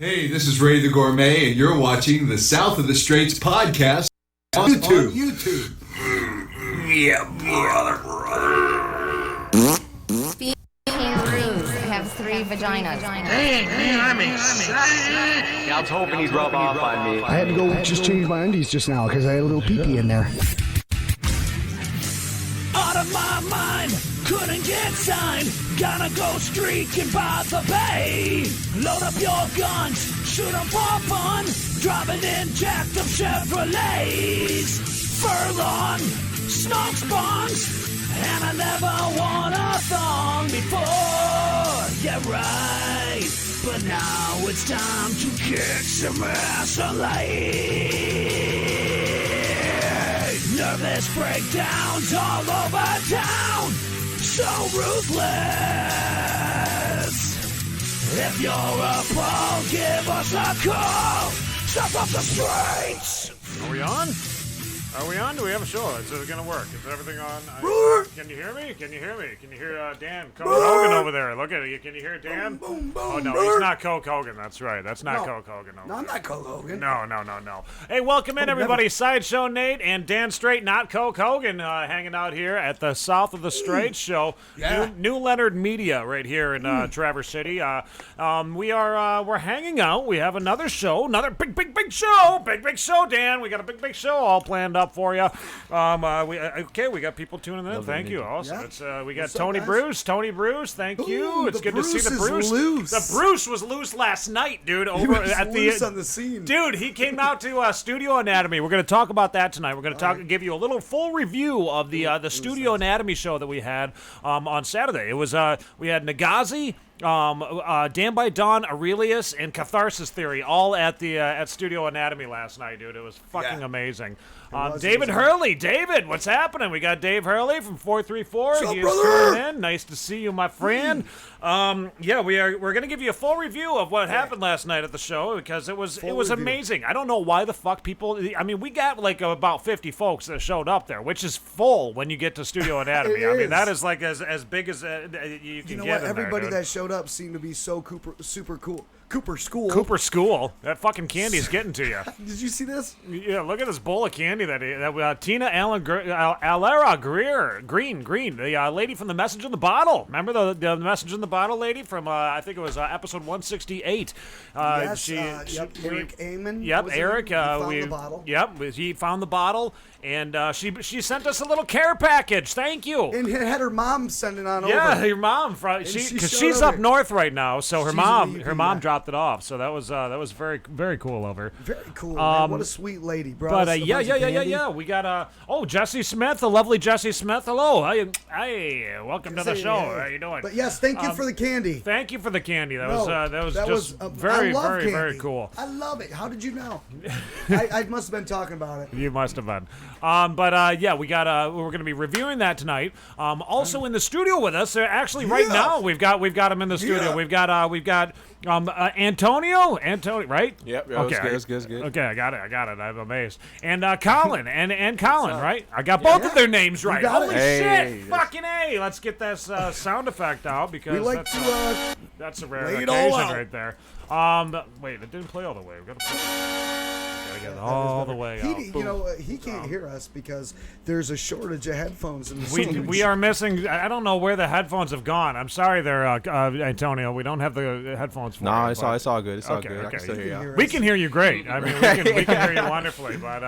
Hey, this is Ray the Gourmet, and you're watching the South of the Straits podcast on YouTube. Yeah, brother. Kangaroos have 3 vaginas. Dang, man, I'm excited. I was hoping he'd rub off on me. I had to go just change my undies just now because I had a little pee-pee in there. Out of my mind, couldn't get signed. Gonna go streaking by the bay. Load up your guns, shoot 'em for fun. Driving in jacked up Chevrolets. Furlong, smoke bongs. And I never won a thong before. Yeah, right. But now it's time to kick some ass alive. Nervous breakdowns all over town. So ruthless. If you're a pro, give us a call. Stop off the streets. Are we on? Are we on? Do we have a show? Is it going to work? Is everything on? Can you hear me? Can you hear me? Can you hear Dan Hogan over there? Look at it. Can you hear Dan? Oh, no, he's not Coke Hogan. That's right. That's not Coke Hogan. No, I'm not Coke Hogan. No. Hey, welcome in, everybody. SideShow Nate and Dan Straight, not Coke Hogan, hanging out here at the South of the Straits show. Yeah. New Leonard Media right here in Traverse City. We're hanging out. We have another show, another big show. Big show, Dan. We got a big show all planned up for you. We got people tuning in. Thank you. Awesome. Yeah. It's we got What's up, Tony guys? Bruce. Tony Bruce. Thank you. It's the good to see the Bruce Bruce. is loose. The Bruce was loose last night, dude. He Over was at loose on the scene. Dude, he came out to Studio Anatomy. We're going to talk about that tonight. We're going to give you a little full review of the Studio Anatomy show that we had on Saturday. It was we had Nagazi, Dan by Dawn, Aurelius, and Catharsis Theory all at the at Studio Anatomy last night, dude. It was fucking amazing. David Hurley. David, what's happening? We got Dave Hurley from 434. What's up, He's brother? tuning in. Nice to see you, my friend. We're going to give you a full review of what happened last night at the show because it was amazing. I don't know why the fuck people. I mean, we got like about 50 folks that showed up there, which is full when you get to Studio Anatomy. I mean, that is like as big as you can You know get. what? In Everybody there, that showed up seemed to be so super cool. Cooper School. Cooper School. That fucking candy's getting to you. Did you see this? Yeah, look at this bowl of candy that Tina Alera Green, the lady from The Message in the Bottle. Remember the Message in the Bottle lady from I think it was episode 168. Yes. Eric Amon. Yep, Eric. He found the bottle. Yep, he found the bottle, and she sent us a little care package. Thank you. And had her mom send it on over. Yeah, your mom, she because showed she's up up north right now. So her She's mom, leaving, her mom yeah. dropped it off. So that was very very cool of her. Very cool. Man. What a sweet lady, bro. But yeah. We got Jesse Smith, the lovely Jesse Smith. Hello, hey, welcome to the show. How you doing? But yes, thank you for the candy. Thank you for the candy. That was just I very love very candy. very cool. I love it. How did you know? I must have been talking about it. You must have been. We got we're going to be reviewing that tonight. Also in the studio with us, actually right now we've got him in the studio. Yeah. We've got Antonio, right? Yep. Okay. It's good. Okay, I got it. I'm amazed. And Colin and Colin, right? I got both of their names right. got it. Holy Hey. shit! Fucking A. Let's get this sound effect out because We like that's a rare lay it occasion all out. right there. Wait, it didn't play all the way. We've got to get it all the way out. He can't hear us because there's a shortage of headphones in the studio. We are missing. I don't know where the headphones have gone. I'm sorry, there, Antonio. We don't have the headphones for No, you, it's but- all good. It's all Okay, good. I okay. can still hear you. We can hear you great. I mean, we can hear you wonderfully. But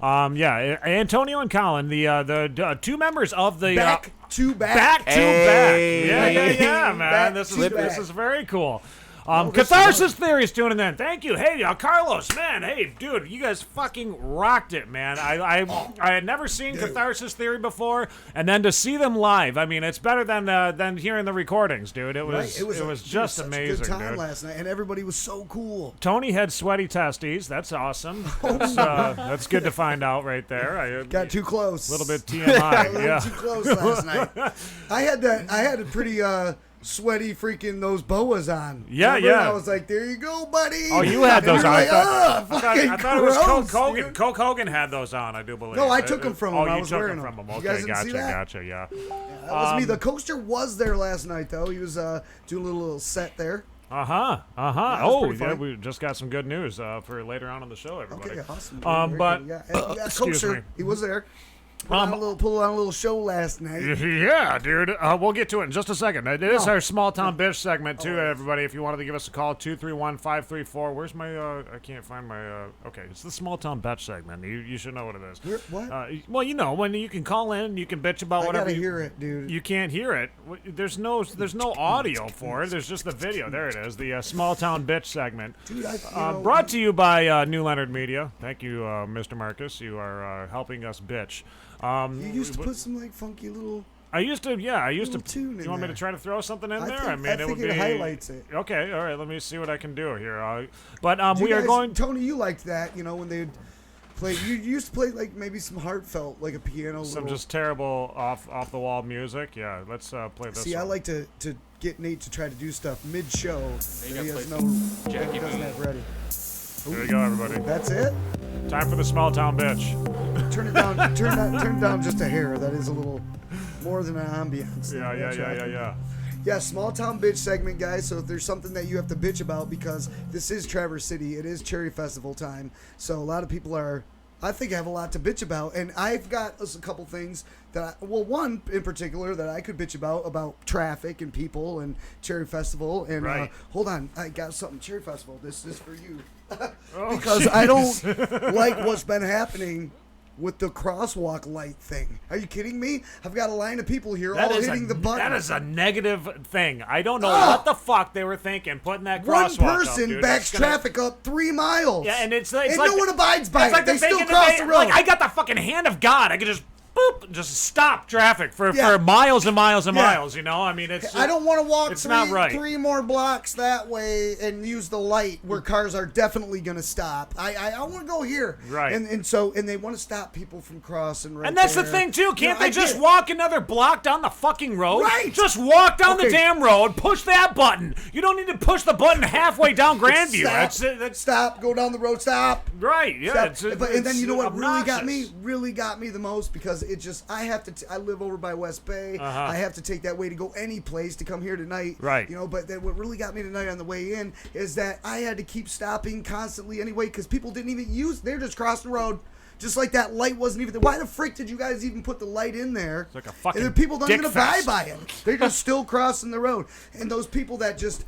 Antonio and Colin, the two members of the Back-to-Back. Back-to-Back. Hey. Yeah, man. This Back-to-Back. is very cool. this Catharsis is Theory is tuning in. Thank you. Hey, Carlos, man. Hey, dude, you guys fucking rocked it, man. I had never seen Catharsis Theory before, and then to see them live, I mean, it's better than hearing the recordings, dude. It was just such amazing, a good time dude. last night, and everybody was so cool. Tony had sweaty testes. That's awesome. That's good to find out right there. Got too close. A little bit A TMI. little Yeah. too close last night. I had a pretty sweaty freaking those boas on. Yeah, Remember? yeah. I was like, there you go, buddy. Oh, you had those And on. you're like, I thought it was Coke gross, Hogan. dude. Coke Hogan had those on, I do believe. No, I took them from him. Oh, I you was took wearing them from them. him. You guys Okay, didn't see that? gotcha, yeah. That was me. The coaster was there last night, though. He was doing a little set there. Oh, yeah, we just got some good news for later on in the show, everybody. Okay, awesome. But Excuse me. He was there. Pulled on a little show last night. Yeah, dude. We'll get to it in just a second. It is our small town bitch segment too, everybody. If you wanted to give us a call, 231-534. Where's my? I can't find my. Okay, it's the small town bitch segment. You should know what it is. What? Well, you know when you can call in, you can bitch about whatever. I gotta hear it, dude. You can't hear it. There's no audio for it. There's just the video. There it is. The small town bitch segment. Dude, brought to you by New Leonard Media. Thank you, Mr. Marcus. You are helping us bitch. You used to put some like funky little. I used to. Tune You want me to try to throw something in there? I think it would it be highlights it. Okay, all right. Let me see what I can do here. But we guys, are going. Tony, you liked that, when they'd play. You used to play like maybe some heartfelt, like a piano. Some just terrible off the wall music. Yeah, let's play this. See, song. I like to get Nate to try to do stuff mid show. He has Jackie doesn't have ready. Here we go, everybody. That's it. Time for the small town bitch. Turn it down. Turn it down just a hair. That is a little more than an ambience. Yeah. Yeah, small town bitch segment, guys. So if there's something that you have to bitch about, because this is Traverse City, it is Cherry Festival time. So a lot of people I think have a lot to bitch about, and I've got a couple things that one in particular that I could bitch about traffic and people and Cherry Festival. And right. Hold on, I got something. Cherry Festival. This is for you. Because I don't like what's been happening with the crosswalk light thing. Are you kidding me? I've got a line of people here all hitting the button. That is a negative thing. I don't know what the fuck they were thinking putting that crosswalk One person up, backs traffic up 3 miles. Yeah, and it's and like no one abides by it. Like they still cross the road. Like I got the fucking hand of God. I could just just stop traffic for miles and miles and miles. I mean, it's. I don't want to walk not right. 3 more blocks that way and use the light where cars are definitely going to stop. I want to go here. Right. And they want to stop people from crossing right And that's there. the thing, too. Can't they just walk another block down the fucking road? Right. Just walk down the damn road, push that button. You don't need to push the button halfway down Grandview. Stop, go down the road, stop. Right, yeah. And then you know what obnoxious. really got me the most, because it just, I live over by West Bay. I have to take that way to go any place to come here tonight. Right. But what really got me tonight on the way in is that I had to keep stopping constantly anyway, because people didn't even they're just crossing the road. Just like that light wasn't even there. Why the frick did you guys even put the light in there? It's like a fucking and the people don't dick even fest. abide by it. They're just still crossing the road. And those people that just,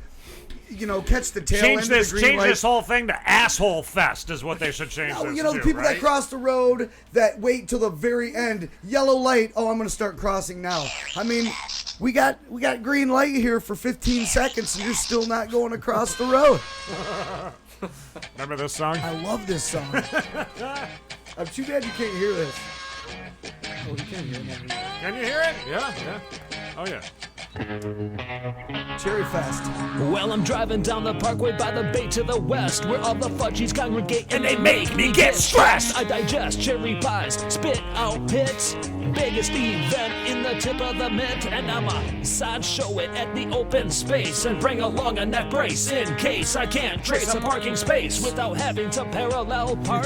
catch the tail end of the green light. Change this whole thing to asshole fest is what they should change this to, the people right? that cross the road that wait till the very end. Yellow light. Oh, I'm going to start crossing now. I mean, we got green light here for 15 seconds and you're still not going across the road. Remember this song? I love this song. I'm too bad you can't hear this. Oh, you can hear it. Can you hear it? Yeah. Oh, yeah. Cherry Fest. Well, I'm driving down the parkway by the bay to the west, where all the fudgies congregate and they make me get stressed. I digest cherry pies, spit out pits, biggest event in the tip of the mitt, and I'ma sideshow it at the open space and bring along a neck brace in case I can't trace a parking space without having to parallel park.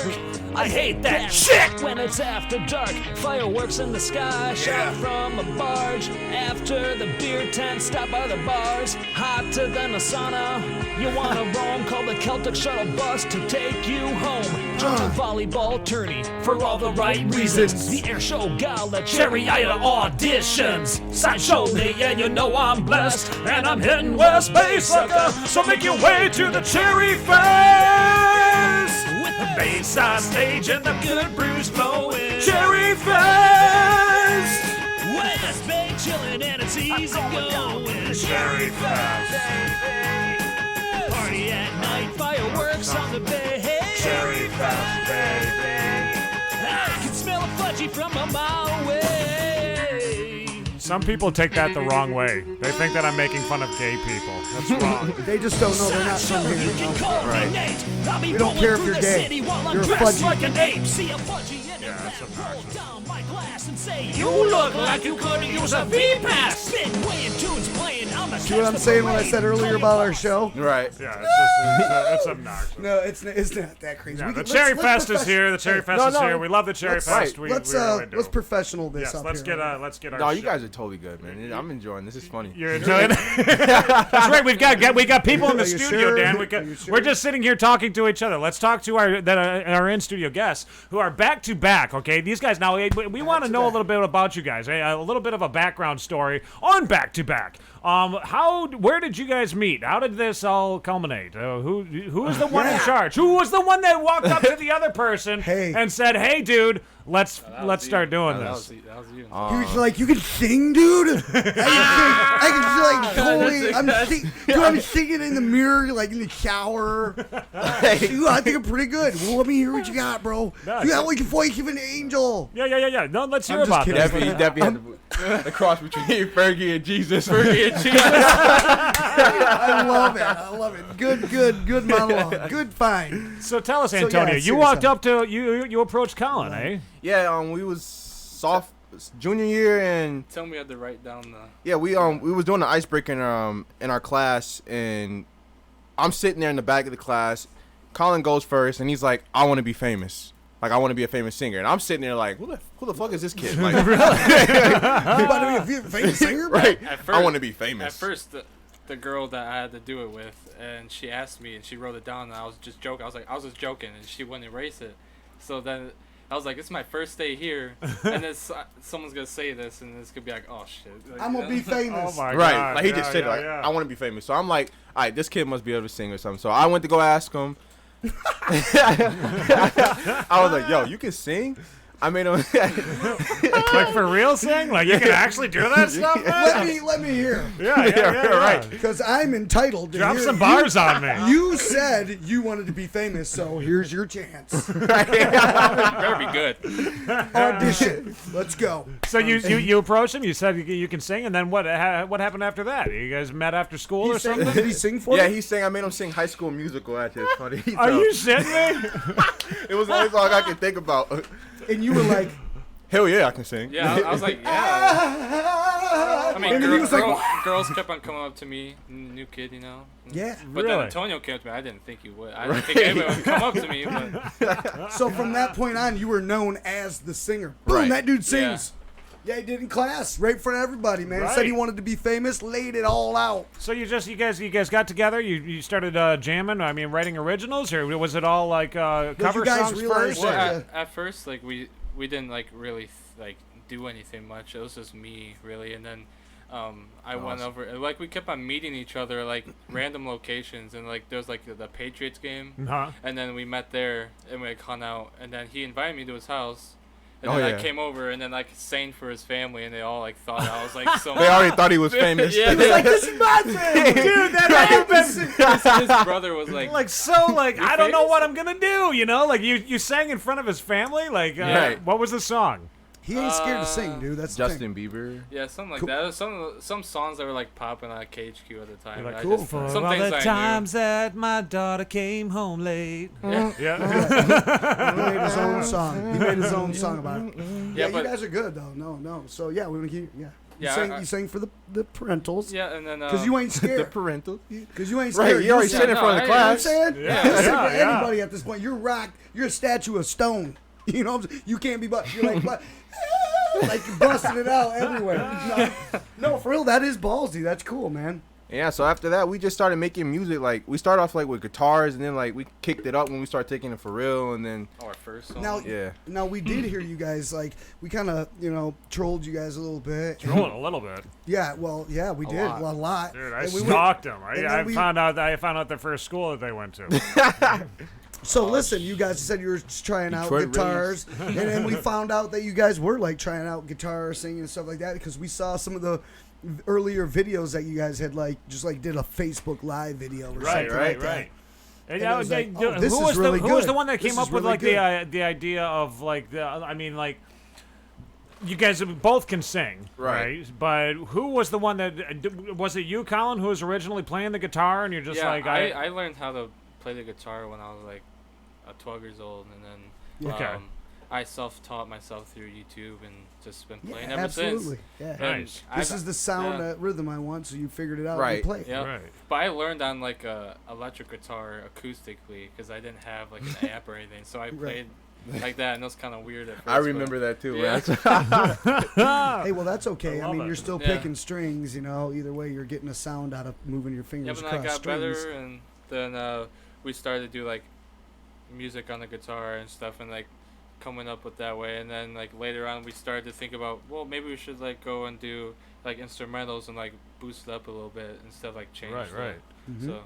I hate that shit when it's after dark. Fireworks in the sky, shot from a barge. After the beer tent, stop by the bars. Hotter than a sauna. You wanna roam? Call the Celtic shuttle bus to take you home. Join a volleyball tourney for all the right reasons. The air show gala, cherry idol auditions. Sideshow day, and you know I'm blessed. And I'm hitting West Bay, sucker. So make your way to the Cherry Fest. With the Bayside stage and the good brews flowing. Cherry Fest. West Bay chillin' and it's easy going. Cherry Fest. Party at night, fireworks on the bay. Cherry Fest, baby. I can smell a fudgy from a mile away. Some people take that the wrong way. They think that I'm making fun of gay people. That's wrong. They just don't know they're not from here. You can call Right. me Nate. I'll be We don't rolling care if through you're the gay. city while I'm You're a dressed fudgy. like an ape. See a fudgy in Yeah, that's roll obnoxious. down my glass ass and say, you look like you could use a V-Pass. Spit weighing tunes playing, I'ma See what I'm saying when I said earlier about our show? Right. Yeah, it's obnoxious. No, it's not that crazy. Yeah, We the can- Cherry let's Fest is here. The Cherry Fest is here. We love the Cherry Fest. We Let's really do. let's professional this Yes, up let's here. get our. No, you shit. guys are totally good, man. I'm enjoying this. Is funny. You're enjoying it? That's right. We got people in the Are you studio, sure? Dan. Are you sure? We're just sitting here talking to each other. Let's talk to our in studio guests who are back to back. Okay, these guys now. We want to know a little bit about you guys. A little bit of a background story on Back to Back. Where did you guys meet? How did this all culminate? Who was the one in charge? Who was the one that walked up to the other person and said, "Hey, dude, let's start doing this"? That was you. He was like, "You can sing, dude." I can like totally. I'm singing in the mirror, like in the shower. Dude, I think I'm pretty good. Well, let me hear what you got, bro. Nice. You got like a voice of an angel. Yeah. No, let's hear I'm just about kidding. this. Definitely had the cross between Fergie and Jesus. Fergie and Jesus. I love it. Good monologue. Good find. So tell us, So, Antonio, yeah, you walked seriously. up to you approached Colin, eh? Yeah, we was junior year, and Tell me I had to write down the. yeah, we was doing the icebreaker in our class, and I'm sitting there in the back of the class. Colin goes first, and he's like, "I want to be famous. Like, I want to be a famous singer." And I'm sitting there like, who the fuck is this kid? Like, You about to be a famous singer, bro? right? At I first- want to be famous. At first, the girl that I had to do it with, and she asked me, and she wrote it down, and I was just joking. I was just joking, and she wouldn't erase it. So then I was like, "It's my first day here, and then someone's gonna say this, and it's gonna be like, oh shit." Like, I'm gonna be famous. Oh my Right, God. like he just said, like, I want to be famous. So I'm like, all right, this kid must be able to sing or something. So I went to go ask him. I was like, yo, you can sing? I made him. Like for real sing? Like you can actually do that stuff? Man? Let me hear. Yeah, right. Because I'm entitled to Drop hear some you- bars on me. You said you wanted to be famous, so here's your chance. better be good. Audition. Let's go. So you approached him. You said you can sing, and then what happened after that? You guys met after school or something? Did he sing for Yeah, you? he sang. I made him sing High School Musical. Actually, it's funny. Are So, you shitting me? It was the only song I could think about. And you were like, Hell yeah, I can sing. Yeah, I was like, yeah. I mean, and then he was like, girls kept on coming up to me, new kid, you know. yeah. But Really? then Antonio came up to me. I didn't think he would. I didn't think anyone would come up to me. But So from that point on, you were known as the singer. Boom, Right. that dude sings. Yeah, he did in class, right in front of everybody, man. Said he Right. wanted to be famous, laid it all out. So you guys got together. You started jamming. I mean, writing originals, or was it all like cover guys songs realize first? well, that- at first, like we didn't like really like do anything much. It was just me really, and then I went over like we kept on meeting each other like random locations, and like there was like the Patriots game, Uh-huh. and then we met there and we hung out, and then he invited me to his house. And Oh, then yeah. I came over and then like sang for his family, and they all like thought I was like some. They already thought he was famous. Yeah, He's like, this is my family. Dude, that happened. his brother was like, I don't know what I'm gonna do. You know, like you sang in front of his family. Like, Right. what was the song? He ain't scared to sing, dude. That's the thing. Justin Bieber. yeah, something like Cool. that. Some songs that were like popping on KHQ at the time. You're like, I cool. just- For some all things the I knew. times that my daughter came home late. Yeah. He made his own song. He made his own song about it. Yeah, but you guys are good though. No. So yeah, we want to keep. Yeah. Yeah, You sang for the parentals. yeah, and then Because you ain't The scared. parental. Because you ain't Right, scared. you already You're said in no, front of the I- You know what I'm class. saying? Yeah, You're sing yeah, for yeah. anybody at this point. You're rocked. You're a statue of stone. You know what I'm saying? You can't be you're like like you're busting it out everywhere. No, for real, that is ballsy. That's cool, man. Yeah, so after that, we just started making music. Like, we started off, like, with guitars, and then, like, we kicked it up when we started taking it for real, and then, our first song. Now, yeah. now we did hear you guys, like, we kind of, trolled you guys a little bit. Rolling a little bit. Yeah, well, yeah, we did. lot. A lot. Dude, I And we stalked them. and then I we- found out the first school that they went to. So listen, you guys said you were trying out Detroit guitars, and then we found out that you guys were like trying out guitar, singing, and stuff like that because we saw some of the earlier videos that you guys had like just like did a Facebook Live video or something like that. And And it was like, oh, who this is was really who was good. the one that This came is up with really like good. the idea of like you guys both can sing, Right. But who was the one that was it you, Colin, who was originally playing the guitar, and you're just yeah, like I learned how to play the guitar when I was like 12 years old, and then Okay. I self-taught myself through YouTube and just been playing Yeah, ever absolutely. since. Yeah. Nice. This is the sound rhythm I want, so you figured it out Right. and you play. Yeah, Right. but I learned on like a electric guitar acoustically because I didn't have like an amp or anything, so I played like that, and it was kind of weird at first. I remember that too. Yeah. Hey, well, that's okay. I love mean, it. you're still Yeah. picking strings, you know. Either way, you're getting a sound out of moving your Yeah, fingers but then I across got strings. better, and then we started to do like music on the guitar and stuff, and like coming up with that way. And then like later on, we started to think about, well, maybe we should like go and do like instrumentals and like boost it up a little bit instead of like change. Right, the- right. So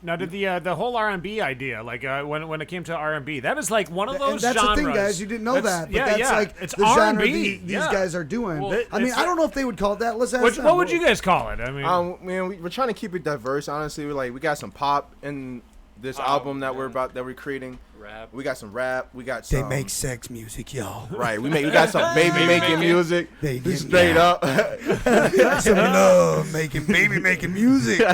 Now, did the whole R&B idea, like when it came to R&B, that is like one of those And that's genres. the thing, guys. You didn't know That's- that, but yeah, that's yeah. like It's the genre R&B. these yeah. guys are doing. Well, I mean, it's I don't know if they would call it that. Let's ask them. What would you guys call it? I mean, Man, we're trying to keep it diverse. Honestly, we got some pop in this Pop, album that yeah. we're creating. rap. We got some rap. We got They some. make sex music, y'all. Right. We got some baby making music. They get Straight up. some love making, baby making music.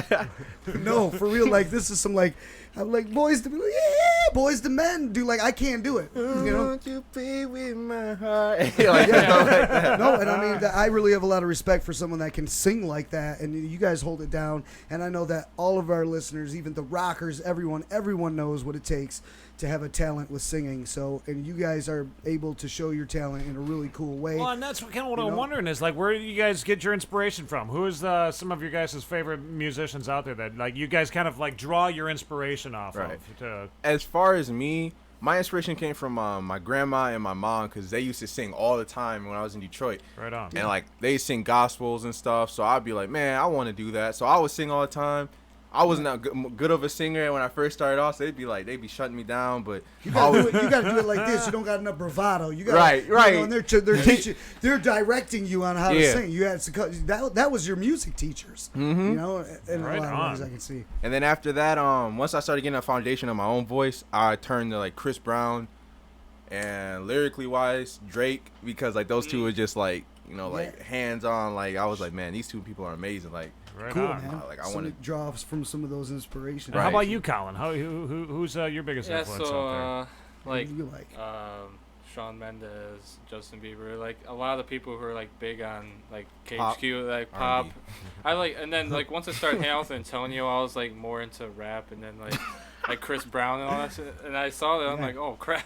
No, for real. Like this is some like, I'm like boys to be like, yeah, boys to men do like I can't do it. You know. Won't you be with my heart? Like, stuff like that. No, and I mean, I really have a lot of respect for someone that can sing like that, and you guys hold it down. And I know that all of our listeners, even the rockers, everyone knows what it takes to have a talent with singing. So, and you guys are able to show your talent in a really cool way. well, and that's kind of what You I'm know? wondering is like, where do you guys get your inspiration from? Who is some of your guys' favorite musicians out there that like you guys kind of like draw your inspiration off Right. of? To, As far as me, my inspiration came from my grandma and my mom because they used to sing all the time when I was in Detroit. right on. And like they sing gospels and stuff, so I'd be like, man, I want to do that. So I would sing all the time. I wasn't that good of a singer when I first started off, so they'd be shutting me down. But You gotta do it like this. You don't got enough bravado. You gotta, Right, you know, right. and they're teaching, they're directing you on how to Yeah. sing. You had to, that was your music teachers. Mm-hmm. You know, in Right a lot on. of ways I can see. And then after that, once I started getting a foundation of my own voice, I turned to like Chris Brown, and lyrically wise, Drake, because like those two were just like like hands on. Like I was like, man, these two people are amazing. Like Right Cool, on. man. like, I So wanna- it draws from some of those inspirations. And How Right. about you, Colin? Who's your biggest Yeah, influence out so like Who do you like? Shawn Mendes, Justin Bieber, like a lot of the people who are like big on like Pop, KHQ, like R&B. pop. I like, and then like once I started hanging out with Antonio, I was like more into rap, and then like Chris Brown and all that shit. And I saw that, I'm like, oh crap,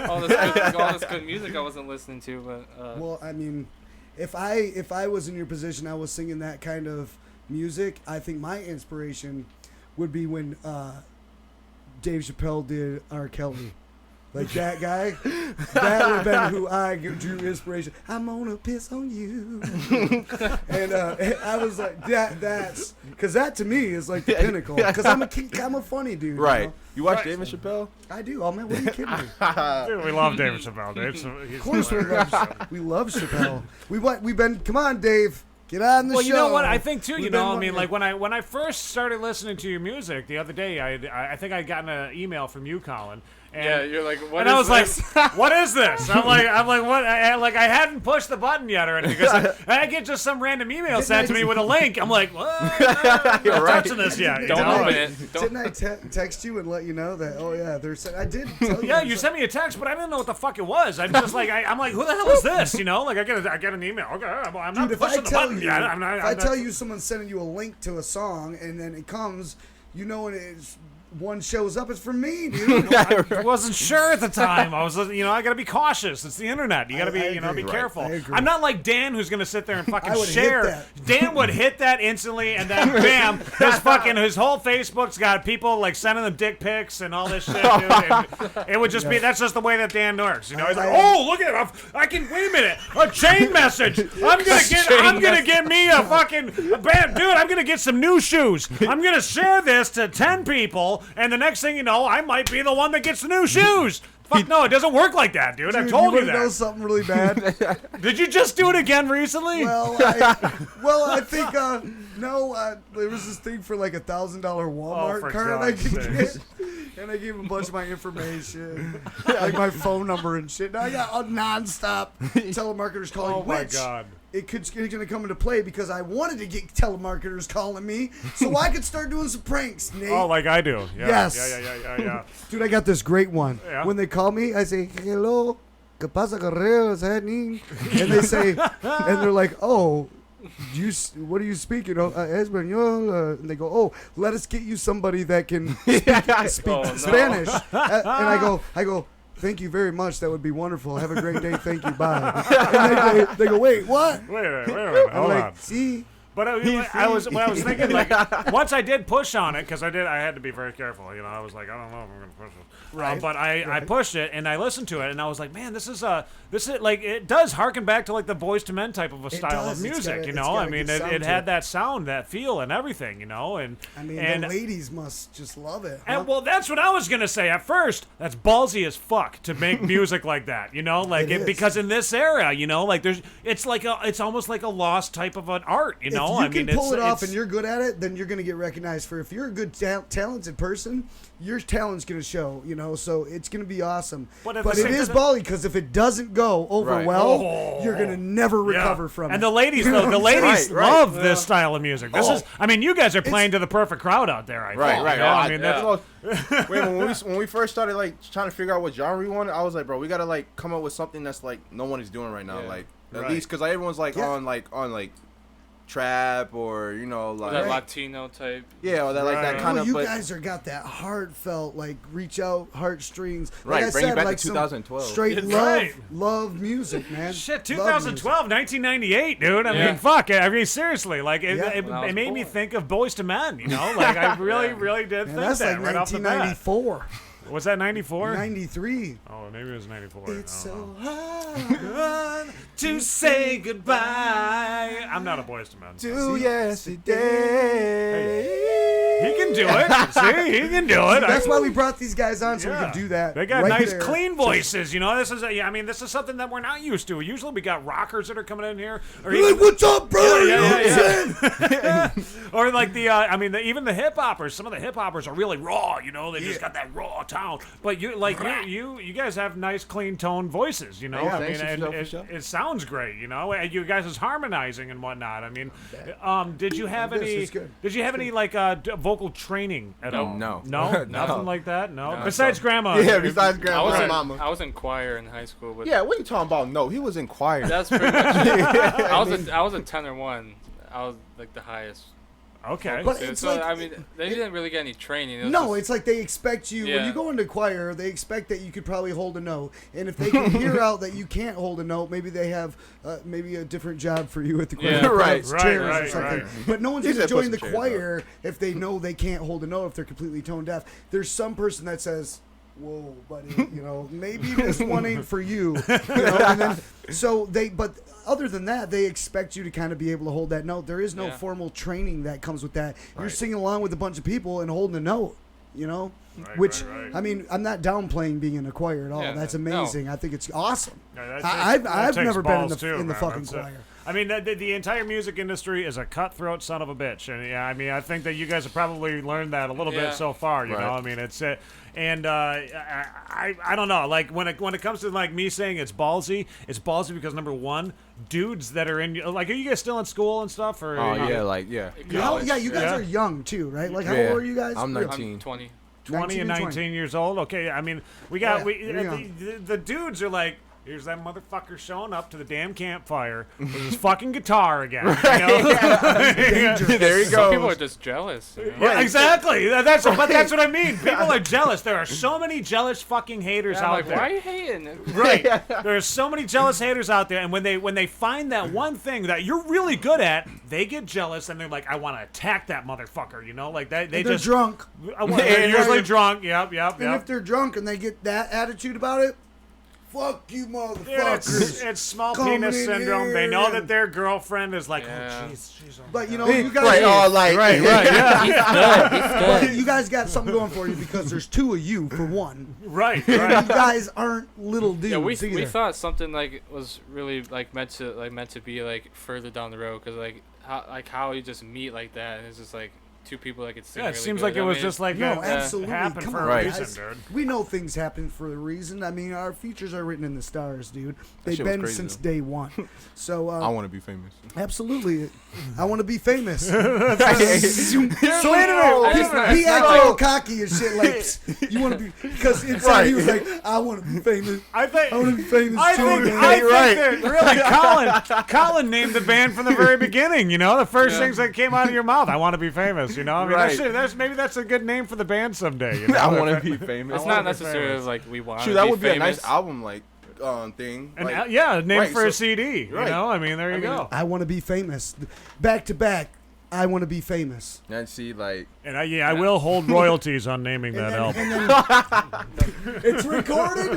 all this good music I wasn't listening to, but Well, I mean, if I was in your position, I was singing that kind of music. I think my inspiration would be when Dave Chappelle did R. Kelly. Like that guy, that would have been who I drew inspiration. I'm gonna piss on you, and I was like, that's because that to me is like the pinnacle. Because I'm a funny dude. right. know? You watch David Chappelle? I do. Oh man, what are you kidding me? Dude, we love David Chappelle. Of course we love Chappelle. We've been. Come on, Dave. Get on the Well, show. you know what? I think too. You We've know, been I mean, wanting- like when I first started listening to your music the other day, I think I'd gotten an email from you, Colin. And, yeah, you're like, what and I is was this? like, "What is this?" I'm like, what? I hadn't pushed the button yet or anything because I get just some random email sent to me with a link. I'm like, "What? I'm You're not right. touching this yet." you Don't know? open it. Don't. Didn't I text you and let you know that? Oh yeah, there's. I did. Tell you Yeah, you sent me a text, but I didn't know what the fuck it was. I'm just like, I'm like, who the hell is this? You know, like I get an email. Okay, I'm not Dude, if I pushing the tell button you, yet. if I tell you someone's sending you a link to a song and then it comes, you know, when it's one shows up, it's from me, dude. I wasn't sure at the time. I was, I gotta be cautious. It's the internet. You gotta be, I be agree. careful. I agree. I'm not like Dan, who's gonna sit there and fucking I would hit share. that. Dan would hit that instantly, and then bam, his whole Facebook's got people like sending them dick pics and all this shit. Dude, and it would just be that's just the way that Dan works. You know, he's like, oh, look at it. I can wait a minute. A chain message. I'm gonna get me a fucking dude. I'm gonna get some new shoes. I'm gonna share this to 10 people. And the next thing you know, I might be the one that gets the new shoes. Fuck no, it doesn't work like that, dude. I've told you wanna know that. something really bad? Did you just do it again recently? Well, I think no. There was this thing for like $1,000 Walmart for card I God's could sakes. get, and I gave him a bunch of my information, like my phone number and shit. Now I got a nonstop telemarketers calling. Oh my which God. It's going to come into play because I wanted to get telemarketers calling me so I could start doing some pranks, Nate. Oh, like I do. Yeah, Yes. Yeah. Dude, I got this great one. Yeah. When they call me, I say, hello, ¿Qué pasa, Correo? Is happening? And they say, and they're like, oh, what do you speak? You know, Espanol. And they go, oh, let us get you somebody that can speak Spanish. And I go, thank you very much. That would be wonderful. Have a great day. Thank you. Bye. And they go, wait, what? Wait a minute. I'm like, see. But I was thinking, like, once I did push on it, because I had to be very careful. You know, I was like, I don't know if I'm going to push it. Right. But I pushed it and I listened to it and I was like, man, this is like, it does harken back to like the Boys to Men type of a style of music. You know, I mean, it had that sound, that feel, and everything. You know, and I mean, the ladies must just love it. Huh? And well, that's what I was gonna say at first. That's ballsy as fuck to make music like that. You know, like because in this era, you know, like it's almost like a lost type of an art. You know, if you can pull it off and you're good at it, then you're gonna get recognized for. If you're a good talented person, your talent's gonna show. You know, so it's gonna be awesome. But it is ballsy because if it doesn't go over well, you're gonna never recover from it. And the ladies, though, love this style of music. This is, I mean, you guys are playing to the perfect crowd out there. I think, you know? I mean, that's when we first started like trying to figure out what genre we wanted, I was like, bro, we gotta like come up with something that's like no one is doing right now, like at least because everyone's like on trap or you know like that Latino type. Yeah, or that like that kind of. You guys are got that heartfelt like reach out heartstrings. Right, like bring it back like to 2012. Straight love music, man. Shit, 2012, 1998, dude. I mean, fuck. I mean, seriously, like it made me think of Boys to Men. You know, like I really did think that's that like right off the bat. 1994. Was that 94? 93. Oh, maybe it was 94. It's so hard to say goodbye. I'm not a Boys to Men. To yesterday. He can do it. See, he can do it. That's why we brought these guys on so we can do that. They got nice, clean voices. You know, this is something that we're not used to. Usually, we got rockers that are coming in here. Or like, what's up, brother? Or like even the hip hoppers. Some of the hip hoppers are really raw. You know, they just got that raw tone. But you guys have nice, clean tone voices. You know, it sounds great. You know, and you guys is harmonizing and whatnot. I mean, did you have any like vocal training at all? No, nothing like that. No, besides grandma. Yeah, besides grandma and mama. I was in choir in high school. But yeah, what are you talking about? No, he was in choir. That's pretty much it. I was a tenor one. I was like the highest. Okay. But it's like, I mean, they didn't really get any training. It's like they expect you, when you go into choir, they expect that you could probably hold a note. And if they can hear out that you can't hold a note, maybe they have maybe a different job for you at the choir. Yeah, right. Or something. But no one's going to join the choir if they know they can't hold a note if they're completely tone deaf. There's some person that says, whoa, buddy, you know, maybe this one ain't for you. You know? And then, but other than that, they expect you to kind of be able to hold that note. There is no formal training that comes with that. You're singing along with a bunch of people and holding a note, you know? I mean, I'm not downplaying being in a choir at all. That's amazing. I think it's awesome. I've never been in the fucking choir. I mean, the entire music industry is a cutthroat son of a bitch, and I mean, I think that you guys have probably learned that a little bit so far. You know, I mean, it's and I don't know. Like when it comes to like me saying it's ballsy because number one, dudes that are in like, are you guys still in school and stuff? Or you guys are young too, right? Like how old are you guys? I'm 19. I'm 20. 20 and 19 years old. Okay, I mean, we got the dudes are like, here's that motherfucker showing up to the damn campfire with his fucking guitar again. You know? There he goes. Some people are just jealous. You know? Yeah, exactly. That's what I mean. People are jealous. There are so many jealous fucking haters out there. Why are you hating? Right. There are so many jealous haters out there, and when they find that one thing that you're really good at, they get jealous and they're like, I want to attack that motherfucker. You know, like they're just drunk. They're usually drunk. Yep. And if they're drunk and they get that attitude about it, fuck you, motherfuckers. It's small penis syndrome. They know that their girlfriend is like, oh, jeez. But, you know, you guys... But you guys got something going for you because there's two of you, for one. Right. You guys aren't little dudes either. We thought something, like, was really, like, meant to be, like, further down the road. Because, like how you just meet like that, and it's just, like... two people that could sing. Yeah, it really seems good. like it I was mean, just like No, that absolutely. happened Come for on, a guys. reason, dude. We know things happen for a reason. I mean, our futures are written in the stars, dude. They've shit was been crazy, since though. day one. So I want to be famous. absolutely, I want to be famous. So he that's acted not all cocky and shit. Like you want to be because inside he was like, I want to be famous. I think I want to be famous. I too, think, man. I think that really Colin named the band from the very beginning. You know, the first things that came out of your mouth. I want to be famous. You know, I mean, Right. maybe that's a good name for the band someday. You know? I want to be famous. It's not necessarily like we want. Shoot, that would be a nice album like thing. And like, yeah, name right, for a so- CD. You right. know, I mean, there you go. I want to be famous. Back to back. I want to be famous. And see, like, And I will hold royalties on naming that album. And then it's recorded.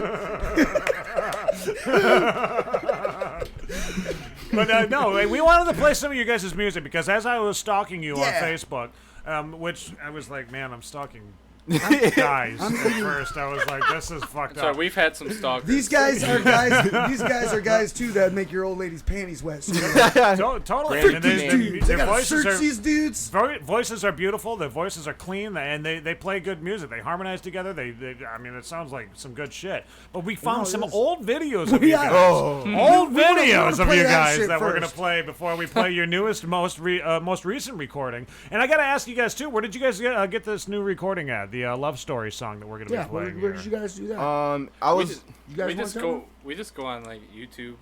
But no, we wanted to play some of you guys' music because as I was stalking you on Yeah. Facebook, which I was like, man, I'm stalking guys at first. I was like, this is fucked So up. we've had some stalkers. These guys are guys. These guys are guys too that make your old lady's panties wet. So Totally. frick And these dudes. They their gotta search these dudes. voices are beautiful. Their voices are clean, and they play good music. They harmonize together. I mean, it sounds like some good shit. But we found No, some it is. old videos of you Yeah. guys. Oh. Old We wanna videos of play you that guys shit that we're gonna first. play before we play your newest, most recent recording. And I gotta ask you guys too. Where did you guys get this new recording at? The Love Story song that we're gonna Yeah, be where playing did here. you guys do that? I We was. just, You guys we want just that go. one? We just go on like YouTube,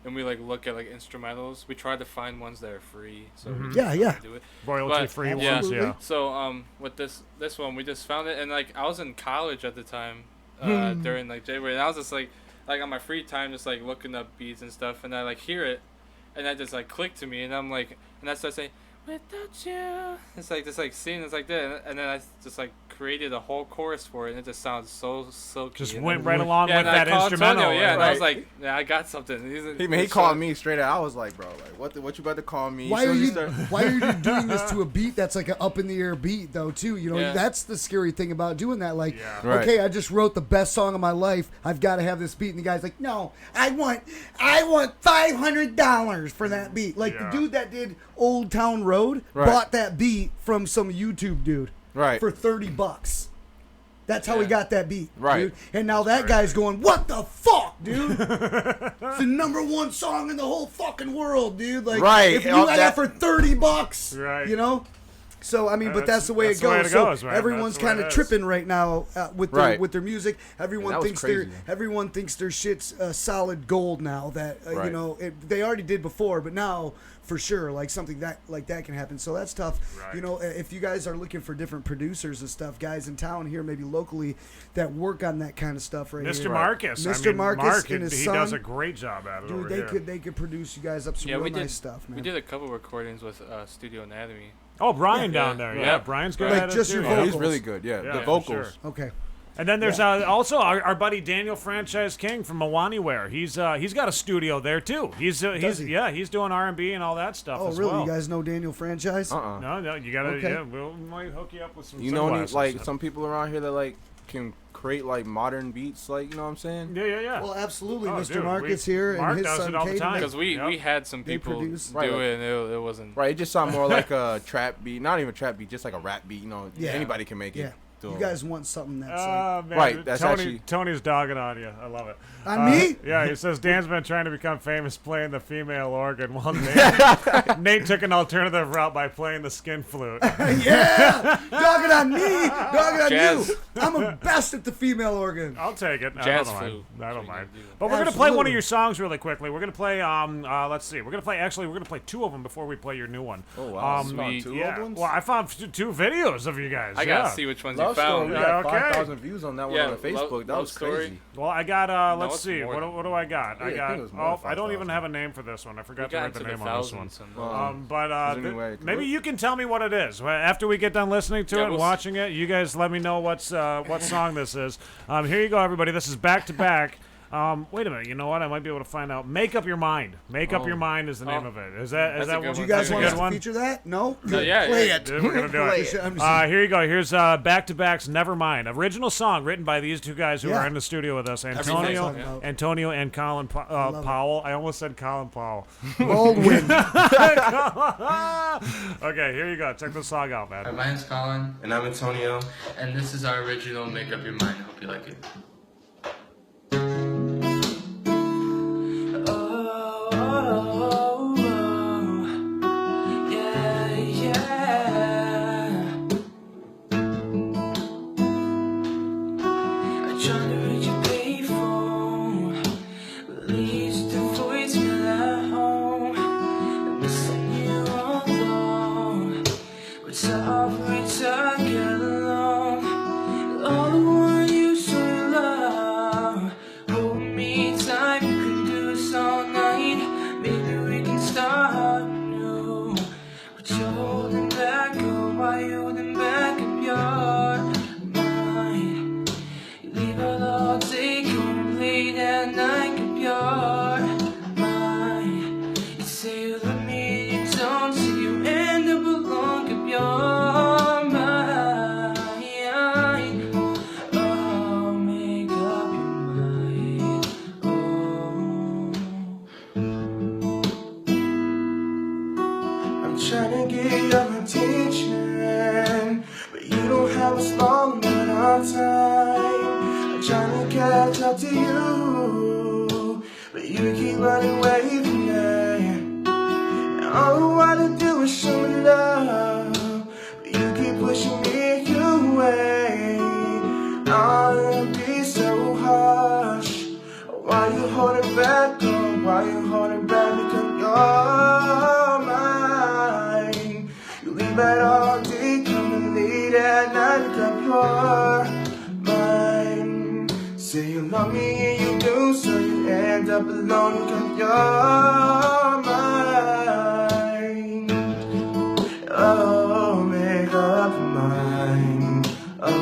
and we like look at like instrumentals. We try to find ones that are free. So we Yeah, yeah. do it. Royalty-free But, yeah. ones, yeah. So with this one, we just found it, and like I was in college at the time, during like January, and I was just like on my free time, just like looking up beats and stuff, and I like hear it, and that just like clicked to me, and I'm like, and I start saying, "Without you," it's like just like singing, it's like that, and then I just like created a whole chorus for it, and it just sounds so silky. Just and went then- right along yeah, with and I that called instrumental. Antonio, yeah, and I was Right. like, yeah, I got something. He called me straight out. I was like, bro, like, what you about to call me? Why So are he you start- why are you doing this to a beat that's like an up in the air beat though too? You know, Yeah. that's the scary thing about doing that. Like, Yeah. Right. okay, I just wrote the best song of my life. I've got to have this beat, and the guy's like, no, I want $500 for that beat. Like Yeah. the dude that did Old Town Road Right. bought that beat from some YouTube dude, Right. for $30. That's how he Yeah. got that beat, Right. dude. And now that guy's going, what the fuck, dude? It's the #1 song in the whole fucking world, dude. Like, Right. if you Oh, got that for $30, Right. you know. So I mean, but that's the way that's it the way goes. it So goes, man. everyone's That's the way kind it of is. tripping right now with Right. their music. Everyone that was thinks crazy. everyone thinks their shit's solid gold now. That you Right. know they already did before, but now for sure, like something that can happen. So that's tough. Right. You know, if you guys are looking for different producers and stuff, guys in town here, maybe locally, that work on that kind of stuff right Mr. here. Marcus. Mr. I mean, Marcus Mark, and his he son, does a great job at it dude, over they here. could produce you guys up some Yeah, real we did nice stuff, man. We did a couple recordings with Studio Anatomy. Oh, Brian Yeah. down there. Yeah, Yeah. Brian's good Like at just it your too. Oh, vocals. he's really good. Yeah, Yeah, the for vocals. sure. Okay. And then there's also our buddy Daniel Franchise King from Mawaniware. He's got a studio there too. He's he's doing R&B and all that stuff Oh, as really? well. You guys know Daniel Franchise? No, you gotta. Okay. Yeah, we might hook you up with some. You know, any, sunglasses. like some people around here that like can create like modern beats, like you know what I'm saying? Yeah. Well, absolutely. Oh, Mr. dude, Marcus we- here Mark and his does son it all the Caden. time. Because we had some They people produce. do Right, like- it, and it wasn't. Right, it just sound more like a trap beat, not even a trap beat, just like a rap beat. You know, Yeah. anybody can make it. Yeah. So- You guys want something that's like, Oh, man. Right, that's actually- Tony's dogging on you. I love it. On me? Yeah, he says Dan's been trying to become famous playing the female organ, while Nate took an alternative route by playing the skin flute. yeah, dog it on me, dog it on Jazz. you. I'm a best at the female organ. I'll take it. Jazz I don't mind. flute. I don't Sure, mind. you can do But we're gonna play one of Absolutely. your songs really quickly. We're gonna play. Let's see. We're gonna play two of them before we play your new one. Oh wow, Sweet. two Yeah. old ones. Well, I found two videos of you guys. I gotta yeah. see which ones Love you found. Story, we Yeah, got okay. 5,000 views on that one Yeah, on Facebook. That Love was Story. crazy. Well, I got. No, Let's it's see. more. What do I got? Yeah, I I got. think it was more Oh, than I don't even 5,000. have a name for this one. I We forgot to got write into the the name on this one. thousands. And, But Is there any way I can maybe look? you can tell me what it is after we get done listening to Yeah, it and we'll watching it. You guys let me know what song this is. Here you go, everybody. This is Back to Back. Wait a minute. You know what? I might be able to find out. Make Up Your Mind. Make Up Your Mind is the name of it. Is that That's a that good one? Do you guys That's a want good us to one? feature that? No? No, yeah, Play yeah. it. Dude, we're gonna do Play it. I'm just- Here you go. Here's Back2Back's Nevermind. Original song written by these two guys who Yeah. are in the studio with us. Antonio. Antonio and Colin love Powell. I almost said Colin Powell. Baldwin. Okay, here you go. Check this song out, man. My name's Colin, And I'm Antonio. and this is our original Make Up Your Mind. Hope you like it. Trying to get your attention, but you don't have a small amount of time. I'm trying to catch up to you, but you keep running away from me. And all I wanna do is show me love, but you keep pushing me away. I'll be so harsh. Why you holding back? Oh, why you holding back? Because you're mine. You leave at all day, come and late at night, because you're mine. Say you love me and you do, so you end up alone, because you're mine. Oh, make up your mind. Oh.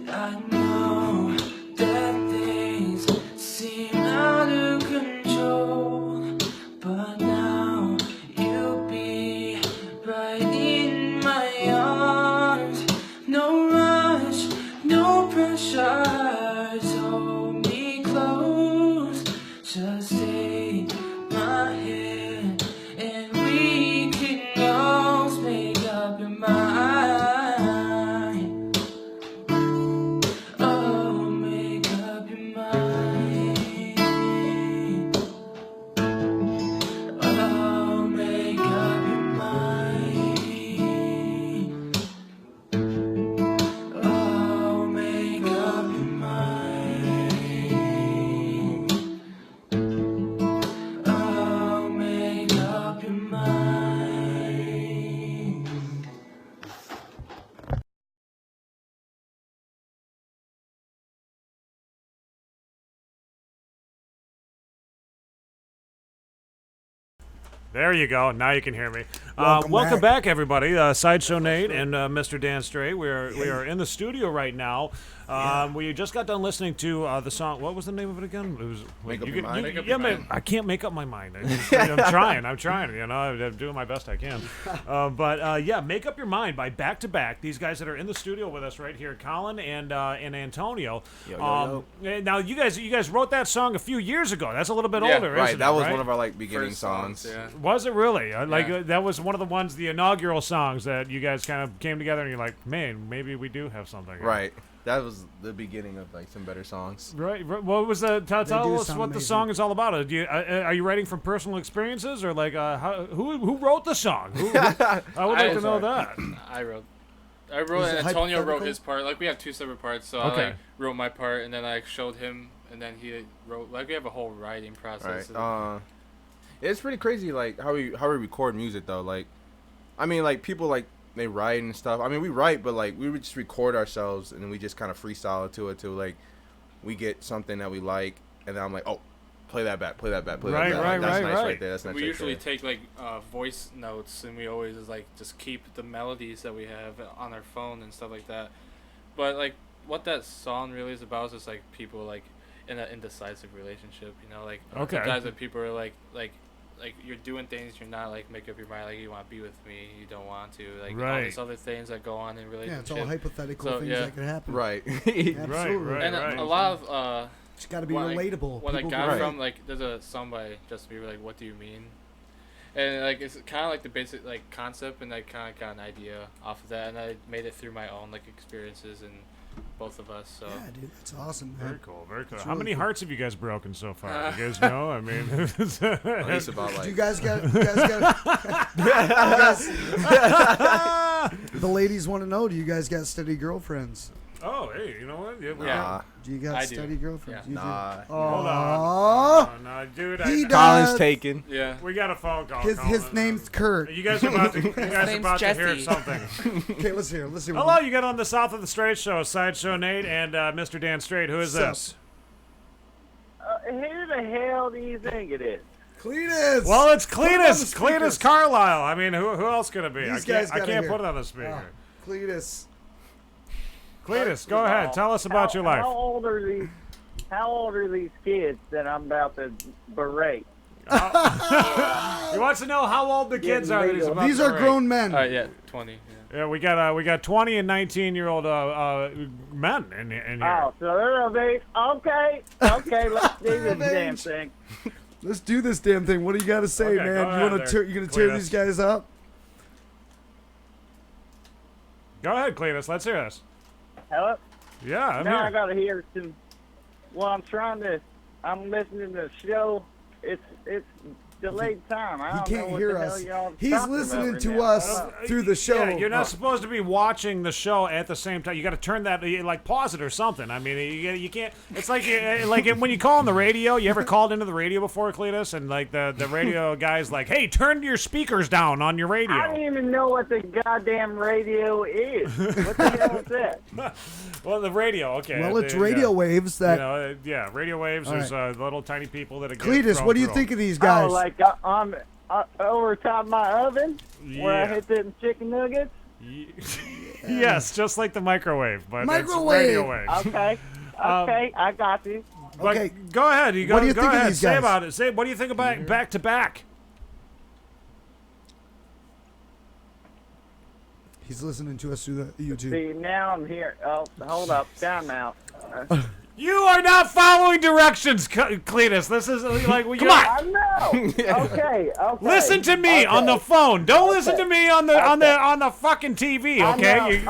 I know that things seem out of control, but now you'll be right in my arms. No rush, no pressure, hold me close. Just take my hand and we can always make up your mind. Oh, make up your mind. Oh, make up your mind. Oh, make up your mind. Oh, make up your mind. There you go. Now you can hear me. Welcome back, everybody. SideShow Nate and Mr. Dan Stray. We are in the studio right now. We just got done listening to the song. What was the name of it again? It was Make Up Your Mind? Make Up Your Mind. I can't make up my mind. I'm trying. You know, I'm doing my best I can. But Make Up Your Mind by Back2Back. These guys that are in the studio with us right here, Colin and Antonio. Now you guys wrote that song a few years ago. That's a little bit Yeah, older, Right, isn't that it, was right? one of our beginning First songs. Yeah. Was it really? Yeah. That was one of the ones, the inaugural songs that you guys kind of came together and you're like, man, maybe we do have something. here." Right. That was the beginning of some better songs. Right. What was the? Tell do us sound what the amazing. song is all about. Are you writing from personal experiences or who wrote the song? I would like to know that. I wrote Is it, it and Antonio wrote hypothetical? his part. Like, we have two separate parts, so Okay. I wrote my part, and then I showed him, and then he wrote. Like, we have a whole writing process. Right. It's pretty crazy, how we record music though. People they write and stuff. I mean, we write, but we would just record ourselves and then we just kind of freestyle to it too. We get something that we like, and then I'm like, oh, play that back, play that back, play Right, that back. right, That's right, nice right. right there. That's nice. We right usually there. take voice notes, and we always just keep the melodies that we have on our phone and stuff like that. But what that song really is about is just like people like in an indecisive relationship. You know, like Okay. sometimes when people are like you're doing things, you're not like make up your mind like you want to be with me, you don't want to, like all Right. these other things that go on in relationships. Yeah, it's all hypothetical So, things yeah. that could happen. Right. Absolutely. Right, And right. a lot of It's got to be what relatable. What I People got can- from like there's a song by Justin Bieber like What Do You Mean, and like it's kind of like the basic like concept, and I kind of got an idea off of that, and I made it through my own like experiences and both of us. So Yeah, dude, that's awesome, man. Very cool, very cool. It's How really many cool. hearts have you guys broken so far? You guys know? I mean, At least about Do like. you guys got? The ladies want to know. Do you guys got steady girlfriends? oh, hey, you know what? Yeah, we Nah. Do you got I do. steady girlfriends? Yeah. You do? Nah. Hold Aw. on. No, dude, He I, does. Colin's taken. yeah. we got a phone call. His Colin. name's Kurt. You guys are about to. You guys are name's about to hear Jesse. something. Okay, let's hear. Let's hear. Hello, you got on the South of the Straight Show, SideShow Nate and Mr. Dan Straight. Who is Sup? this? Who the hell do you think it is? Cletus. Well, it's Put it on the Cletus. Cletus speakers. Carlisle. I mean, who else could it be? These I guys can't gotta hear. put it on the speaker. Cletus. Cletus, go ahead. Tell us about your life. How old are these? How old are these kids that I'm about to berate? He wants to know how old the kids are. That he's about These to are break. grown men. Yeah, 20. Yeah. Yeah, we got 20 and 19-year-old men in here. Oh, so they're of age. Okay, let's do this damn thing. Let's do this damn thing. What do you got to say, Okay, man? go You ahead want to there, you gonna tear Cletus. these guys up? Go ahead, Cletus. Let's hear this. Hello? Yeah, I'm Now I here. gotta hear some. Well, I'm listening to the show. It's delayed time. I He don't can't know what hear the hell us. y'all He's talking listening about to right now. us through the show. Yeah, you're not supposed to be watching the show at the same time. You got to turn that, like, pause it or something. I mean, you can't. It's like when you call on the radio. You ever called into the radio before, Cletus? And like the radio guy's like, "Hey, turn your speakers down on your radio." I don't even know what the goddamn radio is. What the hell is that? Well, the radio. Okay. Well, it's yeah. radio waves that. You know, yeah, radio waves. All There's right. little tiny people that are. Cletus, what do you think of these guys? Oh, like on over top of my oven where I Yeah. hit them chicken nuggets. Yes, just like the microwave, but Microwave. it's radio waves. Okay, okay, I got you. But Okay. go ahead. What do you go think of ahead. these Say guys? about it. Say. What do you think about back to back? He's listening to us through the YouTube. See, now I'm here. Oh, hold up, time out. You are not following directions, Cletus. This is like come on. I know. Okay, okay. Listen to me okay. on the phone. Don't listen Okay. to me on the fucking TV. I Okay. know. You-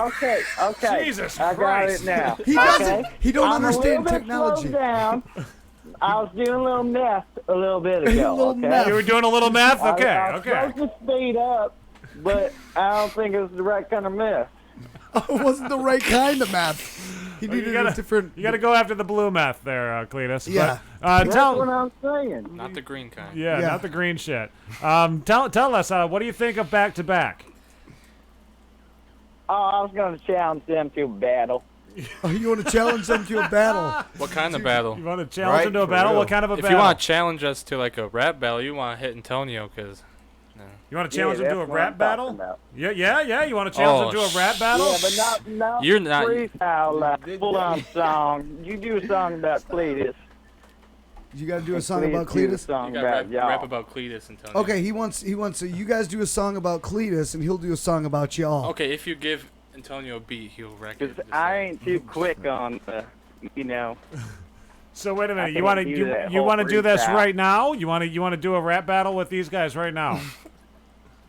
Okay. Jesus I got Christ. it now. He doesn't. He don't I'm understand a little technology. Bit slowed down. I was doing a little meth a little bit A ago. little okay? meth. You were doing a little meth. Okay. I was Okay. supposed to speed up, but I don't think it was the right kind of meth. It wasn't the right kind of meth. He Well, needed a different. You got to go after the blue meth there, Cletus. Yeah. But, That's tell. what I'm saying. Not the green kind. Yeah, Yeah. not the green shit. Tell us, what do you think of back to back? Oh, I was going to challenge them to a battle. Oh, you want to challenge them to a battle? What kind of battle? You want to challenge Right, him to a for battle? real. What kind of a If battle? you want to challenge us to like a rap battle, you want to hit Antonio because. You want to challenge Yeah, him to a that's what rap I'm battle? talking about. Yeah. You want to challenge him to a rap battle? Yeah, but not You're not- freestyle, like full-on song. You do a song about Cletus. You got to do a song Cletus about do a Cletus. song You got about y'all. rap about Cletus, Antonio. Okay, he wants. So you guys do a song about Cletus, and he'll do a song about y'all. Okay, if you give Antonio a beat, he'll wreck it. 'Cause I ain't too quick on the, you know. So wait a I minute. You can't want to do that you whole want to do this freestyle. right now? You want to do a rap battle with these guys right now?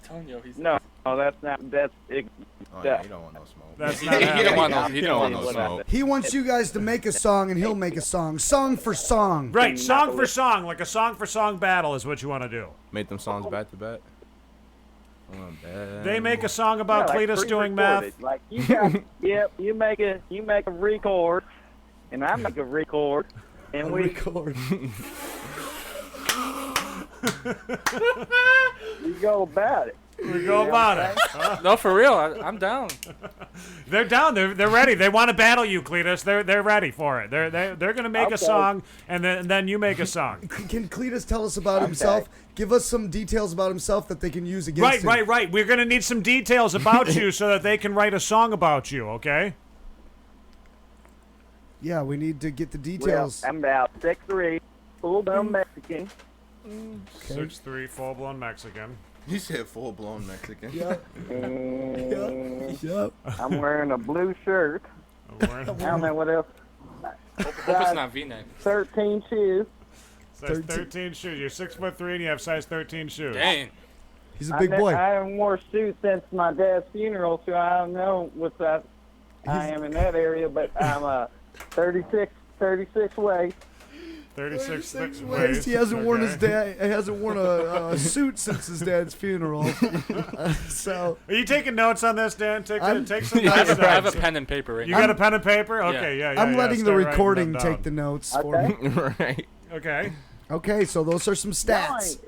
Antonio, he's No, that's not. That's it. Oh, yeah, you don't want no smoke. That's He not don't happening. want no. He don't want no What smoke. happened. He wants you guys to make a song, and he'll make a song, song for song. Right, song for song, like a song for song battle is what you want to do. Make them songs back to back. They make a song about Yeah, like Cletus doing math. pre-recorded. Like you got, yep. You make a record, and I make a record, and we Record. we go about it. We go about it. No, for real, I'm down. They're down. They're ready. They want to battle you, Cletus. They're ready for it. They're gonna make a Okay. song, and then you make a song. Can Cletus tell us about himself? Give us some details about himself that they can use against him. Right. We're gonna need some details about you so that they can write a song about you. Okay. Yeah, we need to get the Well, details. I'm about 6'3", full-blown Mexican. 6'3", full-blown Mexican. You said full-blown Mexican. Yep. And Yep. I'm wearing a blue shirt. I don't know what else. Hope it's not V-neck. 13 shoes. Size 13 shoes. You're 6'3" and you have size 13 shoes. Dang. He's a big boy. I haven't worn suits since my dad's funeral, so I don't know what size I am in that area, but I'm a 36 waist. 36 waist. He hasn't worn his dad. He hasn't worn a suit since his dad's funeral. So. Are you taking notes on this, Dan? Take some I notes. have a pen and paper right You now. got a pen and paper? Okay, yeah. I'm letting the Start writing recording them take down. the notes for me. Right. Okay. Okay, so those are some stats.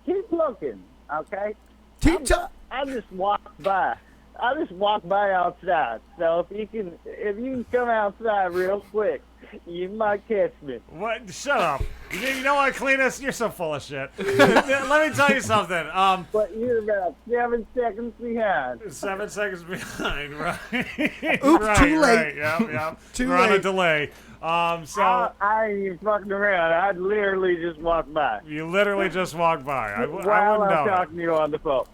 Keep looking, okay? Keep talking. I just walked by. Outside. So if you can come outside real quick, you might catch me. What? Shut up. You know what, Cletus? You're so full of shit. Let me tell you something. But you're about 7 seconds behind. 7 seconds behind, right? Oops, right, too late. Right, yep. Too We're on a late. delay. So I ain't even fucking around. I literally just walked by. you literally just walked by. I While wouldn't I'm know. talking to you on the phone.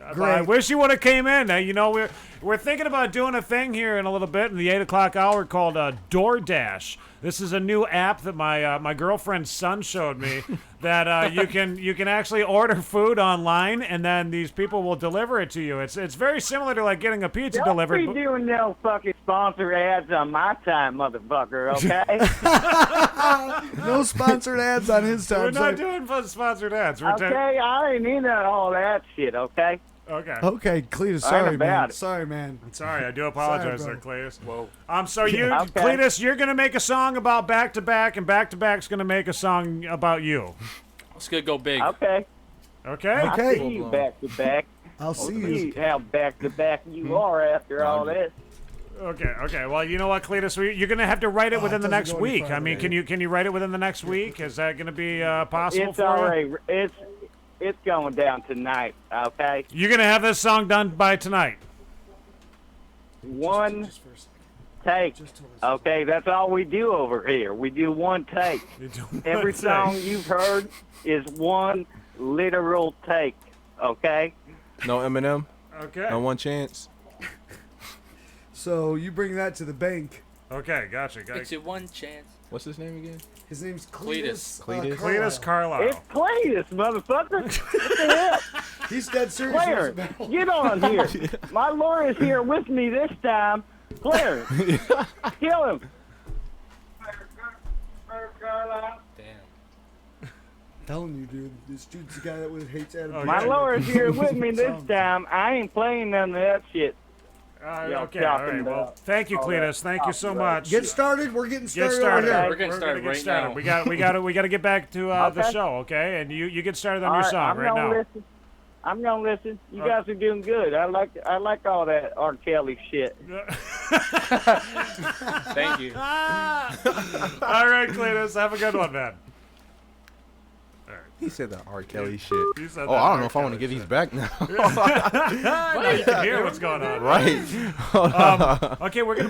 I wish you would have came in. You know, we're thinking about doing a thing here in a little bit in the 8 o'clock hour called DoorDash. This is a new app that my girlfriend's son showed me that you can actually order food online and then these people will deliver it to you. It's very similar to like getting a pizza delivered. Don't be doing no fucking sponsored ads on my time, motherfucker, okay? No sponsored ads on his time. We're not doing sponsored ads. Okay, I ain't into all that shit, okay? Okay. Okay, Cletus, sorry, man. Sorry, man. Sorry, I do apologize Sorry, there, Cletus. Whoa. So you, Cletus, you're gonna make a song about Back2Back, and Back2Back's gonna make a song about you. It's gonna go big. Okay. Okay. I'll see you Back2Back. I'll see you. How Back2Back you are after all this. Okay. Well, you know what, Cletus, you're gonna have to write it within the next week. I mean, can you write it within the next week? Is that gonna be possible It's for already, you? it's going down tonight, okay? You're gonna have this song done by tonight. One take. Okay, that's all we do over here. We do one take. Every song you've heard is one literal take, okay? No Eminem. Okay. No One Chance. So you bring that to the bank. Okay, gotcha. It's your one chance. What's his name again? His name's Cletus. Cletus Carlisle. It's Cletus, motherfucker. What the hell? He's dead serious. Claire, get on here. My lawyer's here with me this time. Claire, kill him. Damn. Telling you, dude. This dude's the guy that hates Adam. My lawyer's here with me this time. I ain't playing none of that shit. Okay, all right. Well, thank you, Cletus. Thank you so much. Get started. We're getting started. Get started. Over here. We're getting started right now. We got to get back to the show, okay? And you get started on your song right now. Listen. I'm gonna listen. You guys are doing good. I like all that R. Kelly shit. Thank you. All right, Cletus. Have a good one, man. He said that R. Kelly shit. He said I don't know if I want to get these back now. Now you can hear what's going on. Right. Okay, we're gonna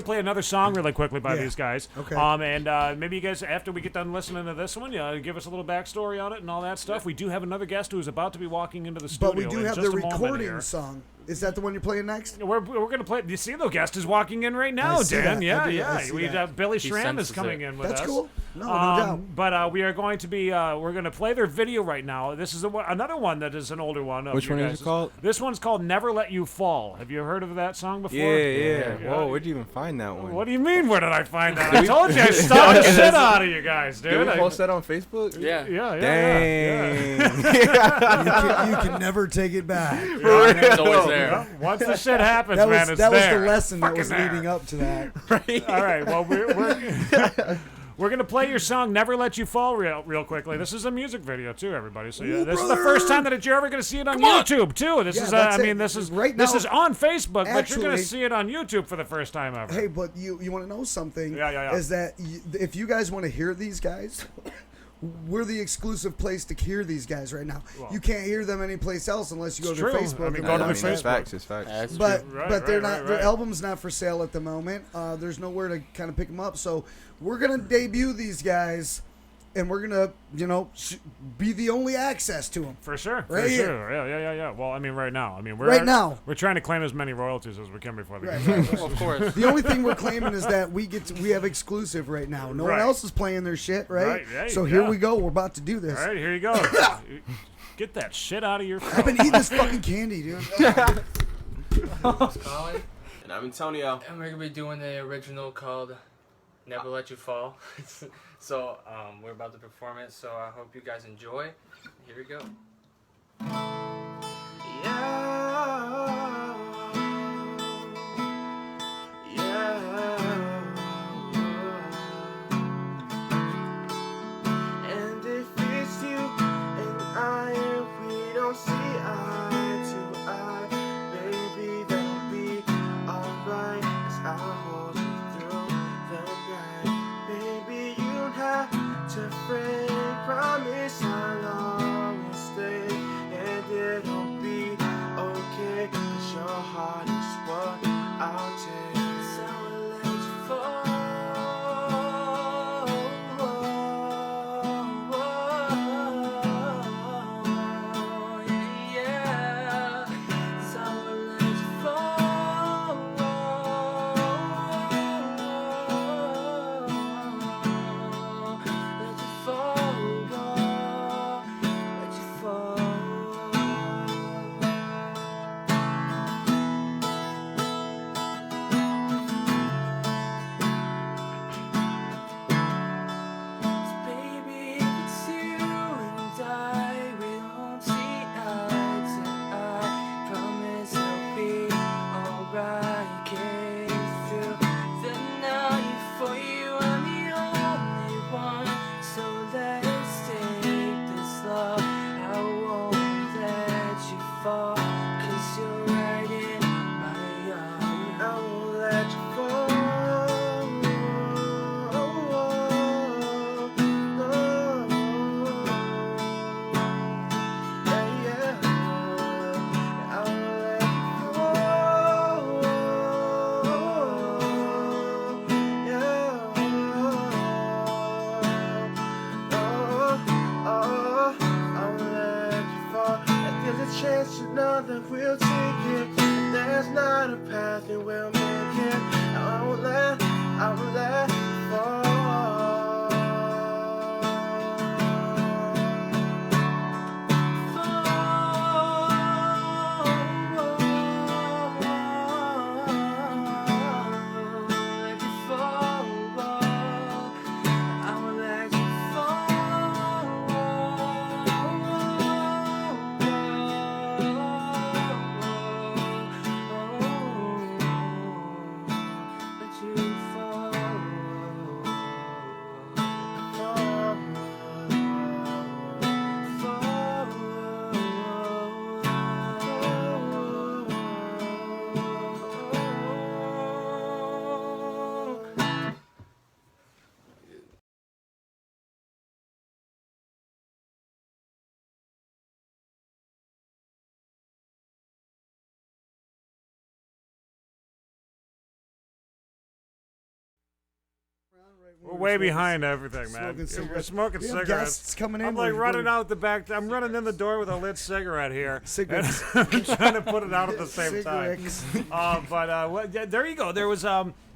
play another song really quickly by these guys. Okay. And maybe you guys, after we get done listening to this one, give us a little backstory on it and all that stuff. We do have another guest who is about to be walking into the studio. But we do in have just the a moment recording here. song. Is that the one you're playing next? We're gonna play. You see, the guest is walking in right now, I see Dan. that. Yeah, I yeah. see We that. Billy He Schramm is senses coming it. in with That's us. cool. No doubt. But we are going to be we're going to play their video right now. This is another one that is an older one. Of Which you one is guys'. it called? This one's called "Never Let You Fall." Have you heard of that song before? Yeah. Whoa, where'd you even find that one? What do you mean? Where did I find that? I told you I stalked the shit out of you guys, dude. Did we post that on Facebook? Yeah. Yeah. Dang. You can never take it back. It's always there. Well, once the shit happens, That man, was it's that was there. the lesson that was Fucking leading there. up to that. All right. Well, we're gonna play your song "Never Let You Fall" real quickly. This is a music video too, everybody. So yeah, this is the first time that you're ever gonna see it on YouTube too. This Yeah, is that's I mean it. this is Right this now- is on Facebook, but you're gonna Actually- see it on YouTube for the first time ever. Hey, but you want to know something? Yeah. Is that if you guys want to hear these guys, we're the exclusive place to hear these guys right now. Well, you can't hear them anyplace else unless you go to true. their Facebook. I mean, go to their Facebook. It's facts. It's facts. That's But true. but they're Right, not. right. Their album's not for sale at the moment. There's nowhere to kind of pick them up. So we're gonna debut these guys, and we're gonna be the only access to them. For sure. Right for here. sure. Yeah. Well, I mean, right now. I mean, Right now. we're trying to claim as many royalties as we can before they Right, come right, out. Well, of course. The only thing we're claiming is that we have exclusive right now. No one Right. else is playing their shit, right? Right, yeah, So here yeah. we go. We're about to do this. All right, here you go. Get that shit out of your I've been eating this fucking candy, dude. It's Colin, And I'm Antonio. and we're gonna be doing the original called "Never Let You Fall." So we're about to perform it. So I hope you guys enjoy. Here we go. And if it's you and I, if we don't see eye to eye, baby, that'll be alright. 'Cause I'll hold you through the night. Baby, you don't have to fret. Promise I'll always stay. And it'll be okay. 'Cause your heart is what I'll take. So I'll let you fall. Chance to know that we'll take it. If there's not a path, then we'll make it. I won't let you fall. Let you fall. I won't let you We're way behind everything, man. Smoking cigarettes. We're smoking We have cigarettes. guests coming in. I'm like We're running going- out the back. I'm running in the door with a lit cigarette here. Cigarettes. And I'm trying to put it out at the same time. Cigarettes. Yeah, there you go. There was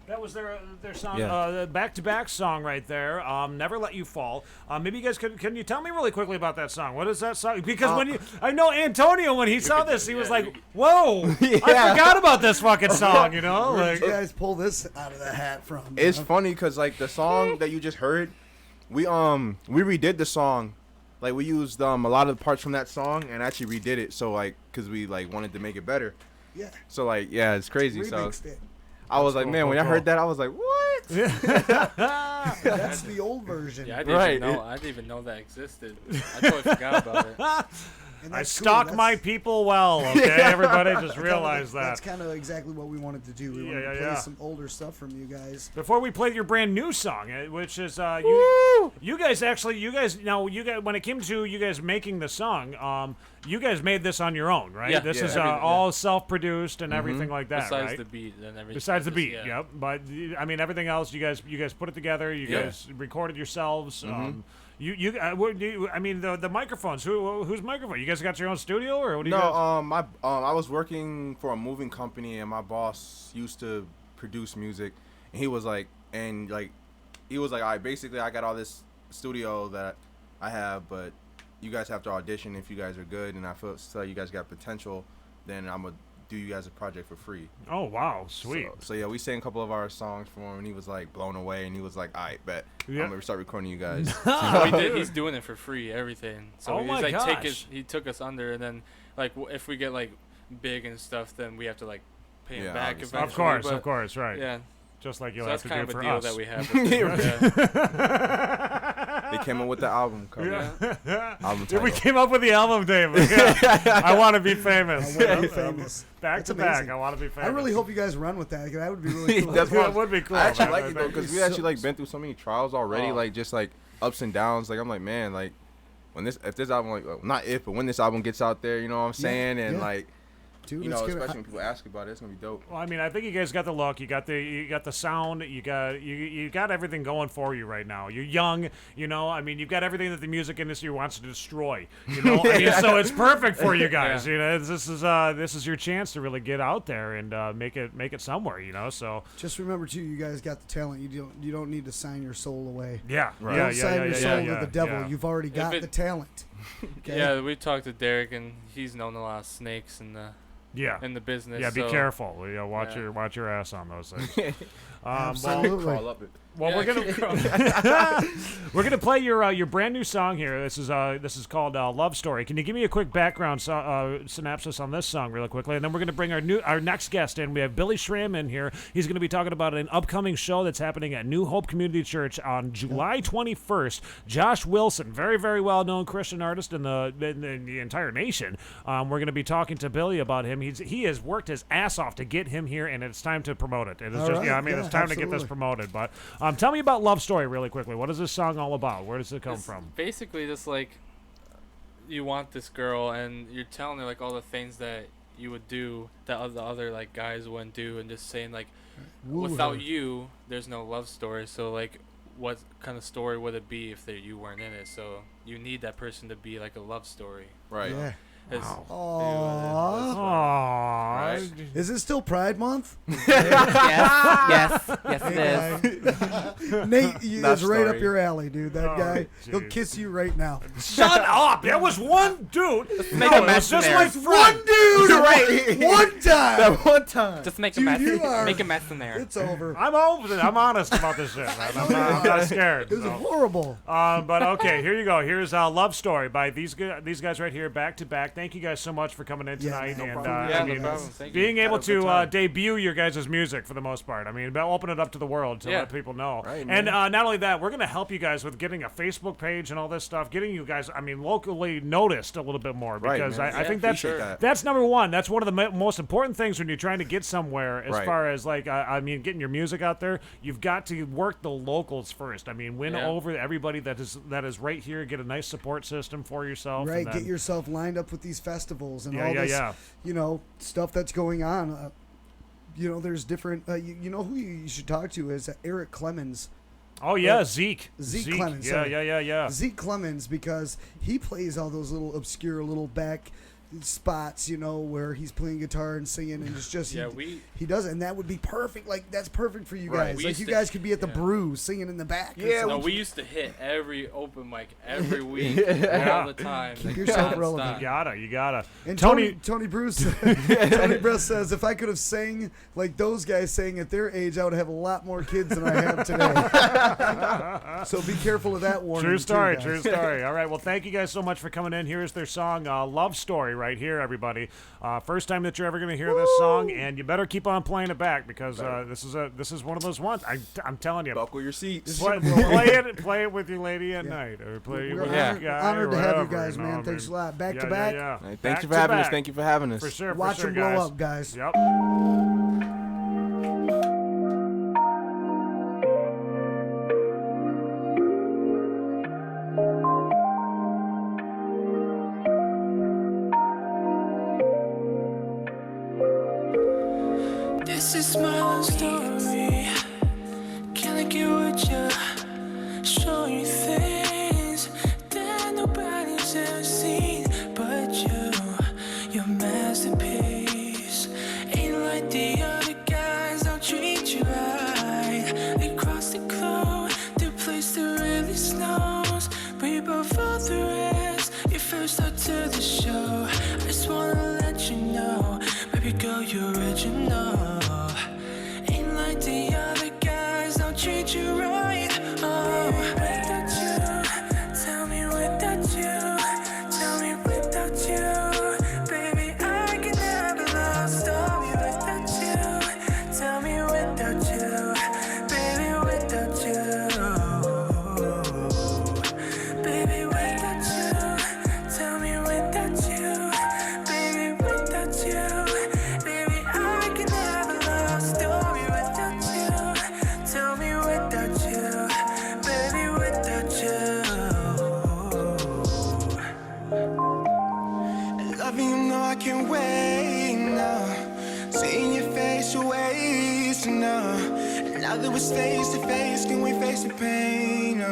that was their song, Yeah. Back2Back song right there. Never Let You Fall. Maybe you guys can you tell me really quickly about that song? What is that song? Because I know Antonio, when he saw this, he was like, "Whoa, I forgot about this fucking song." You know, Where like did you guys pull this out of the hat from? It's funny because like the song that you just heard, we redid the song, like we used a lot of the parts from that song and actually redid it. So like, cause we like wanted to make it better. Yeah. So like, yeah, it's crazy. So Remixed it. I was like, cool, man, cool, when I cool. heard that, I was like, what? That's the old version. Yeah, I didn't even know that existed. I totally forgot about it. And I that's cool. stalk That's- my people well, okay? Everybody just realize that. That's kind of exactly what we wanted to do. We wanted to play some older stuff from you guys. Before we play your brand new song, which is you guys when it came to you guys making the song, you guys made this on your own, right? Yeah. This is all self-produced and everything like that, Besides right? the beat and everything. Besides the beat, yep. But I mean, everything else, you guys put it together. You guys recorded yourselves. I mean, the microphones. Whose microphone? You guys got your own studio, or what do you guys? I was working for a moving company, and my boss used to produce music, and he was like, all right, basically, I got all this studio that I have, but you guys have to audition if you guys are good, and I feel you guys got potential, then I'm gonna do you guys a project for free. Oh wow, sweet. So yeah, we sang a couple of our songs for him, and he was like blown away, and he was like, all right, bet I'm gonna start recording you guys. He's doing it for free, everything. So he's like he took us under, and then like if we get like big and stuff, then we have to like pay him back eventually. Of course, right. Yeah. Just like you'll so have to do that's for kind of a us. deal that we have. They came up with the album cover. Album title. We came up with the album name. I want to be famous. I want to be famous. Back to back. I want to be famous. I really hope you guys run with that. That would be really cool. That would be cool. I actually like it though, because we actually like been through so many trials already, like just like ups and downs. Like I'm like, man, like when this album, but when this album gets out there, you know what I'm saying, and like. Dude, you know, especially when people ask about it, it's gonna be dope. Well, I mean, I think you guys got the look, you got the sound, you got everything going for you right now. You're young, you know. I mean, you've got everything that the music industry wants to destroy. You know, I mean, so it's perfect for you guys. You know, this is your chance to really get out there and make it somewhere. You know, so just remember too, you guys got the talent. You don't need to sign your soul away. Yeah, right. Don't sign your soul to the devil. Yeah. You've already got the talent. Okay? Yeah, we talked to Derek, and he's known a lot of snakes in the business. Yeah, be careful. You know, watch your ass on those things. Absolutely. Well, we're gonna play your brand new song here. This is called Love Story. Can you give me a quick background synopsis on this song really quickly, and then we're gonna bring our next guest in. We have Billy Schramm in here. He's gonna be talking about an upcoming show that's happening at New Hope Community Church on July 21st. Josh Wilson, very very well known Christian artist in the entire nation. We're gonna be talking to Billy about him. He has worked his ass off to get him here, and it's time to promote it. It's it's time to get this promoted. But tell me about Love Story really quickly. What is this song all about? Where does it come from? Basically, just like you want this girl, and you're telling her like all the things that you would do that the other like guys wouldn't do, and just saying like, without you, there's no love story. So like, what kind of story would it be if you weren't in it? So you need that person to be like a love story, right? Yeah. Aww. Right. Is it still Pride Month? yes, it is. Nate is right up your alley, dude. That guy, he'll kiss you right now. Shut up! That was one dude. Make a mess just there. like one dude, right? One time. That one time. Just make a mess. Make a mess in there. It's over. I'm honest about this shit. I'm not scared. It was horrible. But okay, here you go. Here's Love Story by these guys right here, Back to Back. Thank you guys so much for coming in tonight, no and problem. being able to debut your guys' music for the most part. I mean, open it up to the world to let people know. Right, and not only that, we're going to help you guys with getting a Facebook page and all this stuff, getting you guys, locally noticed a little bit more, because I think that's number one. That's one of the most important things when you're trying to get somewhere as far as like, getting your music out there. You've got to work the locals first. I mean, win over everybody that is right here. Get a nice support system for yourself. Right, get yourself lined up with these festivals and all this, stuff that's going on. There's different. You know who you should talk to is Eric Clemens. Oh yeah, Zeke Clemens. Yeah. Zeke Clemens, because he plays all those little obscure little back spots, where he's playing guitar and singing, and it's just he does it, and that would be perfect. Like, that's perfect for you guys. Like, you guys could be at the Brew singing in the back. No, we used to hit every open mic every week, all the time. Keep yourself relevant. You gotta. And Tony Bruce says, if I could have sang like those guys sang at their age, I would have a lot more kids than I have today. So be careful of that warning. True story. All right. Well, thank you guys so much for coming in. Here's their song, Love Story, right here, everybody. First time that you're ever going to hear this song, and you better keep on playing it back because this is one of those ones. I'm telling you. Buckle your seats. Play it with your lady at night, or play it with your guy. Honored to have you guys, you know, man. I mean, Thanks a lot. Back to back. Hey, thank you for having us. Thank you for having us. For sure. Watch them blow up, guys. Yep. This is my love story. Can I get with you? Show you things that nobody's ever seen but you. Your masterpiece ain't like the other guys. Don't treat you right. Across the globe, the place that really snows. We both all the rest. You first up to the show. I just wanna let you know, baby girl, you're original. Ain't like the other guys. Don't treat you right. Oh, without you, tell me without you, tell me without you, baby, I can have a love story without you. Tell me without you, baby, without you, baby, without you. Tell me without you, baby, without you, baby, I can have a love story without you. Tell me without you, baby, without you. Loving you, know I can't wait now. Seeing your face, your ways now. Now that we're face to face, can we face the pain?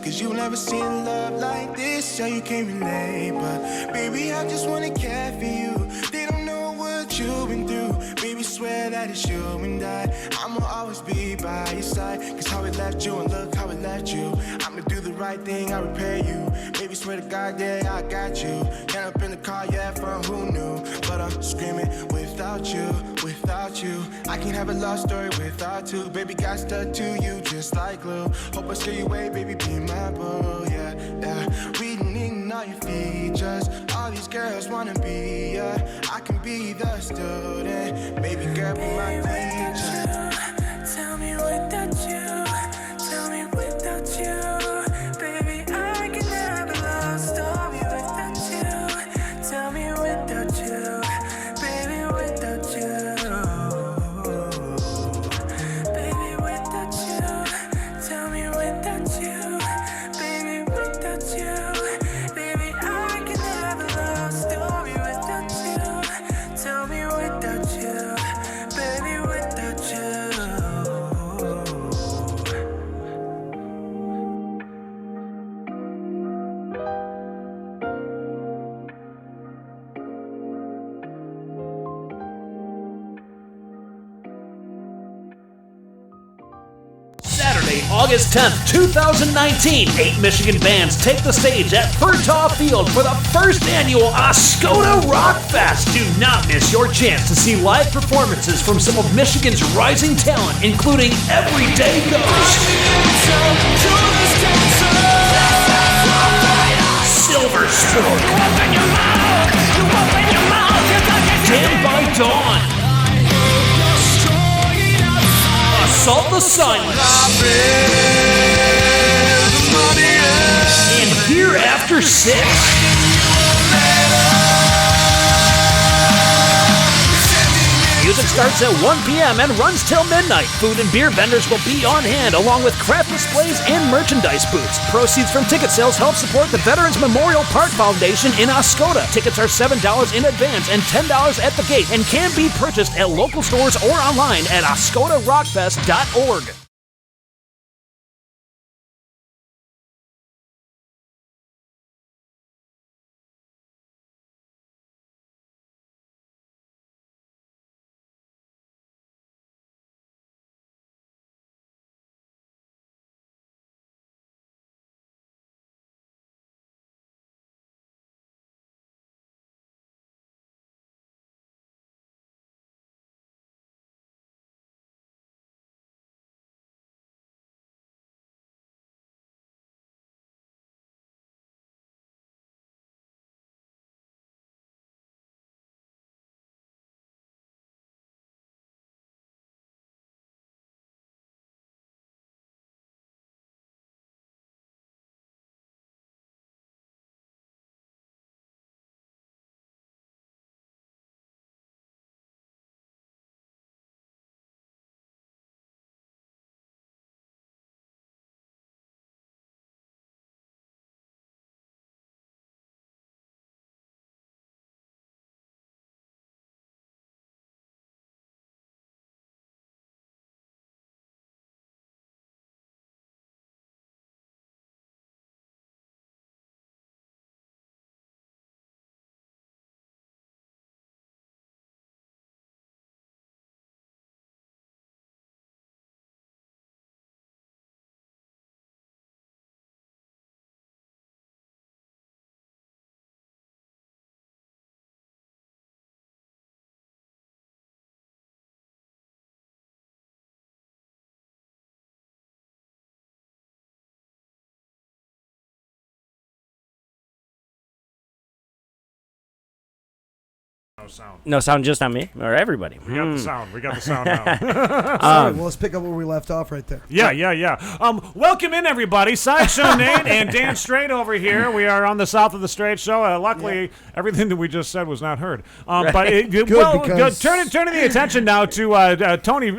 Cause you never seen love like this, so you can't relate. But baby, I just wanna care for you. They don't know what you've been through. Baby, swear that it's you and I'ma always be by your side. Cause how it left you and look how it left you. I'ma do the right thing, I repair you. Baby, swear to God, yeah, I got you. Get up in the car, yeah, from who knew. But I'm screaming without you, without you. I can't have a love story without you. Baby, got stuck to you just like glue. Hope I stay away, baby, be my boo, yeah, yeah. Reading in all your features. All these girls wanna be ya. I can be the student. Baby girl, be my teacher. Tell me without you, tell me without you, baby, I can have a love story without you. Tell me without you, baby, without you, baby, without you. Tell me without you, baby, without you, baby, I can have a love story without you. Tell me without you, baby, without you. Saturday, August 10th, 2019, 8 Michigan bands take the stage at Furtaw Field for the first annual Oscoda Rock Fest. Do not miss your chance to see live performances from some of Michigan's rising talent, including Everyday Ghost, Silver Stork, Damned by Dawn, Assault the Sun, and Here After 6. Music starts at 1 p.m. and runs till midnight. Food and beer vendors will be on hand, along with craft displays and merchandise booths. Proceeds from ticket sales help support the Veterans Memorial Park Foundation in Oscoda. Tickets are $7 in advance and $10 at the gate, and can be purchased at local stores or online at oscodarockfest.org. No sound just on me or everybody. We got the sound. We got the sound now. Sorry, well, let's pick up where we left off right there. Yeah. Welcome in, everybody. SideShow Nate and Dan Strait over here. We are on the South of the Straight Show. Luckily, everything that we just said was not heard. But turning the attention now to Tony,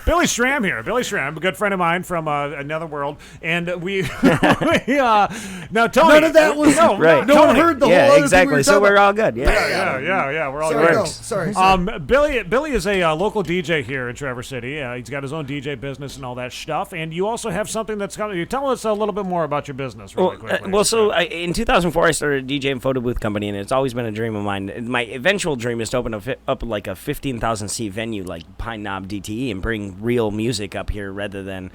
Billy Schramm here. Billy Schramm, a good friend of mine from another world, and we now Tony. None of that was right. No one heard the whole other thing we were So we're all good. Yeah. We're all good. Sorry. Billy is a local DJ here in Traverse City. He's got his own DJ business and all that stuff. And you also have something that's coming. You tell us a little bit more about your business, really quickly. In 2004, I started a DJ and photo booth company, and it's always been a dream of mine. My eventual dream is to open up like a 15,000 seat venue, like Pine Knob DTE, and bring real music up here rather than,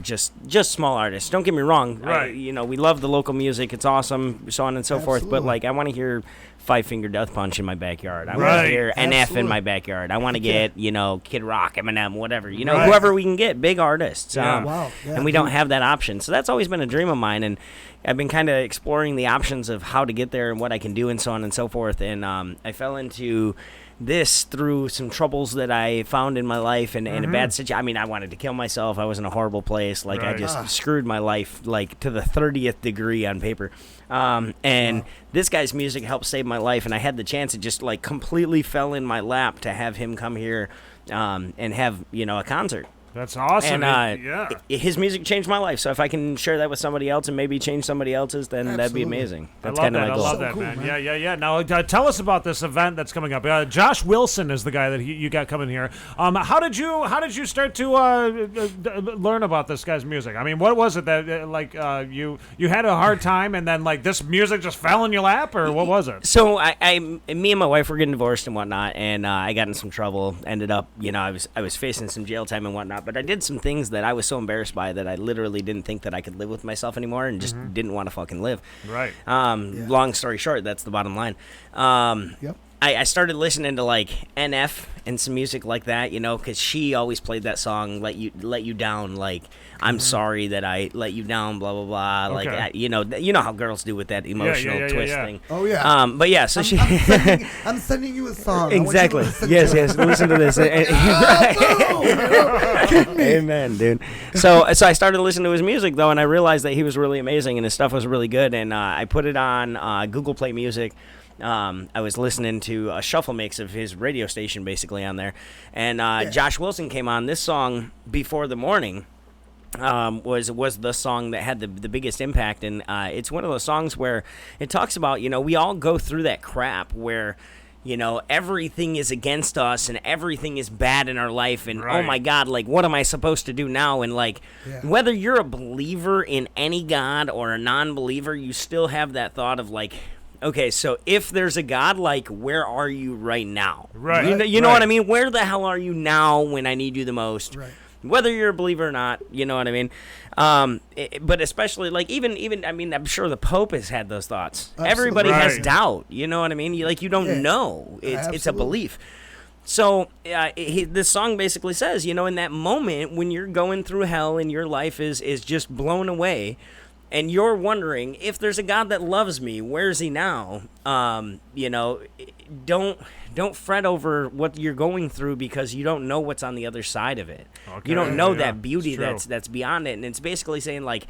just small artists. Don't get me wrong. Right. We love the local music. It's awesome, so on and so forth. But like, I want to hear Five Finger Death Punch in my backyard. I want to hear NF in my backyard. I want to get, Kid Rock, Eminem, whatever. Whoever we can get, big artists. And we don't have that option. So that's always been a dream of mine. And I've been kind of exploring the options of how to get there and what I can do and so on and so forth. And I fell into this through some troubles that I found in my life and a bad situation. I mean, I wanted to kill myself. I was in a horrible place. Like, I just screwed my life, like, to the 30th degree on paper. This guy's music helped save my life, and I had the chance. It just, like, completely fell in my lap to have him come here and have, a concert. That's awesome. And his music changed my life. So if I can share that with somebody else and maybe change somebody else's, then that'd be amazing. That's kind of my goal. I love that, man. Yeah. Now, tell us about this event that's coming up. Josh Wilson is the guy that you got coming here. How did you start to learn about this guy's music? I mean, what was it that you had a hard time and then like this music just fell in your lap, or what was it? So me and my wife were getting divorced and whatnot, and I got in some trouble. Ended up, I was facing some jail time and whatnot. But I did some things that I was so embarrassed by that I literally didn't think that I could live with myself anymore and just didn't want to fucking live. Right. Long story short, that's the bottom line. Yep. I started listening to like NF and some music like that, because she always played that song, Let You Down, like, I'm sorry that I let you down, blah, blah, blah. Okay. Like, you know how girls do with that emotional twist thing. Oh, yeah. But yeah, so I'm sending you a song. Exactly. Yes, listen to this. Amen, dude. So I started listening to his music, though, and I realized that he was really amazing and his stuff was really good, and I put it on Google Play Music. I was listening to a shuffle mix of his radio station basically on there, and Josh Wilson came on. This song, Before the Morning, was the song that had the biggest impact, and it's one of those songs where it talks about, we all go through that crap where everything is against us and everything is bad in our life, and oh my God, like, what am I supposed to do now? And like, whether you're a believer in any God or a non-believer, you still have that thought of like, okay, so if there's a God, like, where are you right now? Right. You know what I mean? Where the hell are you now when I need you the most? Right. Whether you're a believer or not, you know what I mean? But especially, like, even I mean, I'm sure the Pope has had those thoughts. Absolutely. Everybody has doubt, you know what I mean? You don't know. It's a belief. So this song basically says, in that moment when you're going through hell and your life is just blown away, and you're wondering, if there's a God that loves me, where's he now? Don't fret over what you're going through, because you don't know what's on the other side of it. Okay. You don't know that beauty that's beyond it. And it's basically saying, like,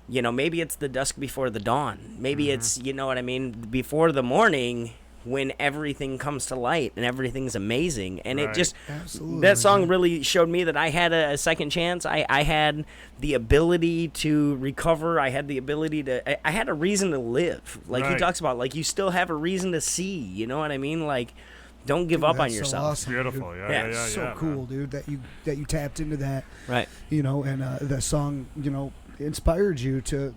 maybe it's the dusk before the dawn. Maybe it's, before the morning, when everything comes to light and everything's amazing. And it just, that song really showed me that I had a second chance. I had the ability to recover. I had the ability to, I had a reason to live. Like he talks about, like, you still have a reason to see, you know what I mean? Like, don't give up on yourself. So awesome, beautiful. Dude. Yeah. So cool, dude, that you tapped into that. Right. And that song, inspired you to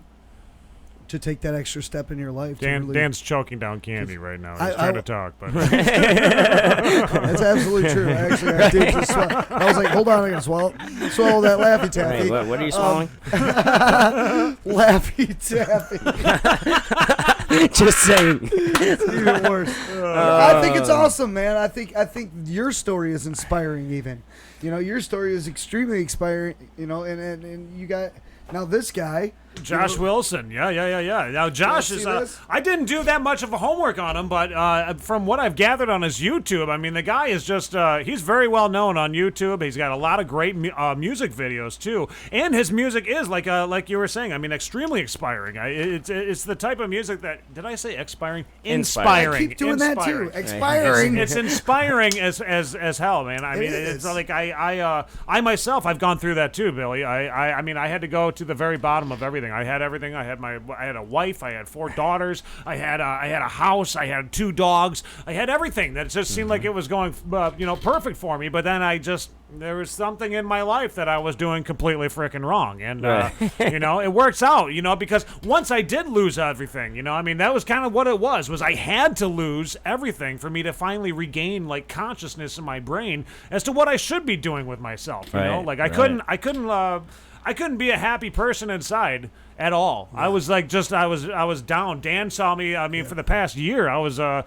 take that extra step in your life. Dan's choking down candy right now. He's trying to talk, but that's absolutely true. Actually, I did just swallow. I was like, hold on, I gotta swallow that Laffy Taffy. Right, what are you swallowing? Laffy Taffy. Just saying. It's even worse. I think it's awesome, man. I think your story is inspiring. Even, your story is extremely inspiring. And you got now this guy. Josh Wilson. Yeah. Now, Josh is. I didn't do that much of a homework on him, but from what I've gathered on his YouTube, I mean, the guy is just. He's very well known on YouTube. He's got a lot of great music videos, too. And his music is, like you were saying, I mean, extremely inspiring. It's the type of music that. Did I say expiring? Inspiring. I keep doing that, too. Expiring. It's inspiring as hell, man. I mean, it's like I myself, I've gone through that, too, Billy. I mean, I had to go to the very bottom of everything. I had everything. I had a wife. I had 4 daughters. I had a house. I had 2 dogs. I had everything that just seemed like it was going, perfect for me. But then there was something in my life that I was doing completely freaking wrong, and it works out, because once I did lose everything, I mean, that was kind of what it was I had to lose everything for me to finally regain like consciousness in my brain as to what I should be doing with myself. Like I couldn't be a happy person inside at all. Yeah. I was like, I was down. Dan saw me. I mean, for the past year, I was I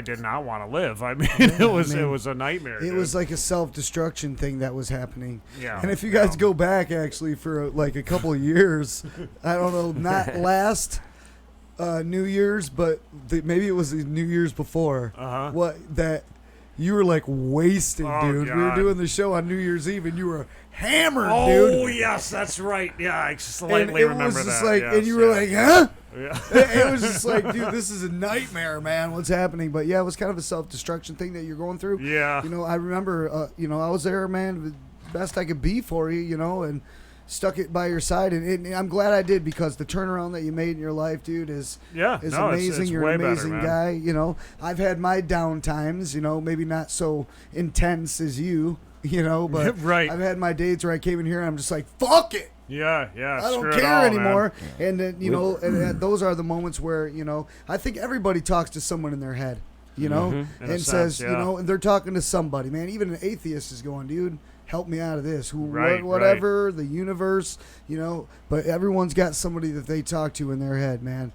did not want to live. I mean, it was a nightmare. It was like a self-destruction thing that was happening. Yeah. And if you guys go back actually for like a couple of years, I don't know, not last New Year's, but maybe it was the New Year's before. You were like wasted, dude. God. We were doing the show on New Year's Eve, and you were hammered, dude. Oh, yes, that's right. Yeah, I slightly remember that. And it was just like, yes, and you were like, huh? Yeah. It was just like, dude, this is a nightmare, man. What's happening? But yeah, it was kind of a self-destruction thing that you're going through. Yeah. I remember, I was there, man, the best I could be for you, and stuck it by your side, and I'm glad I did, because the turnaround that you made in your life, dude, is amazing. It's You're an amazing better, guy. I've had my down times, maybe not so intense as you, but right. I've had my days where I came in here and I'm just like, fuck it. Yeah. I don't care anymore. Man. And then, and those are the moments where, I think everybody talks to someone in their head, and says, and they're talking to somebody, man. Even an atheist is going, dude, help me out of this. Whatever, the universe, but everyone's got somebody that they talk to in their head, man.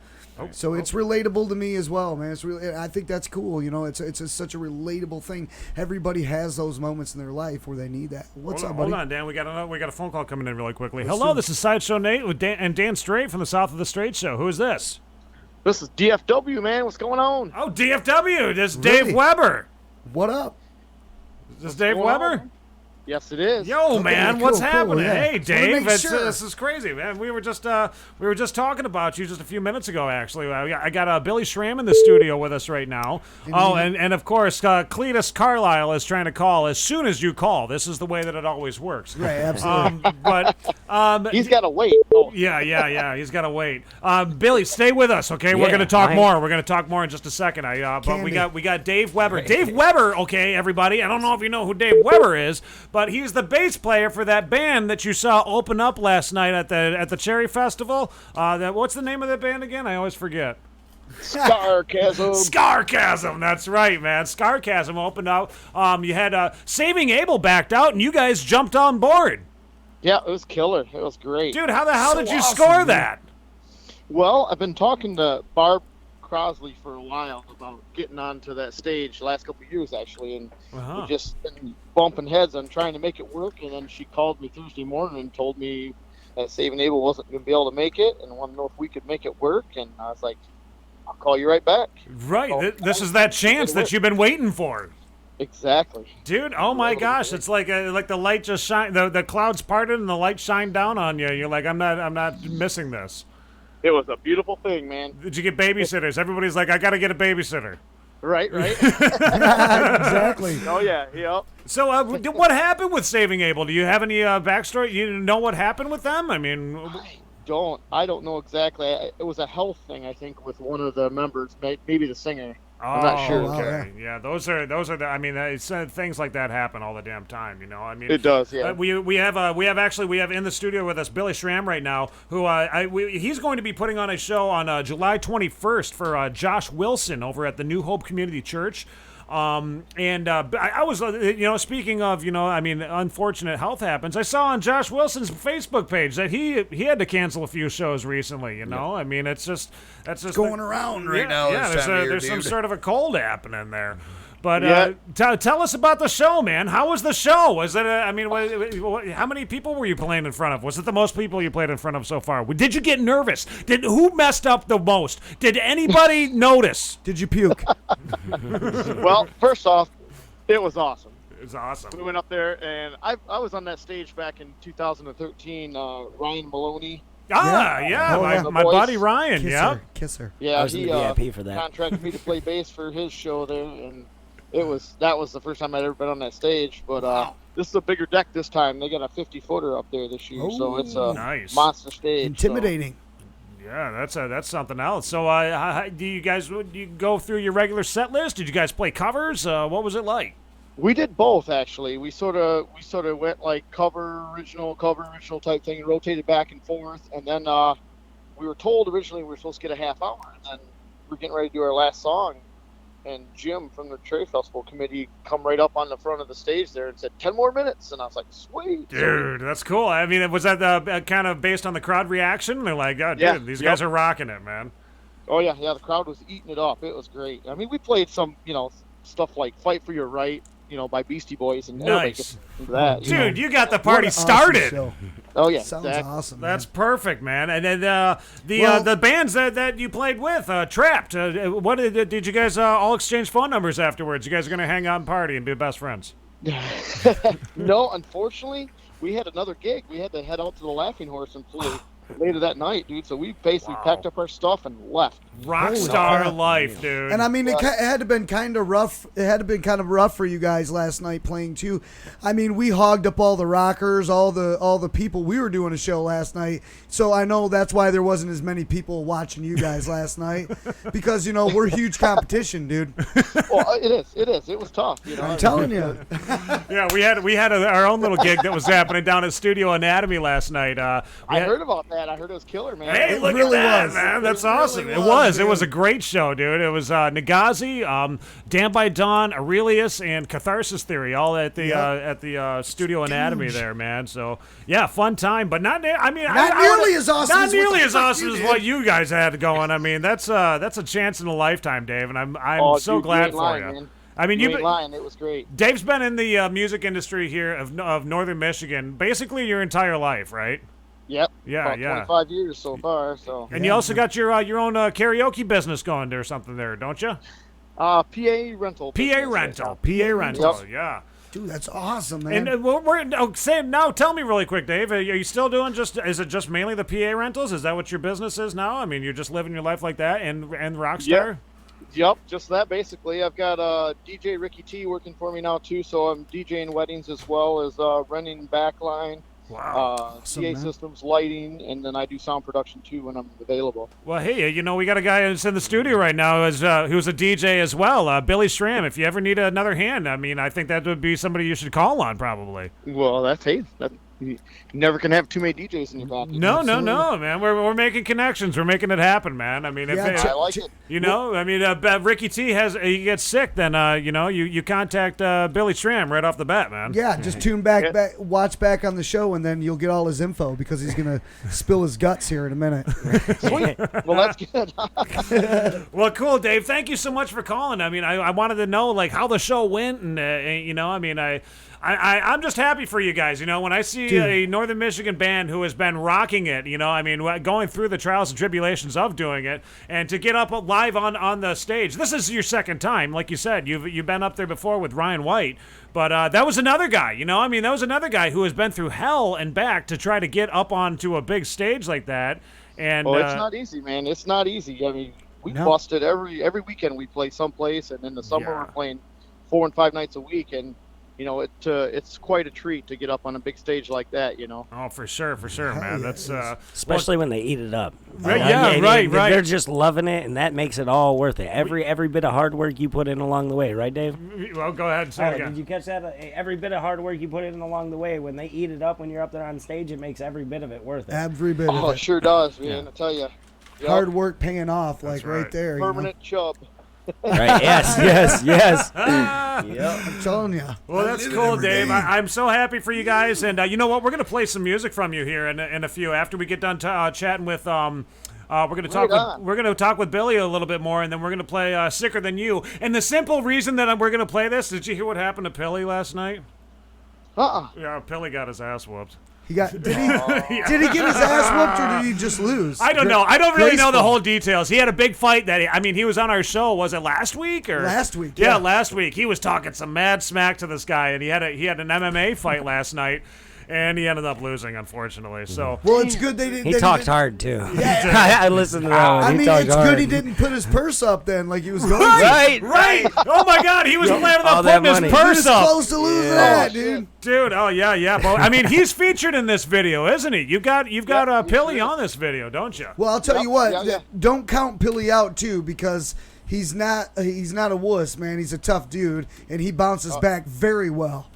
So it's relatable to me as well, man. It's really, I think that's cool. It's such a relatable thing. Everybody has those moments in their life where they need that. What's up, buddy? Hold on, Dan. We got a phone call coming in really quickly. Hello, this is SideShow Nate with Dan Strait from the South of the Straight Show. Who is this? This is DFW, man. What's going on? Oh, DFW. This is Dave Weber. What up? Is this Dave Weber? Yes, it is. Yo, man, what's happening? Yeah. Hey, Dave, sure. This is crazy, man. We were just talking about you just a few minutes ago. Actually, I got Billy Schramm in the studio with us right now. And of course, Cletus Carlisle is trying to call as soon as you call. This is the way that it always works. Right, absolutely. But he's got to wait. Oh. Yeah. He's got to wait. Billy, stay with us, okay? We're going to talk more. We're going to talk more in just a second. But we got Dave Weber. Dave Weber, okay, everybody. I don't know if you know who Dave Weber is, but he's the bass player for that band that you saw open up last night at the Cherry Festival. What's the name of that band again? I always forget. Scarchasm. That's right, man. Scarchasm opened up. You had Saving Abel backed out, and you guys jumped on board. Yeah, it was killer. It was great. Dude, how the hell did you score that? Well, I've been talking to Barb Crosley for a while about getting onto that stage the last couple of years, actually, and we've just been bumping heads on trying to make it work. And then she called me Thursday morning and told me that Saving Abel wasn't going to be able to make it, and wanted to know if we could make it work. And I was like, I'll call you right back. Right, this is that chance that you've been waiting for. Exactly, dude. Oh my gosh, it's like the light just shine. The clouds parted and the light shined down on you. You're like, I'm not missing this. It was a beautiful thing, man. Did you get babysitters? Everybody's like, I got to get a babysitter. Right. Exactly. Oh, yeah, yep. So what happened with Saving Abel? Do you have any backstory? You know what happened with them? I mean... I don't know exactly. It was a health thing, I think, with one of the members, maybe the singer. I'm not sure. Okay. Yeah, those are the. I mean, things like that happen all the damn time. I mean, it does. Yeah. We have in the studio with us Billy Schramm right now, who he's going to be putting on a show on July 21st for Josh Wilson over at the New Hope Community Church. I was, speaking of, I mean, unfortunate health happens. I saw on Josh Wilson's Facebook page that he had to cancel a few shows recently. I mean, that's just going around right now. Yeah, there's some sort of a cold happening there. But tell us about the show, man. How was the show? Was it? How many people were you playing in front of? Was it the most people you played in front of so far? Did you get nervous? Who messed up the most? Did anybody notice? Did you puke? Well, first off, it was awesome. It was awesome. We went up there, and I was on that stage back in 2013. Ryan Maloney. My buddy Ryan. Kisser. Yeah, I was in the VIP for that. Contracted me to play bass for his show there, and that was the first time I'd ever been on that stage. But this is a bigger deck this time. They got a 50-footer up there this year, so it's a monster stage. Intimidating. So. Yeah, that's something else. So, do you go through your regular set list? Did you guys play covers? What was it like? We did both, actually. We sort of went like cover original type thing, and rotated back and forth. And then we were told originally we were supposed to get a half hour, and then we're getting ready to do our last song. And Jim from the Cherry Festival committee come right up on the front of the stage there and said 10 more minutes, and I was like, sweet, dude, that's cool. I mean, was that kind of based on the crowd reaction? They're like, oh, dude, these guys are rocking it, man. Oh yeah, the crowd was eating it up. It was great. I mean, we played some stuff like "Fight for Your Right," by Beastie Boys, and nice. That, dude, you got the party started. Awesome oh yeah, sounds exactly. awesome. That's perfect, man. And then the bands that you played with, Trapped. What did you guys all exchange phone numbers afterwards? You guys are gonna hang out and party and be best friends? No, unfortunately, we had another gig. We had to head out to the Laughing Horse and play later that night, dude. So we basically packed up our stuff and left. Rockstar life, dude. And I mean, it had to been kind of rough. It had to been kind of rough for you guys last night playing too. I mean, we hogged up all the rockers, all the people. We were doing a show last night, so I know that's why there wasn't as many people watching you guys last night, because we're huge competition, dude. Well, it is. It was tough. I'm telling you. Yeah, we had our own little gig that was happening down at Studio Anatomy last night. I heard about that. I heard it was killer, man. Hey, look really at that, was. man. That's awesome. Really It was a great show, dude. It was Nagazi, Damn by Dawn, Aurelius, and Catharsis Theory, all at the Studio Anatomy there, man. So yeah, fun time, but not nearly as awesome. Not nearly as awesome as what you guys had going. I mean, that's a chance in a lifetime, Dave, and I'm so glad for you. Man. I mean, you ain't lying. It was great. Dave's been in the music industry here of Northern Michigan basically your entire life, right? Yep. Yeah, about 25 years so far. So. And you also got your own karaoke business going or something there, don't you? PA rental. PA rental. Yep. Yeah. Dude, that's awesome, man. And now tell me really quick, Dave, are you still doing is it just mainly the PA rentals? Is that what your business is now? I mean, you're just living your life like that and Rockstar? Yep, just that basically. I've got DJ Ricky T working for me now too, so I'm DJing weddings as well as running backline. Wow. PA systems, lighting, and then I do sound production too when I'm available. Well, hey, we got a guy who's in the studio right now who's a DJ as well, Billy Schramm. If you ever need another hand, I mean, I think that would be somebody you should call on probably. Well, you never can have too many DJs in your pocket. No, man. We're making connections. We're making it happen, man. I mean, I like it. Ricky T he gets sick, then you contact Billy Schramm right off the bat, man. Yeah, just tune back, watch back on the show, and then you'll get all his info because he's gonna spill his guts here in a minute. Sweet. Well, that's good. Well, cool, Dave. Thank you so much for calling. I mean, I wanted to know how the show went, and I'm just happy for you guys. When I see a Northern Michigan band who has been rocking it, going through the trials and tribulations of doing it, and to get up live on the stage. This is your second time, like you said. You've been up there before with Ryan White, but that was another guy. That was another guy who has been through hell and back to try to get up onto a big stage like that. And it's not easy, man. It's not easy. I mean, we busted every weekend. We play someplace, and in the summer we're playing 4 and 5 nights a week, and it's quite a treat to get up on a big stage like that, Oh, for sure, man. That's especially when they eat it up. Right, right. They're just loving it, and that makes it all worth it. Every bit of hard work you put in along the way, right, Dave? Well, go ahead and say it again. Did you catch that? Every bit of hard work you put in along the way, when they eat it up when you're up there on stage, it makes every bit of it worth it. Every bit of it. Oh, it sure does, man. I tell you. Yep. Hard work paying off, right there. Permanent chub. Right. Yes. Yep. I'm telling you. Well, that's cool, Dave. I'm so happy for you guys, and you know what? We're gonna play some music from you here in a few after we get done chatting with We're gonna talk with Billy a little bit more, and then we're gonna play Sicker Than You. And the simple reason that we're gonna play this, did you hear what happened to Billy last night? Yeah, Billy got his ass whooped. Did he get his ass whooped or did he just lose? I don't know. I don't really know the whole details. He had a big fight he was on our show. Was it last week or last week? Yeah, last week. He was talking some mad smack to this guy, and he had an MMA fight last night. And he ended up losing, unfortunately. So well, it's good they didn't. He talked hard too. Yeah. I listened to that one. I mean, it's hard. good he didn't put his purse up then, like he was going. Right. Oh my God, he was planning on putting his purse up. Close to losing that, dude. Dude, oh yeah. But I mean, he's featured in this video, isn't he? You've got Pilly on this video, don't you? Well, I'll tell you what. Don't count Pilly out too, because he's not a wuss, man. He's a tough dude, and he bounces back very well.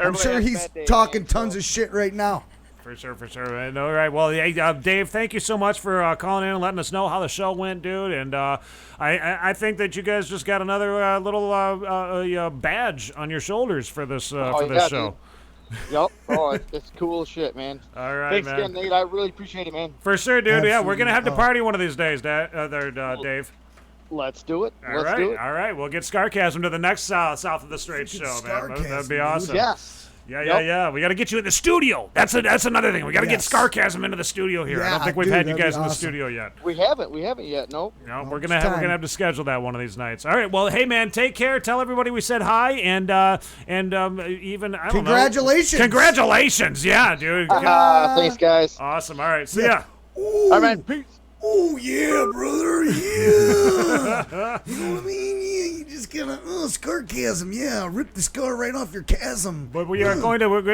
I'm sure he's talking tons of shit right now. For sure. All right. Well, hey, Dave, thank you so much for calling in and letting us know how the show went, dude. And I think that you guys just got another little badge on your shoulders for this show. Dude. Yep. Oh, it's cool as shit, man. All right, thanks man. again, Nate. I really appreciate it, man. For sure, dude. Absolutely. Yeah, we're gonna have to party one of these days, Dave. Let's do it. All right. We'll get Scarcasm to the next South of the Straight show, man. That'd be awesome. Yes. Yeah. We got to get you in the studio. That's another thing. We got to get Scarcasm into the studio here. I don't think we've had you guys in the studio yet. We haven't yet. No, we're gonna have to schedule that one of these nights. All right. Well, hey man, take care. Tell everybody we said hi, and even I don't know. Congratulations. Yeah, dude. Thanks, guys. Awesome. All right. See ya. All right, man. Peace. Oh yeah, brother, yeah. You know what I mean? Yeah, you just gotta Scarcasm, yeah. Rip the scar right off your chasm. But we are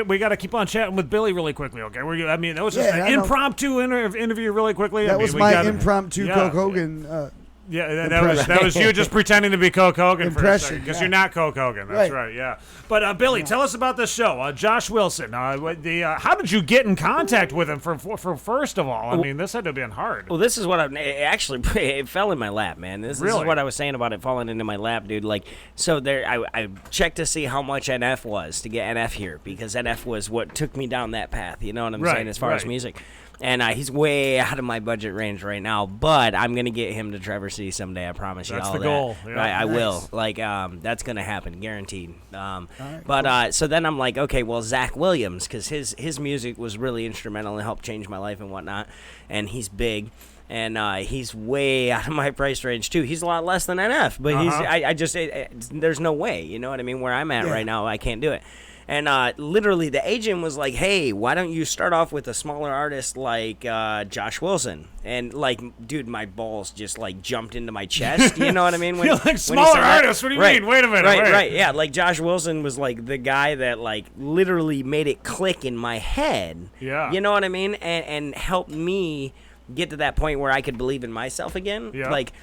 we got to keep on chatting with Billy really quickly, okay? That was just an impromptu interview really quickly. That was my impromptu Coke Hogan. Yeah, that was you just pretending to be Coke Hogan for a second, because you're not Coke Hogan. That's right. Yeah. But Billy, tell us about the show. Josh Wilson. How did you get in contact with him? For first of all, I mean, this had to have been hard. Well, this is what it fell in my lap, man. This is what I was saying about it falling into my lap, dude. Like, so I checked to see how much NF was to get NF here, because NF was what took me down that path. You know what I'm saying, as far as music. And he's way out of my budget range right now, but I'm going to get him to Traverse City someday, I promise you all that. That's the goal. Yeah, I will. Like, that's going to happen, guaranteed. So then I'm like, okay, well, Zach Williams, because his music was really instrumental and helped change my life and whatnot, and he's big. And he's way out of my price range too. He's a lot less than NF, but there's no way, you know what I mean? Where I'm at right now, I can't do it. And literally, the agent was like, "Hey, why don't you start off with a smaller artist like Josh Wilson?" And like, dude, my balls just like jumped into my chest. You know what I mean? You're like, smaller artist? What do you mean? Wait a minute. Right. Yeah, like Josh Wilson was like the guy that like literally made it click in my head. Yeah. You know what I mean? And helped me get to that point where I could believe in myself again. Yeah. Like,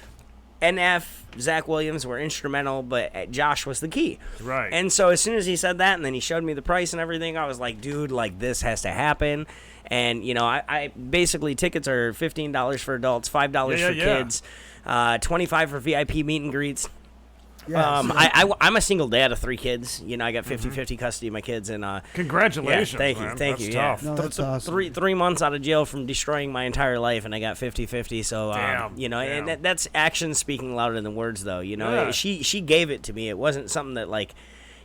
NF, Zach Williams were instrumental, but Josh was the key. Right. And so as soon as he said that, and then he showed me the price and everything, I was like, dude, like, this has to happen. And, you know, I basically, tickets are $15 for adults, $5 for kids, $25 for VIP meet and greets. I'm a single dad of 3 kids. You know, I got 50-50 custody of my kids. And congratulations, thank you. That's tough. No, that's awesome. 3 months out of jail from destroying my entire life, and I got 50-50. So, you know, and that's action speaking louder than words, though. You know, she gave it to me. It wasn't something that, like,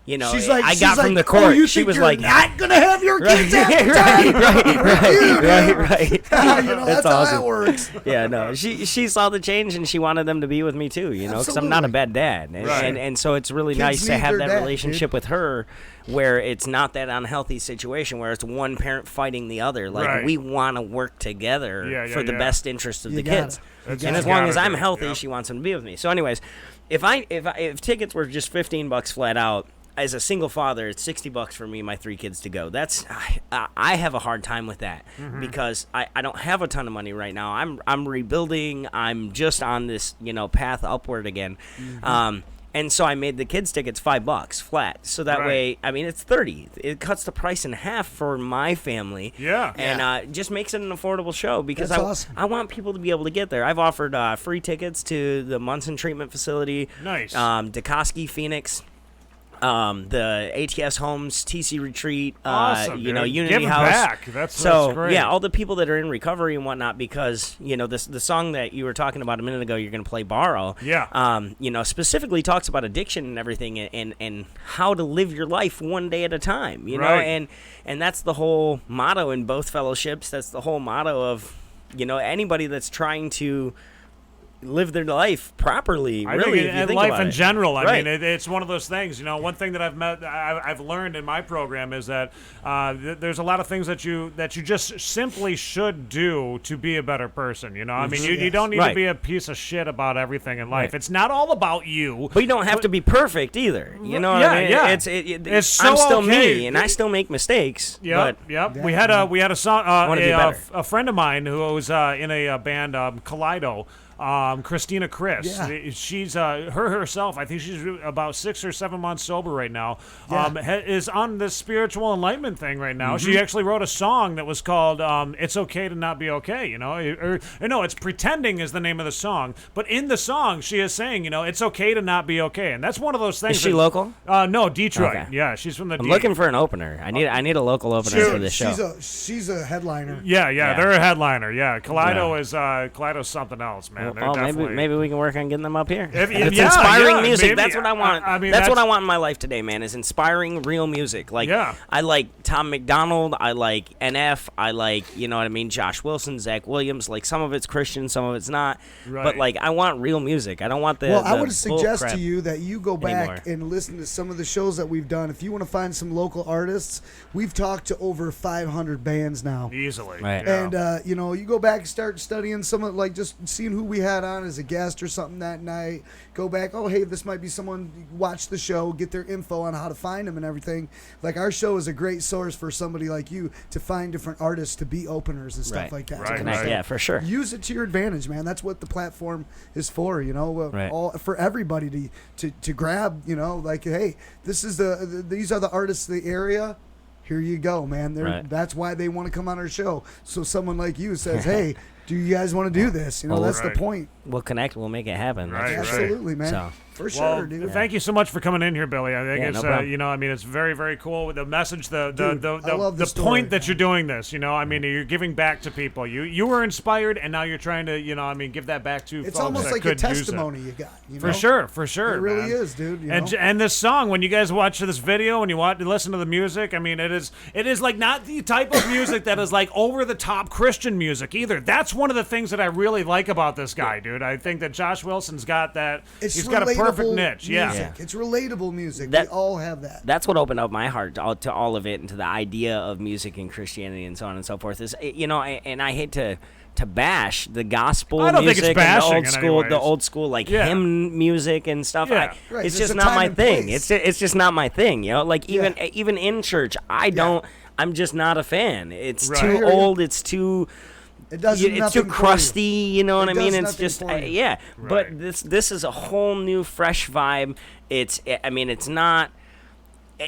you know, I got from the court. She was like, "Not gonna have your kids after right. You know, that's awesome. How that works. Yeah, no, she saw the change and she wanted them to be with me too. You know, because I'm not a bad dad, and so it's really nice to have that relationship with her, where it's not that unhealthy situation where it's one parent fighting the other. Like we want to work together for the best interest of the kids. And as long as I'm healthy, she wants them to be with me. So, anyways, if tickets were just $15 flat out. As a single father, it's $60 for me and my 3 kids to go. That's I have a hard time with that because I don't have a ton of money right now. I'm rebuilding. I'm just on this path upward again, and so I made the kids tickets $5 flat. So that way, I mean, it's $30. It cuts the price in half for my family. Yeah, and just makes it an affordable show because awesome. I want people to be able to get there. I've offered free tickets to the Munson Treatment Facility. Nice. Dekoski, Phoenix. the ATS Homes, TC Retreat, Awesome, Unity Give House. back. That's great. Yeah, all the people that are in recovery and whatnot, because the song that you were talking about a minute ago, you're going to play "Borrow." Yeah. Specifically talks about addiction and everything, and how to live your life one day at a time. Right. and that's the whole motto in both fellowships. That's the whole motto of anybody that's trying to live their life properly. I really, think if you in think life about in it. general. I Right. mean, it's one of those things. One thing that I've learned in my program is that there's a lot of things that you just simply should do to be a better person. I mean, you don't need to be a piece of shit about everything in life. Right. It's not all about you. But you don't have to be perfect either. You know what I mean? Yeah. It's so I'm still okay. me, and I still make mistakes. Yep. But We had a song. wanna be better. A friend of mine who was in a band, Kaleido. Christina Chris. Yeah. She's herself. I think she's about 6 or 7 months sober right now. Is on this spiritual enlightenment thing right now. She actually wrote a song that was called "It's Okay to Not Be Okay." Or no, it's "Pretending" is the name of the song. But in the song, she is saying, it's okay to not be okay, and that's one of those things. Is she local? No, Detroit. Okay. Yeah, she's from the. I'm looking for an opener. I need a local opener for this show. She's a headliner. Yeah, they're a headliner. Yeah, Kaleido's something else, man. They're definitely. Maybe we can work on getting them up here. It's yeah, inspiring music. maybe. That's what I want. I mean, that's what I want in my life today, man. Is inspiring real music. Like I like Tom McDonald. I like NF. I like Josh Wilson, Zach Williams. Like some of it's Christian, some of it's not. Right. But like I want real music. I don't want the. Well, I the would suggest bull to crap you that you go back anymore. and listen to some of the shows that we've done. If you want to find some local artists, we've talked to over 500 bands now. Easily. Right. And you go back and start studying some of just seeing who we had on as a guest or something that night. Go back, oh hey, this might be someone. Watch the show, get their info on how to find them and everything. Like our show is a great source for somebody like you to find different artists to be openers and stuff like that. Right. Yeah, for sure. Use it to your advantage, man. That's what the platform is for. Right. All for everybody to grab. Like hey, this is these are the artists of the area. Here you go, man. That's why they want to come on our show. So someone like you says, hey, do you guys want to do this? That's the point. We'll connect. We'll make it happen. Right, That's for sure. Absolutely, man. So. For sure, dude. Thank you so much for coming in here, Billy. I think it's no problem. I mean it's very, very cool with the message, I love the story. point that you're doing this. I mean you're giving back to people. You were inspired, and now you're trying to give that back to. It's folks almost that like a could use it. testimony you got. For sure. It really man. is, dude. And this song, when you guys watch this video and you want to listen to the music, I mean, it is like not the type of music that is like over the top Christian music either. That's one of the things that I really like about this guy, dude. I think that Josh Wilson's got that. He's got a perfect niche. Music. It's relatable music. We all have that. That's what opened up my heart to all of it and to the idea of music and Christianity and so on and so forth. Is and I hate to bash the gospel I don't music think it's bashing and the old school like hymn music and stuff. Yeah. Right, it's there's just a not time my and thing. place. It's just not my thing. Like even in church, I'm just not a fan. It's Right. too old. It's too. It does It's too nothing for crusty, you. What It I mean? does It's nothing just, for you. yeah. But Right. this is a whole new, fresh vibe. It's not.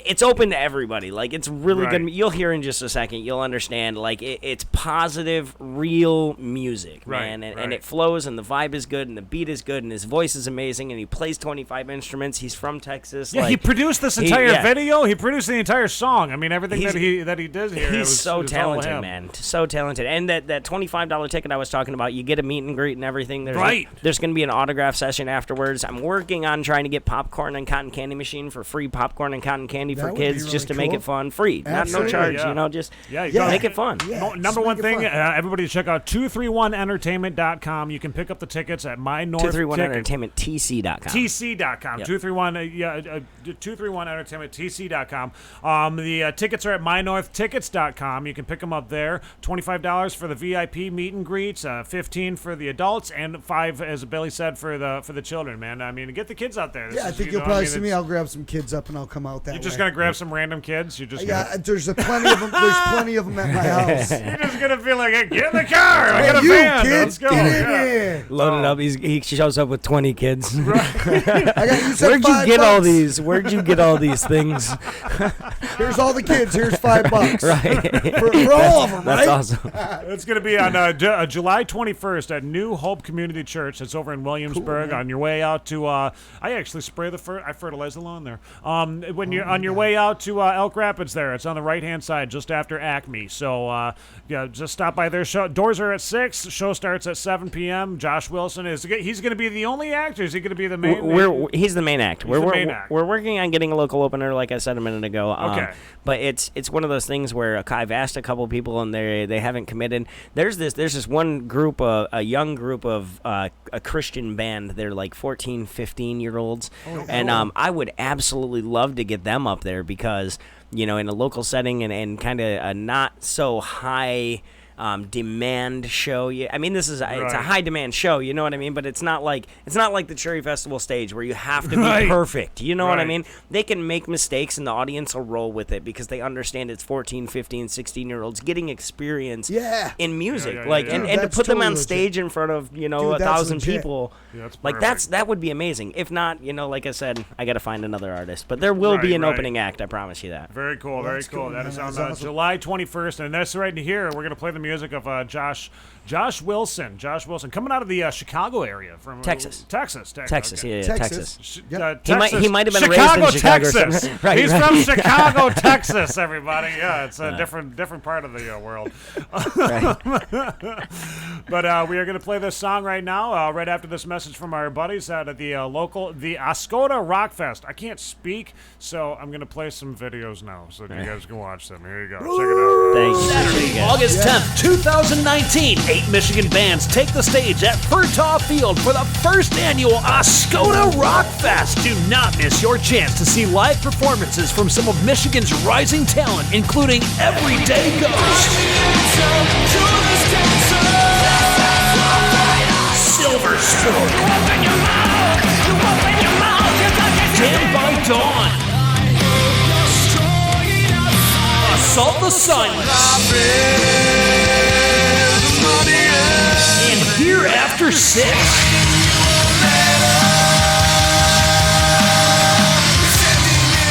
It's open to everybody. Like it's really Right. good. You'll hear in just a second. You'll understand. Like it's positive, real music, Right, man, and right. it flows, and the vibe is good, and the beat is good, and his voice is amazing, and he plays 25 instruments. He's from Texas. Yeah, like, he produced this entire video. He produced the entire song. I mean, everything that he did here. He's so it was all talented, him. man. So talented. And that $25 ticket I was talking about, you get a meet and greet and everything. There's going to be an autograph session afterwards. I'm working on trying to get popcorn and cotton candy machine for free popcorn and cotton candy That for would be kids, really just to make cool. it fun, free, Absolutely, no charge. yeah. Just Yeah, make it fun. Yeah, Number just one make it thing, fun. everybody check out 231entertainment.com. You can pick up the tickets at My North 231entertainmenttc.com. TC.com. Yep. 231entertainmenttc.com. The tickets are at mynorthtickets.com. You can pick them up there. $25 for the VIP meet and greets, $15 for the adults, and $5, as Billy said, for the children. Man, I mean, get the kids out there. Yeah, I think you'll probably see me. I'll grab some kids up and I'll come out that way. just gonna grab some random kids. You're just there's plenty of them. There's plenty of them at my house. You're just gonna feel like, hey, get in the car. I got a van. Let's go. Get in here. Loaded up. He shows up with 20 kids. Where'd you get all these? Where'd you get all these things? Here's all the kids. Here's $5. Right. For all of them, That's right? awesome. It's going to be on July 21st at New Hope Community Church. It's over in Williamsburg. On your way out to, I actually spray I fertilize the lawn there. When you're on your way out to Elk Rapids there, it's on the right-hand side just after Acme. So, just stop by there. Doors are at 6. Show starts at 7 p.m. Josh Wilson, he's going to be the only actor? Is he going to be the main? He's the main act. We're working on getting a local opener, like I said a minute ago. Okay. But it's one of those things where I've asked a couple people and they haven't committed. There's this one group, a young group of a Christian band. They're like 14, 15-year-olds, and I would absolutely love to get them up there because in a local setting and kind of a not so high demand show. I mean, it's a high demand show. You know what I mean? But it's not like the Cherry Festival stage where you have to be perfect. You know what I mean? They can make mistakes and the audience will roll with it because they understand it's 14, 15, 16-year-olds getting experience in music. And to put them on stage in front of 1,000 people, that would be amazing. If not, like I said, I got to find another artist. But there will be an opening act. I promise you that. Very cool. Very cool. That is on July 21st, and that's right here. We're gonna play the music of Josh Wilson. Josh Wilson, coming out of the Chicago area from Texas. Texas. Texas. Texas. He might have been Chicago, raised in Chicago. Texas. He's from Chicago, Texas. Everybody, it's a different part of the world. But we are going to play this song right now, right after this message from our buddies out at the the Ascota Rock Fest. I can't speak, so I'm going to play some videos now so that you guys can watch them. Here you go. Check it out. Thanks. Saturday, August 10th, 2019, 8 Michigan bands take the stage at Furtaw Field for the first annual Ascota Rock Fest. Do not miss your chance to see live performances from some of Michigan's rising talent, including Everyday Ghost, Silver Spoon, Damned by Dawn, Assault the Sun, and Here After 6.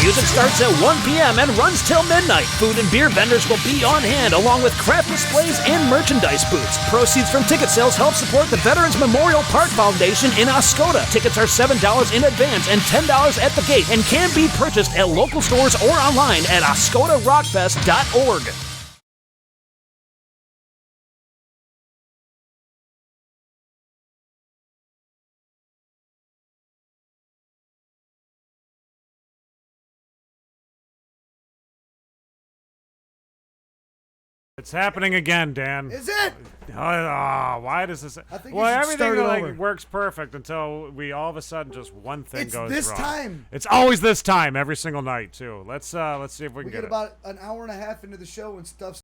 Music starts at 1 p.m. and runs till midnight. Food and beer vendors will be on hand, along with craft displays and merchandise booths. Proceeds from ticket sales help support the Veterans Memorial Park Foundation in Ascota. Tickets are $7 in advance and $10 at the gate and can be purchased at local stores or online at ascotarockfest.org. It's happening again, Dan. Is it? Why does this? I think everything works perfect until we all of a sudden just one thing goes wrong. It's this time. It's always this time every single night too. Let's see if we can get it. About an hour and a half into the show and stuff.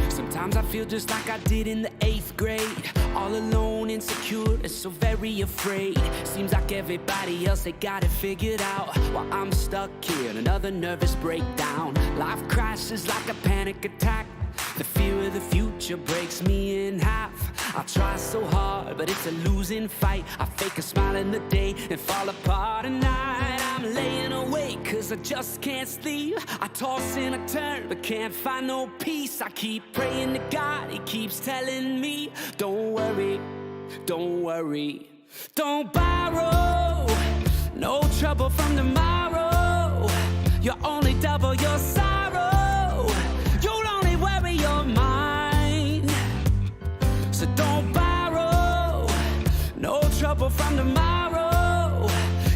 Sometimes I feel just like I did in the 8th grade. All alone, insecure, and so very afraid. Seems like everybody else, they got it figured out, while I'm stuck here in another nervous breakdown. Life crisis like a panic attack. The fear of the future breaks me in half. I try so hard, but it's a losing fight. I fake a smile in the day and fall apart at night. I'm laying awake, 'cause I just can't sleep. I toss and I turn, but can't find no peace. I keep praying to God, He keeps telling me, don't worry, don't worry. Don't borrow, no trouble from tomorrow. You only double your sorrow. You'll only worry your mind. So don't borrow, no trouble from tomorrow.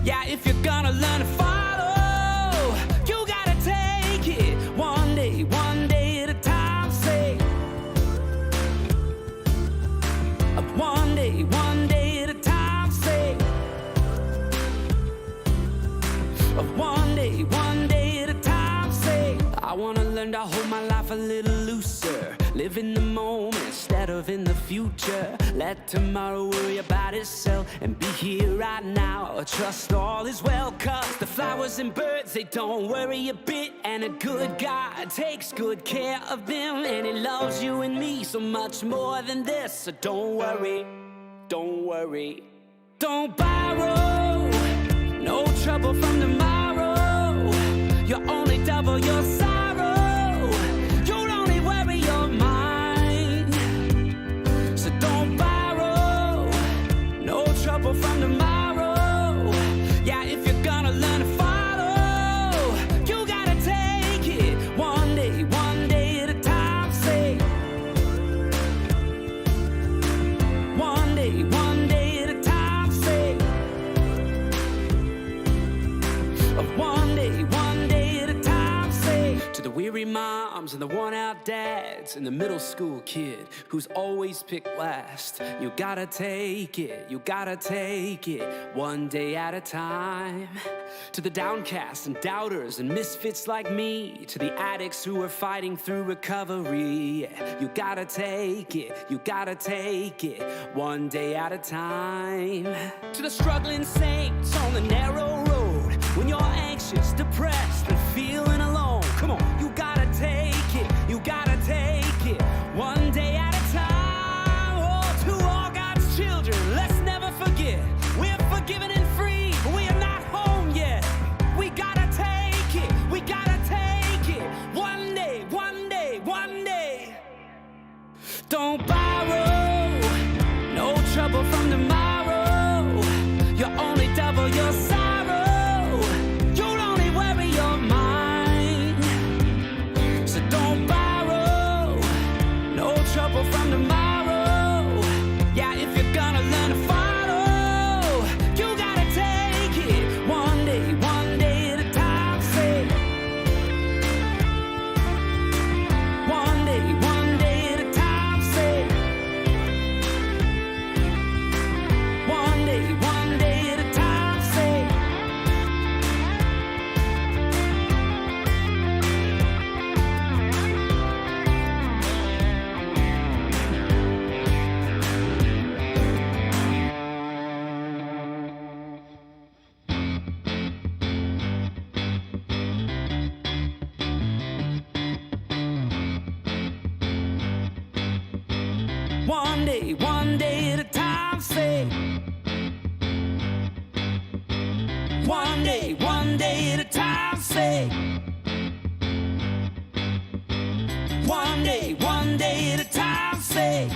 Yeah, if you're gonna learn to follow, you gotta take it one day at a time. Say, one day at a time. Say, one day at a time. Say, I wanna learn to hold my life a little looser. Live in the moment instead of in the future. Let tomorrow worry about itself and be here right now. Trust all is well, 'cause the flowers and birds, they don't worry a bit. And a good God takes good care of them. And He loves you and me so much more than this. So don't worry, don't worry. Don't borrow, no trouble from tomorrow. You only double your sorrow. You'll only worry your mind. So don't borrow, no trouble from tomorrow. Yeah, if you're gonna learn to follow, you gotta take it one day at a time. Say, one day at a time. Say, one day at a time. Say, to the weary moms and the worn-out dads and the middle school kid who's always picked last, you gotta take it, you gotta take it one day at a time. To the downcast and doubters and misfits like me, to the addicts who are fighting through recovery, you gotta take it, you gotta take it one day at a time. To the struggling saints on the narrow road, when you're anxious, depressed, and feeling alone, come on, you gotta take it, you gotta take it one day at a time. Oh, to all God's children, let's never forget, we're forgiven and free, but we are not home yet. We gotta take it, we gotta take it one day, one day, one day. Don't borrow, no trouble from tomorrow. You only double your sorrow. You'll only worry your mind. So don't borrow, no trouble from tomorrow. Yeah, if you're gonna learn to follow, you gotta take it one day at a time. Say, one day at a time. Say, one day at a time. Say, one day at a time. Say, one day at a time. Say, one day at a time. Say,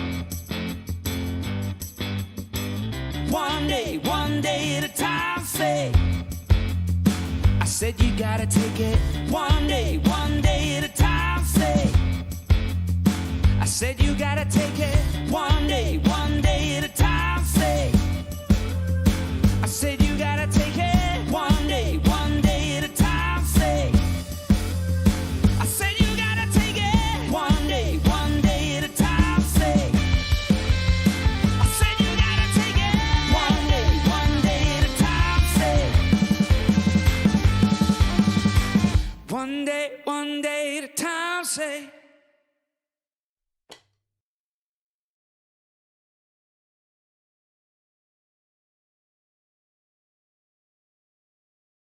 one day at a time. Say, I said you gotta take it one day at a time. Say, I said you gotta take it one day at a time. Say, I said you gotta take it one day at a time. Say, I said you gotta take it one day at a time. Say, I said you gotta take it one day at a time. Say, one day at a time. Say.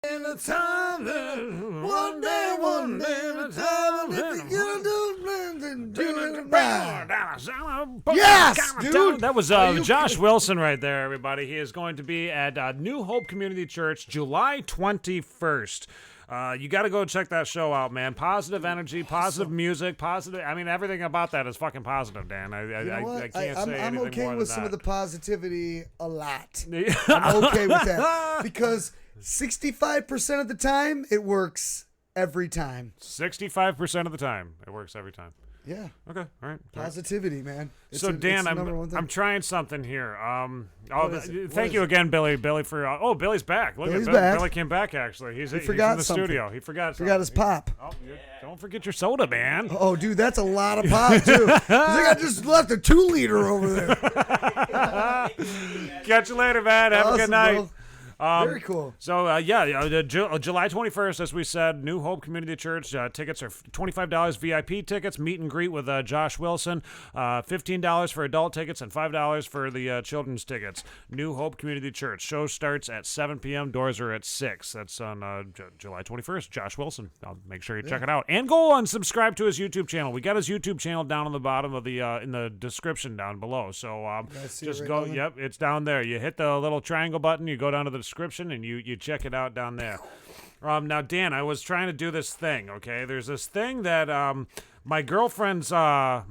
In a time, one day at a time, if you do it right. Yes, dude. That was Josh Wilson right there, everybody. He is going to be at New Hope Community Church July 21st. You got to go check that show out, man. Positive energy, positive music, positive. I mean, everything about that is fucking positive, Dan. I can't say anything I'm okay more with than some that. of the positivity a lot. I'm okay with that because 65% of the time it works every time. 65% of the time it works every time. Yeah. Okay. All right. Positivity, man. So Dan, I'm trying something here. What Thank you again, Billy. Billy for Billy's back. Look Billy's at Billy. back. Billy came back actually. He's in forgot the something. studio. He forgot his pop. Don't forget your soda, man. Oh, dude, that's a lot of pop too. I think I just left a 2-liter over there. Catch you later, man. Have a good night. Bro. Very cool. So, July 21st, as we said, New Hope Community Church. Tickets are $25 VIP tickets, meet and greet with Josh Wilson, $15 for adult tickets, and $5 for the children's tickets. New Hope Community Church. Show starts at 7 p.m. Doors are at 6. That's on July 21st. Josh Wilson. Make sure you check it out. And go and subscribe to his YouTube channel. We got his YouTube channel down on the bottom of the in the description down below. So just go. Yep, it's down there. You hit the little triangle button. You go down to the description and you check it out down there. Now, Dan, I was trying to do this thing. Okay, there's this thing that my girlfriend's son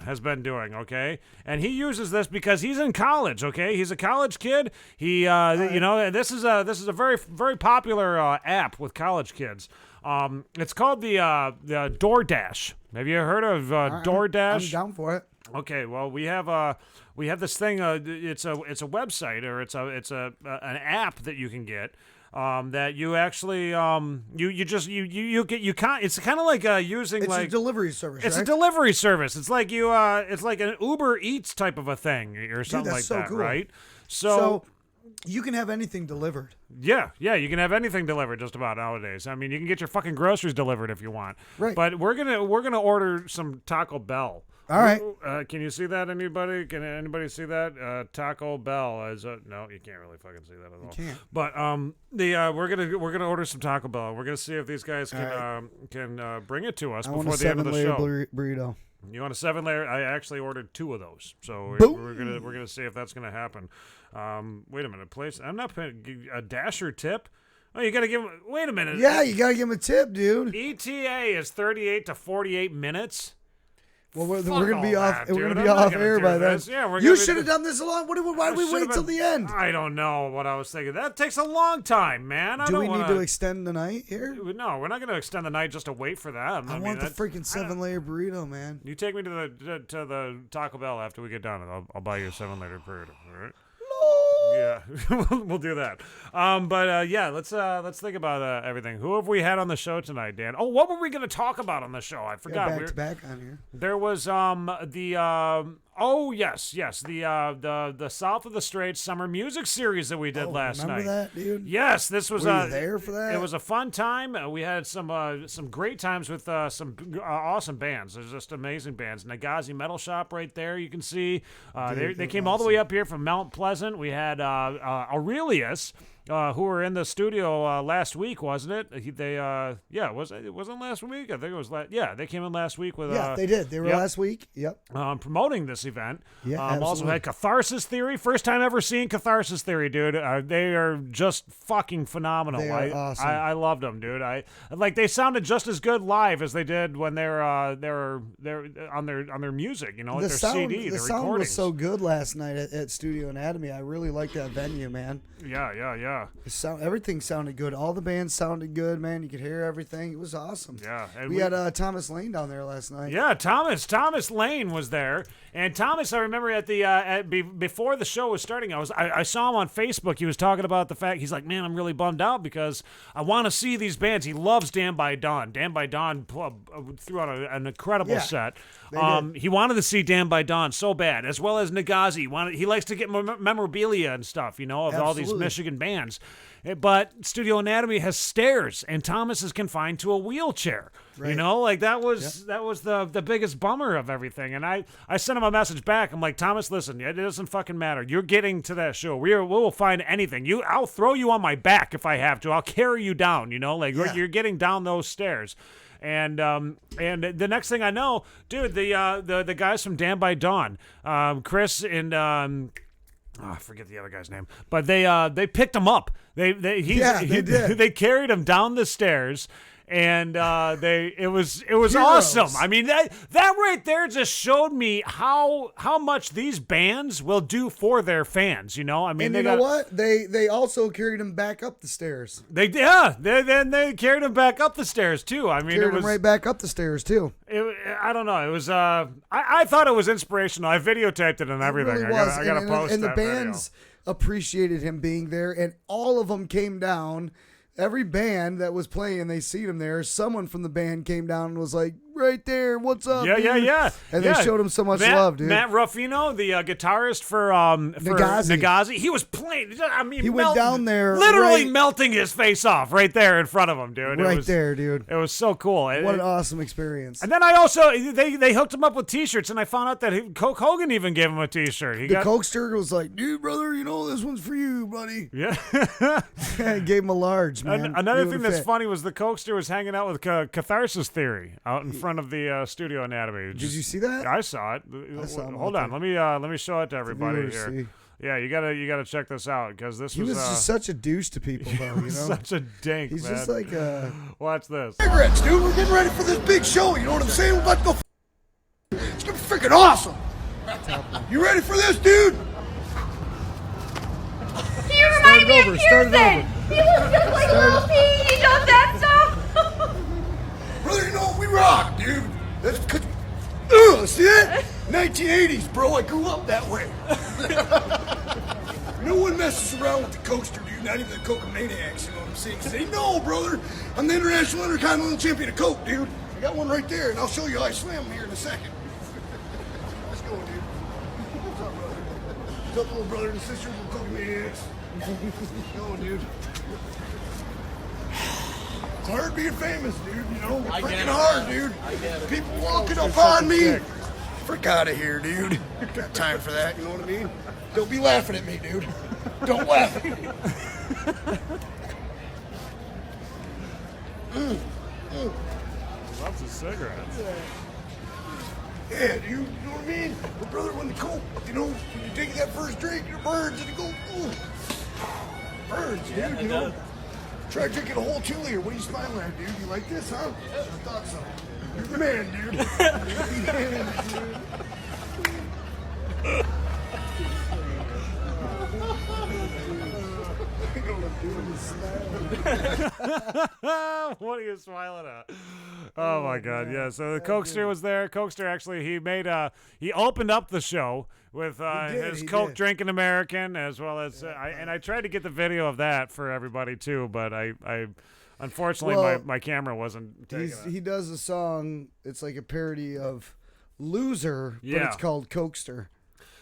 has been doing. Okay, and he uses this because he's in college. Okay, he's a college kid. He this is a very very popular app with college kids. It's called the DoorDash. Have you heard of DoorDash? I'm down for it. Okay, well we have this thing. It's a website or it's an app that you can get. That you actually you can't. It's kind of like using It's a delivery service. It's right? a delivery service. It's like it's like an Uber Eats type of a thing or something that's like so that, cool. right? So you can have anything delivered. Yeah, you can have anything delivered just about nowadays. I mean, you can get your fucking groceries delivered if you want. Right. But we're gonna order some Taco Bell. All right. Can you see that? Anybody? Can anybody see that? Taco Bell as no, you can't really fucking see that at all. You can't. But we're gonna order some Taco Bell. We're gonna see if these guys can bring it to us before the end of the show. 7-layer burrito. You want a 7-layer? I actually ordered 2 of those, so we're gonna see if that's gonna happen. Wait a minute, place. I'm not paying a Dasher tip. Oh, you gotta give him. Wait a minute. Yeah, you gotta give him a tip, dude. ETA is 38 to 48 minutes. Well, we're gonna be off. That, we're dude. gonna be I'm not off gonna air do by this. then. Yeah, you should have done this along. Why did we wait till the end? I don't know what I was thinking. That takes a long time, man. Do we need to extend the night here? No, we're not going to extend the night just to wait for them. I want the freaking 7-layer burrito, man. You take me to the Taco Bell after we get done, and I'll buy you a 7-layer burrito. All right? Yeah, we'll do that. Let's think about everything. Who have we had on the show tonight, Dan? Oh, what were we going to talk about on the show? I forgot. Back-to-back on here. There was the South of the Straits Summer Music Series that we did last night. Remember that, dude? Yes, this was. Were you there for that? It was a fun time. We had some great times with some awesome bands. There's just amazing bands. Nagazi Metal Shop right there. You can see they came all the way up here from Mount Pleasant. We had Aurelius. Who were in the studio last week, wasn't it? It wasn't last week. I think it was they came in last week with they did. They were last week. Yep. Promoting this event. Yeah, also had Catharsis Theory. First time ever seeing Catharsis Theory, dude. They are just fucking phenomenal. They are awesome. I loved them, dude. They sounded just as good live as they did when they're on their music, with their CD, the sound recordings. was so good last night at Studio Anatomy. I really liked that venue, man. Yeah. Everything sounded good. All the bands sounded good, man. You could hear everything. It was awesome. Yeah. And we had Thomas Lane down there last night. Yeah, Thomas Lane was there. And Thomas, I remember before the show was starting, I saw him on Facebook. He was talking about the fact, he's like, man, I'm really bummed out because I want to see these bands. He loves Dan by Dawn. Dan by Dawn threw out an incredible set. He wanted to see Dan by Dawn so bad, as well as Nagazi. He likes to get memorabilia and stuff, of all these Michigan bands. But Studio Anatomy has stairs, and Thomas is confined to a wheelchair. Right. That was the biggest bummer of everything. And I sent him a message back. I'm like, Thomas, listen, it doesn't fucking matter. You're getting to that show. We will find anything. I'll throw you on my back if I have to. I'll carry you down. You're getting down those stairs. And the next thing I know, dude, the guys from Dan by Dawn, Chris and I forget the other guy's name, but they picked him up. They did. They carried him down the stairs. And it was Heroes. awesome. I mean that right there just showed me how much these bands will do for their fans. You know, I mean, and you know what? They also carried him back up the stairs. They carried him back up the stairs too. I mean, Carried him right back up the stairs too. I don't know. It was I thought it was inspirational. I videotaped it and everything. It really was. I gotta post and the that bands appreciated him being there, and all of them came down. Every band that was playing, they seen him there. Someone from the band came down and was like, right there, what's up, dude? Yeah. And they showed him so much love, dude. Matt Ruffino, the guitarist for Nagazi, he was playing. I mean, he went down there. Literally melting his face off right there in front of him, dude. There, dude. It was so cool. What an awesome experience. And then I also, they hooked him up with T-shirts, and I found out that Coke Hogan even gave him a T-shirt. The Cokester was like, dude, brother, you know, this one's for you, buddy. Yeah. Gave him a large, man. Another thing that's funny was the Cokester was hanging out with Catharsis Theory out in front of the Studio Anatomy. Did you see that? I saw it. Hold on, let me show it to everybody here. See. Yeah, you gotta check this out because he was just such a douche to people, though. You know, such a dink. He's man. just like watch this. Cigarettes, dude. We're getting ready for this big show. You know what I'm saying? We're about to go. It's gonna be freaking awesome. You ready for this, dude? You remind me of Kirsten. He looks just like Little Pete. He does that stuff. Brother, you know we rock, dude. That's because. See that? 1980s, bro. I grew up that way. No one messes around with the coaster, dude. Not even the Coke-maniacs, you know what I'm saying? Say, no, brother. I'm the International Intercontinental Champion of Coke, dude. I got one right there, and I'll show you how I slam them here in a second. Let's go, dude. What's up, brother? What's up, little brother and sister of the Coke-maniacs? No, dude. It's hard being famous, dude, you know? It's freaking hard, dude. People walking up on me. Frick out of here, dude. Got time for that, you know what I mean? Don't be laughing at me, dude. Don't laugh at me. Lots of cigarettes. Yeah, dude, you know what I mean? But brother, when the Coke, you know, when you take that first drink, it burns and it goes, ooh. Burns, dude, you know? Try drinking a whole 2 liter. What are you smiling at, dude? You like this, huh? I thought so. You're the man, dude. You're the man, dude. What are you smiling at? Oh my God! Yeah. So the Cokester was there. Cokester actually he opened up the show with his Coke drinking American as well as I tried to get the video of that for everybody too, but I unfortunately my camera wasn't taking it. He does a song. It's like a parody of Loser, but it's called Cokester.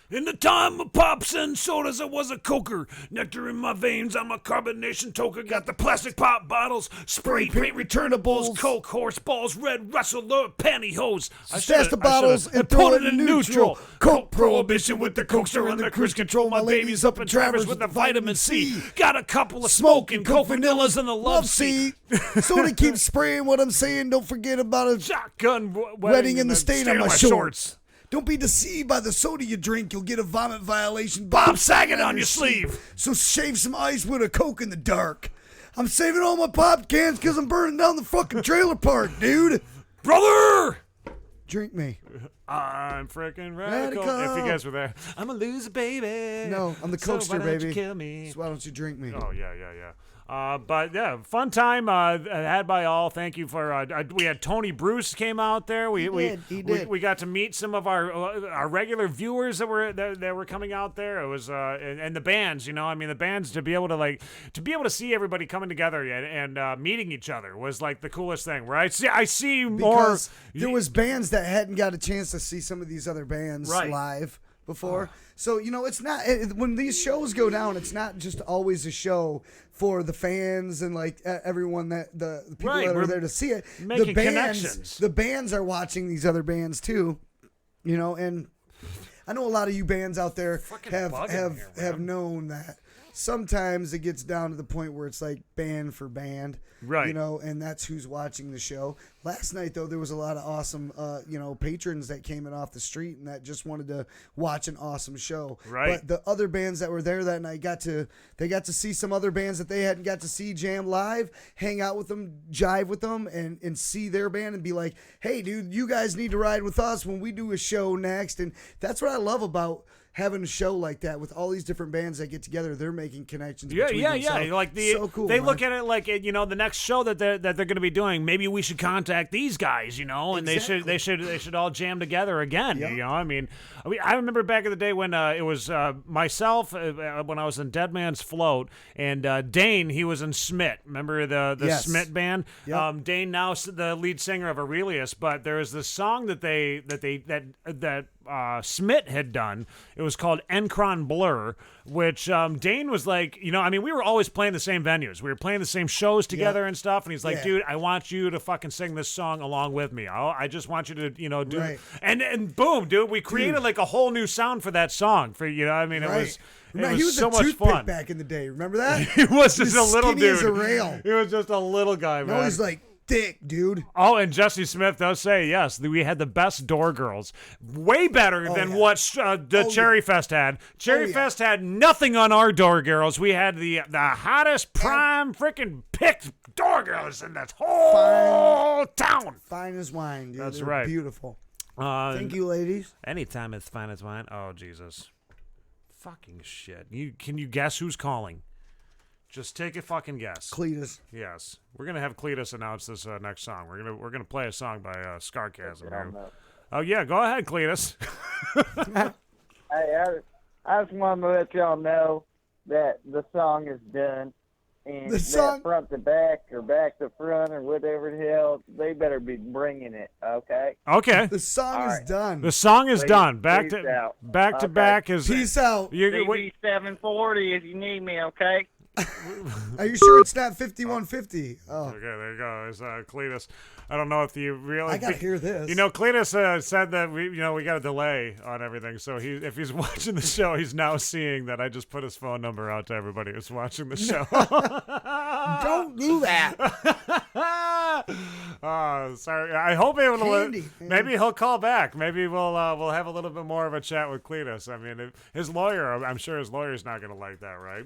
In the time of pops and sodas, I was a coker. Nectar in my veins, I'm a carbonation toker. Got the plastic pop bottles, spray paint returnables, Coke, horse balls, red wrestler, pantyhose. Stash the bottles and throw it in neutral. Coke prohibition with the Cokester under cruise control. My baby's up in Travers with the vitamin C. Got a couple of smoking Coke vanillas in the love seat. Soda keeps spraying what I'm saying. Don't forget about a shotgun wedding in the stain on my shorts. Don't be deceived by the soda you drink. You'll get a vomit violation. Bob Saget on your sleeve. So shave some ice with a Coke in the dark. I'm saving all my pop cans because I'm burning down the fucking trailer park, dude. Brother! Drink me. I'm freaking radical. If you guys were there. I'm a loser, baby. No, I'm the Cokester, so why don't baby. You kill me? So why don't you drink me? Oh, yeah. But yeah, fun time had by all. Thank you for. We had Tony Bruce came out there. We got to meet some of our regular viewers that were coming out there. It was and the bands. You know, I mean, the bands to be able to see everybody coming together and meeting each other was like the coolest thing. Where I see more. Because there was bands that hadn't got a chance to see some of these other bands live before. So, you know, it's not when these shows go down, it's not just always a show for the fans and like everyone that the people that are there to see it. Making connections. The bands are watching these other bands too, you know, and I know a lot of you bands out there have known that sometimes it gets down to the point where it's like band for band, right? You know, and that's who's watching the show. Last night though, there was a lot of awesome, patrons that came in off the street and that just wanted to watch an awesome show. Right. But the other bands that were there that night got to see some other bands that they hadn't got to see jam live, hang out with them, jive with them, and see their band and be like, hey, dude, you guys need to ride with us when we do a show next. And that's what I love about having a show like that with all these different bands that get together. They're making connections. Yeah. Themselves. Like so cool. They man. look at it like the next show that they're going to be doing. Maybe we should contact these guys, and Exactly. they should all jam together again. Yep. I mean, I remember back in the day when it was myself when I was in Dead Man's Float and Dane. He was in Smit. Remember the Yes. Smit band? Yep. Dane now the lead singer of Aurelius, but there was this song that Smit had done. It was called Encron Blur, which Dane was like, we were always playing the same venues. We were playing the same shows together and stuff. And he's like, dude, I want you to fucking sing this song along with me. I just want you to, do. Right. And boom, dude, we created like a whole new sound for that song. It was he so was a much toothpick fun. back in the day. Remember that? He was just a little skinny dude. As a rail. He was just a little guy, man. No, he's like thick, dude. Oh, and Jesse Smith does say, yes, we had the best door girls. Way better than what Cherry Fest had. Cherry Fest had nothing on our door girls. We had the hottest prime freaking picked door girls in that whole town. Fine as wine, dude. That's They're right. Beautiful. Thank you, ladies. Anytime it's fine as wine. Oh, Jesus. Fucking shit. Can you guess who's calling? Just take a fucking guess. Cletus. Yes, we're gonna have Cletus announce this next song. We're gonna play a song by Scarcasm here. Oh yeah, go ahead, Cletus. Hey, I just want to let y'all know that the song is done. And that front to back or back to front or whatever the hell, they better be bringing it, okay? Okay. The song is done. The song is done. Peace out. Back to back is. Peace out. CB 740 if you need me, okay? Are you sure it's not 5150? Oh. Okay, there you go. It's Cletus. I don't know if you really. I gotta hear this. Cletus said that we got a delay on everything. So if he's watching the show, he's now seeing that I just put his phone number out to everybody who's watching the show. Don't do that. Sorry. I hope Candy, maybe he'll call back. Maybe we'll have a little bit more of a chat with Cletus. I mean, his lawyer. I'm sure his lawyer's not going to like that, right?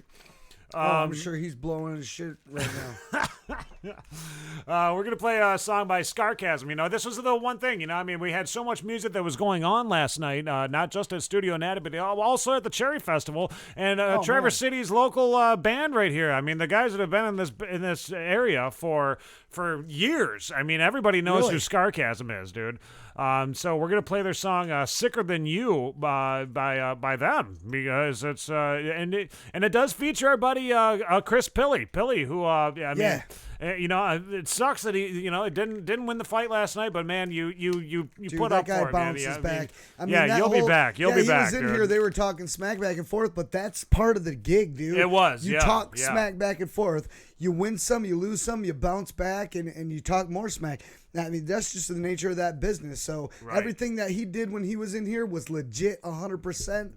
I'm sure he's blowing his shit right now. We're going to play a song by Scarcasm. This was the one thing, we had so much music that was going on last night, not just at Studio Anatomy, but also at the Cherry Festival and Traverse City's local band right here. The guys that have been in this area for years. Everybody knows who Scarcasm is, dude. So we're gonna play their song "Sicker Than You" by them because it's and it does feature our buddy Chris Pilly, who it sucks that he didn't win the fight last night, but man, you Dude, put that up guy for him. bounces back. You'll be back. You'll be he back. was in dude. here. They were talking smack back and forth, but that's part of the gig, dude. It was. You talk smack back and forth. You win some, you lose some, you bounce back, and you talk more smack. That's just the nature of that business. So everything that he did when he was in here was legit 100%.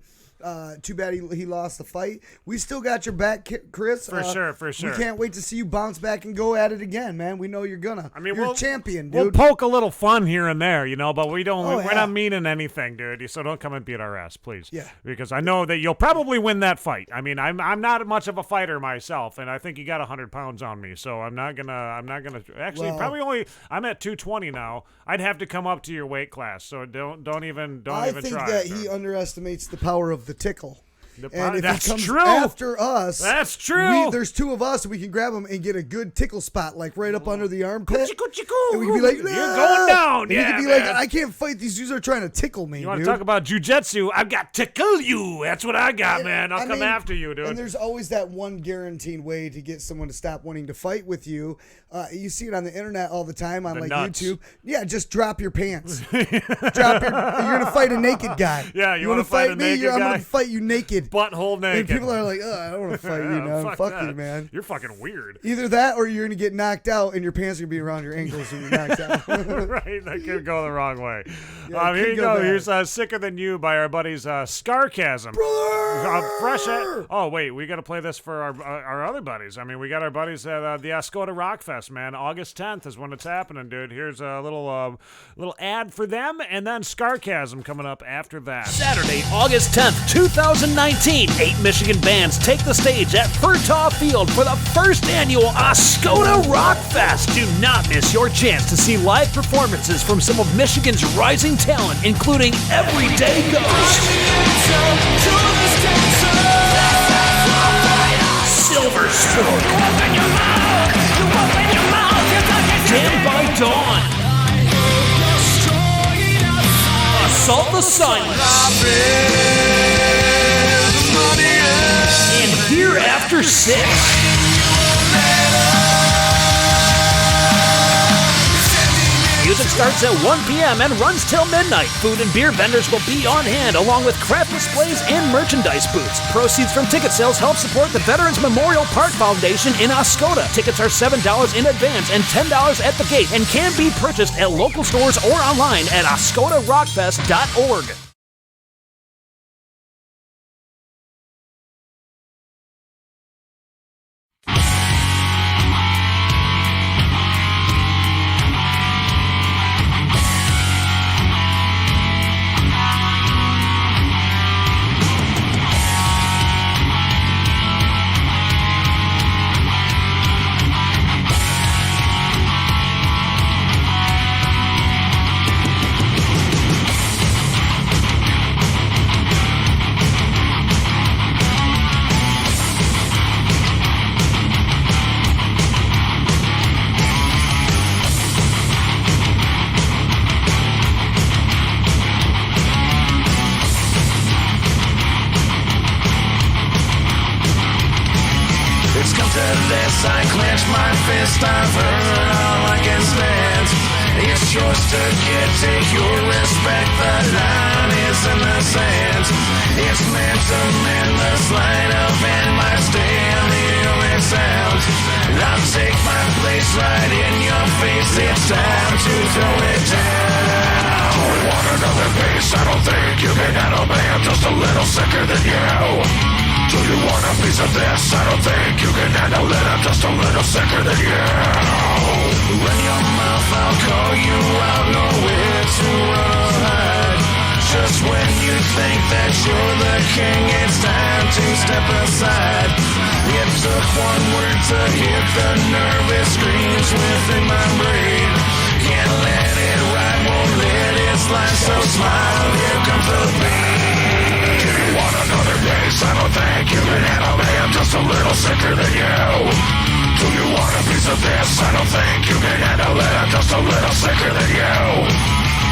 Too bad he lost the fight. We still got your back, Chris. For sure. We can't wait to see you bounce back and go at it again, man. We know you're gonna. You're a champion, dude. We'll poke a little fun here and there, but we don't. Oh, we're not meaning anything, dude. So don't come and beat our ass, please. Yeah. Because I know that you'll probably win that fight. I'm not much of a fighter myself, and I think you got 100 pounds on me, so I'm not gonna. Actually, probably only. I'm at 220 now. I'd have to come up to your weight class, so don't even try. I think that he underestimates the power of the tickle. And if that's he comes true. after us, that's true. There's two of us. We can grab him and get a good tickle spot, like right up under the armpit. And we can be like, you're going down. And he can be like, I can't fight. These dudes are trying to tickle me. You want to talk about jujitsu? I've got tickle you. That's what I got, man. I'll come after you, dude. And there's always that one guaranteed way to get someone to stop wanting to fight with you. You see it on the internet all the time on nuts. YouTube. Yeah, just drop your pants. You're gonna fight a naked guy. Yeah, you want to fight a me? naked guy? I'm gonna fight you naked. butthole naked. And people are like, I don't want to fight you now. Fuck that. you, man. You're fucking weird. Either that or you're going to get knocked out and your pants are going to be around your ankles when you're knocked out. Right, that could go the wrong way. Yeah, Here you go. bad. Here's Sicker Than You by our buddies Scarcasm. Wait, we got to play this for our other buddies. I mean, we got our buddies at the Ascota Rock Fest, man. August 10th is when it's happening, dude. Here's a little ad for them, and then Scarcasm coming up after that. Saturday, August 10th, 2019. 8 Michigan bands take the stage at Furtaw Field for the first annual Ascota Rock Fest. Do not miss your chance to see live performances from some of Michigan's rising talent, including Everyday Ghost, Silver Spoon, Damned by Dawn, Assault the Silence, and Hereafter 6. Music starts at 1 p.m. and runs till midnight. Food and beer vendors will be on hand, along with craft displays and merchandise booths. Proceeds from ticket sales help support the Veterans Memorial Park Foundation in Ascota. Tickets are $7 in advance and $10 at the gate, and can be purchased at local stores or online at ascotarockfest.org. I clench my fist, I've heard all I can stand. It's yours to get, take your respect, the line is in the sand. It's meant to mend the sleight of hand, might stay on the only sound. I'll take my place right in your face, it's time to throw it down. Do you want another piece? I don't think you can handle me, I'm just a little sicker than you. Do you want a piece of this? I don't think you can handle it, I'm just a little sicker than you. Run your mouth, I'll call you out, nowhere to run or hide. Just when you think that you're the king, it's time to step aside. It took one word to hit the nervous screams within my brain. Can't let it ride, won't let it slide, so smile, here comes the pain. Do you want another piece? I don't think you can handle me, I'm just a little sicker than you. Do you want a piece of this? I don't think you can handle it, I'm just a little sicker than you.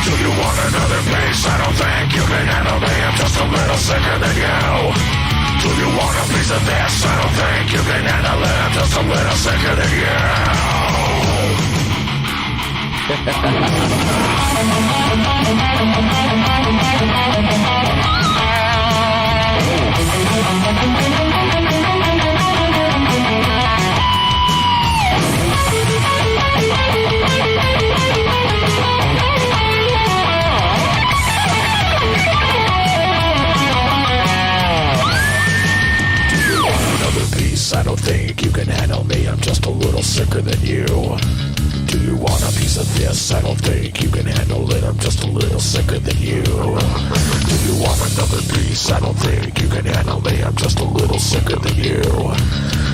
Do you want another piece? I don't think you can handle me, I'm just a little sicker than you. Do you want a piece of this? I don't think you can handle it, I'm just a little sicker than you. I don't think you can handle me, I'm just a little sicker than you. Do you want a piece of this? I don't think you can handle it, I'm just a little sicker than you. Do you want another piece? I don't think you can handle me, I'm just a little sicker than you.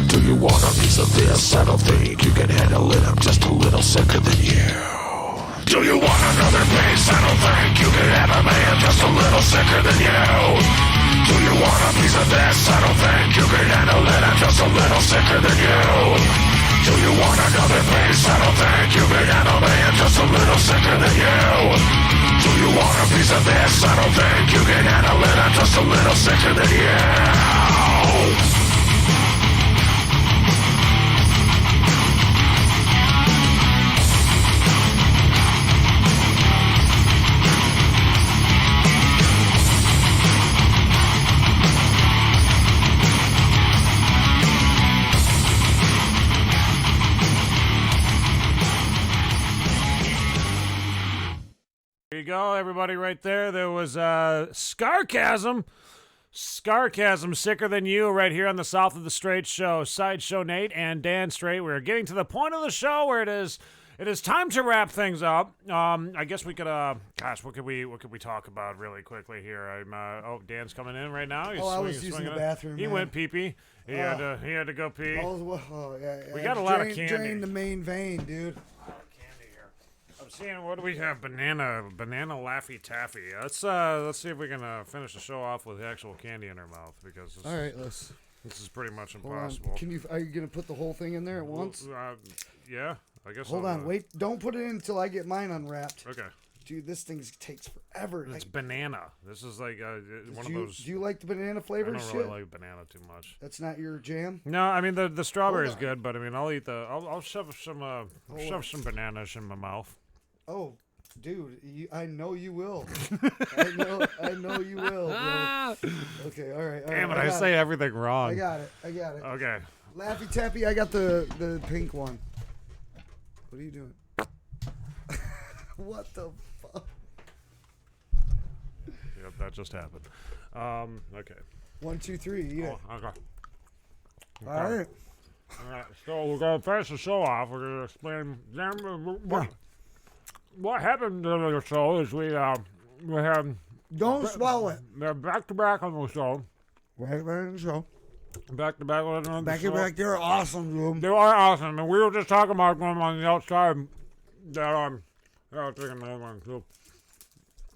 Do you want a piece of this? I don't think you can handle it, I'm just a little sicker than you. Do you want another piece? I don't think you can handle me, I'm just a little sicker than you. Do you want a piece of this? I don't think you can handle it, I'm just a little sicker than you. Do you want another piece? I don't think you can handle me, I'm just a little sicker than you. Do you want a piece of this? I don't think you can handle it, I'm just a little sicker than you. There you go, everybody, right there. There was Scarcasm. Scarcasm, Sicker Than You, right here on the South of the Straight Show. SideShow Nate and Dan Straight. We're getting to the point of the show where it is time to wrap things up. I guess we could, what could we talk about really quickly here? Dan's coming in right now. I was using the bathroom. He went pee-pee. He had to go pee. Yeah. We got a lot of candy. Drain the main vein, dude. I'm seeing, what do we have? Banana Laffy Taffy. Let's see if we can finish the show off with actual candy in our mouth, because all right, this is pretty much hold impossible. on. Are you gonna put the whole thing in there at once? Yeah, I guess. Hold on, wait. Don't put it in until I get mine unwrapped. Okay. Dude, this thing takes forever. It's banana. This is like one of those. Do you like the banana flavor? I don't really like banana too much. That's not your jam. No, I mean the strawberry is good, but I mean I'll shove some bananas in my mouth. Oh, dude, I know you will. I know you will, bro. Okay, all right. Damn it, I say everything wrong. I got it. Okay. Laffy Taffy, I got the pink one. What are you doing? What the fuck? Yep, that just happened. Okay. 1, 2, 3. Eat it. Okay. All right. So we're gonna finish the show off. We're gonna explain what happened during the show. Is we had don't swallow it. They're back-to-back on the show. Right on the show. Back-to-back on the show. Back-to-back. They're awesome, dude. They are awesome, and we were just talking about them on the outside. That I was taking another one too.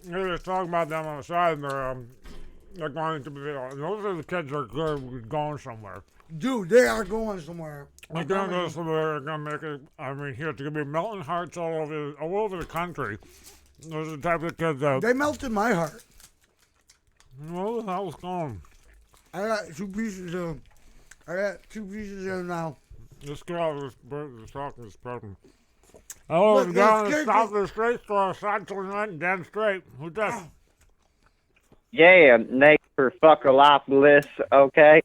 We were just talking about them on the side. They're going to be. Those are the kids that are going somewhere. Dude, they are going somewhere. They're going to go somewhere. They're going to make it. I mean, here it's going to be melting hearts all over the country. Those are the type of kids that. They melted my heart. What the hell's going? I got 2 pieces of. them now. This girl is talking this person. Oh, we're down the South of the Straight Store, SideShow Nate and Dan Straight. Who's that? Yeah, Nate for Fuckerlopolis, okay?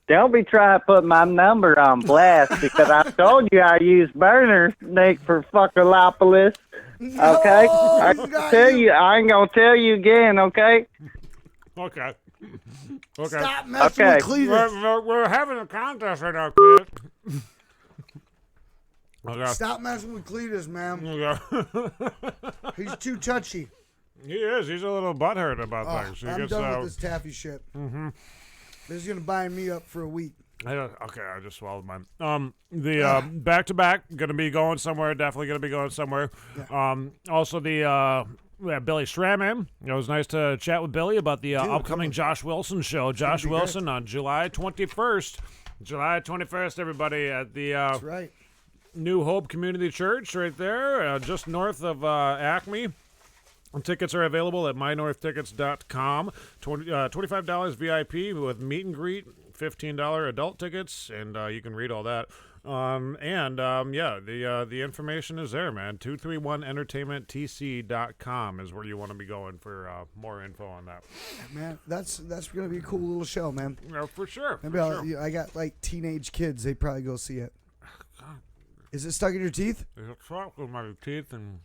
Don't be trying to put my number on blast because I told you I use burners, Nate for Fuckerlopolis, okay? I ain't gonna tell you again, okay? Okay. Stop messing with Cletus. We're having a contest right now, kid. Okay. Stop messing with Cletus, man. Okay. He's too touchy. He is. He's a little butthurt about things. I'm done with this taffy shit. Mm-hmm. This is gonna bind me up for a week. Okay, I just swallowed mine. The back-to-back gonna be going somewhere. Definitely gonna be going somewhere. Yeah. Also the Billy Schramm in. It was nice to chat with Billy about the upcoming Josh Wilson show. Josh Wilson on July 21st. July 21st, everybody, at the That's right. New Hope Community Church right there, just north of Acme. Tickets are available at mynorthtickets.com. $25 VIP with meet and greet, $15 adult tickets, and you can read all that. The information is there, man. 231entertainmenttc.com is where you want to be going for more info on that. Man, that's gonna be a cool little show, man. Yeah, for sure. Maybe I got like teenage kids. They probably go see it. Is it stuck in your teeth? It's stuck in my teeth, and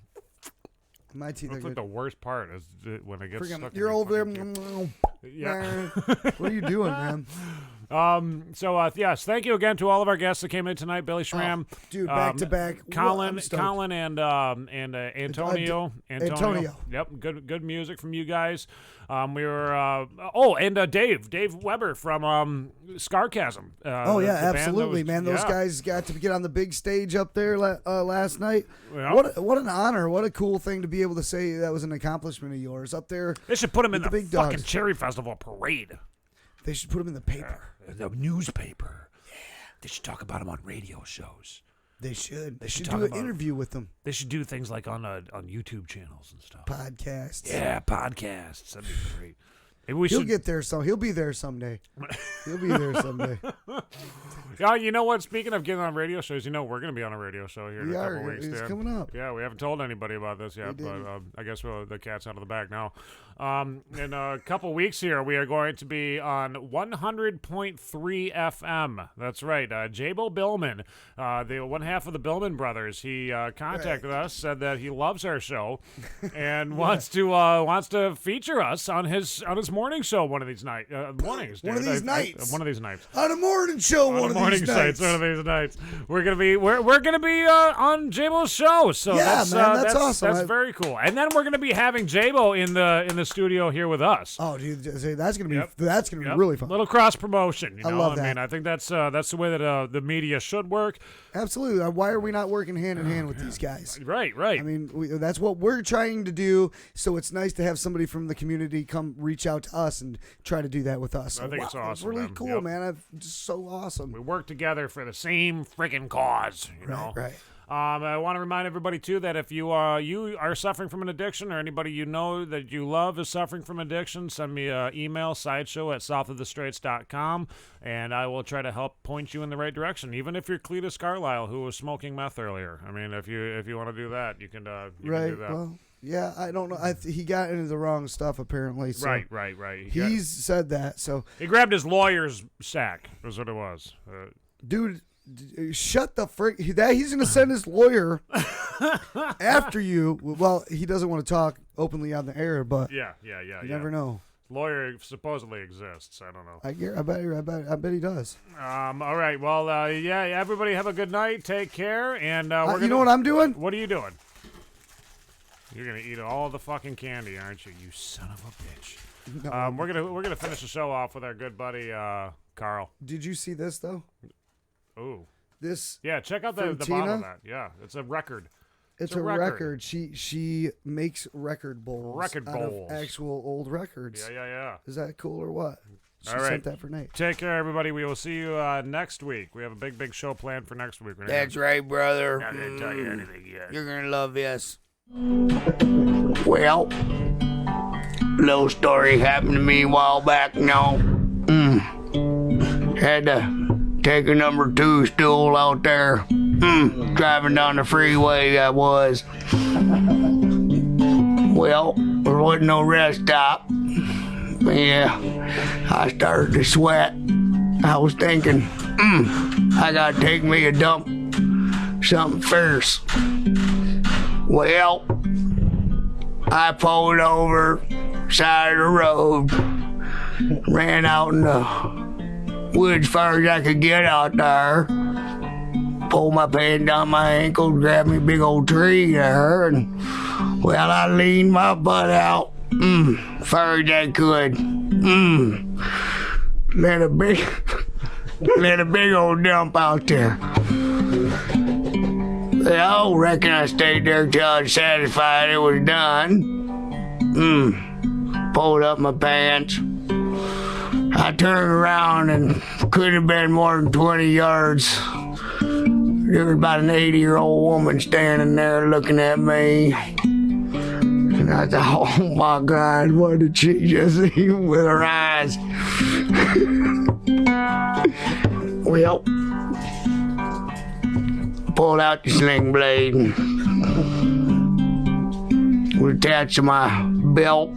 my teeth that's are like good. the worst part is when it gets stuck. You're in over there. Yeah. What are you doing, man? Yes, thank you again to all of our guests that came in tonight. Billy Schramm, dude, back to back. Colin, and Antonio. Antonio. Yep, good music from you guys. We were Dave Weber from Scarcasm. Absolutely, man. Those guys got to get on the big stage up there last night. Yeah. What an honor! What a cool thing to be able to say that was an accomplishment of yours up there. They should put him in the big fucking dogs. Cherry Festival parade. They should put him in the paper. The newspaper. Yeah. They should talk about him on radio shows. They should. They should do an interview with them. They should do things like on YouTube channels and stuff. Podcasts. Yeah, podcasts. That'd be great. Maybe we He'll should get there. He'll be there someday. He'll be there someday. Yeah, you know what? Speaking of getting on radio shows, we're going to be on a couple weeks. We are. Couple weeks, It's Dan. coming up. Yeah, we haven't told anybody about this yet, but I guess the cat's out of the bag now. In a couple weeks here, we are going to be on 100.3 FM. That's right. Jabo Billman, the one half of the Billman brothers, he contacted us, said that he loves our show, and wants to feature us on his morning show one of these nights. Mornings. One of these nights. One of these nights. On a morning show. One of these nights. One of these nights. We're gonna be on Jabo's show. So yeah, that's awesome. That's very cool. And then we're gonna be having Jabo in the studio here with us. Oh, dude, that's gonna be really fun. Little cross promotion. I love that. I mean, I think that's the way that the media should work. Absolutely. Why are we not working hand in hand with these guys? Right. I mean, that's what we're trying to do. So it's nice to have somebody from the community come reach out to us and try to do that with us. I think it's awesome. It's really man. cool, man. It's just so awesome. We work together for the same freaking cause. You know. Right. I want to remind everybody, too, that if you are suffering from an addiction or anybody you know that you love is suffering from addiction, send me an email, sideshow@southofthestraits.com, and I will try to help point you in the right direction, even if you're Cletus Carlisle, who was smoking meth earlier. I mean, if you want to do that, you can do that. Well, yeah, I don't know. He got into the wrong stuff, apparently. So Right. He's said that, so... He grabbed his lawyer's sack, was what it was. Dude... Shut the frick! He's gonna send his lawyer after you. Well, he doesn't want to talk openly on the air, but yeah. You never know. Lawyer supposedly exists. I don't know. I bet he does. All right. Well, everybody have a good night. Take care, and you know what I'm doing? What are you doing? You're gonna eat all the fucking candy, aren't you? You son of a bitch. No. We're gonna finish the show off with our good buddy Carl. Did you see this though? Ooh. Yeah, check out the bottle of that. Yeah, it's a record. It's a record. She makes record bowls. Record out bowls. Of actual old records. Yeah. Is that cool or what? She All right. sent that for Nate. Take care, everybody. We will see you next week. We have a big show planned for next week. That's right, brother. Not gonna tell you anything yet. You're gonna love this. Well, little story happened to me a while back. Had to take a number 2 stool out there. Driving down the freeway, I was. Well, there wasn't no rest stop. Yeah, I started to sweat. I was thinking, I gotta take me a dump, something fierce. Well, I pulled over, side of the road, ran out in the woods as far as I could get out there, pulled my pants down my ankles, grabbed me a big old tree there, and well, I leaned my butt out, far as I could, let a big old dump out there. Well, I reckon I stayed there till I was satisfied it was done. Pulled up my pants. I turned around and couldn't have been more than 20 yards. There was about an 80-year-old woman standing there looking at me. And I thought, oh my God, what did she just see with her eyes? Well, pulled out the sling blade and was attached to my belt.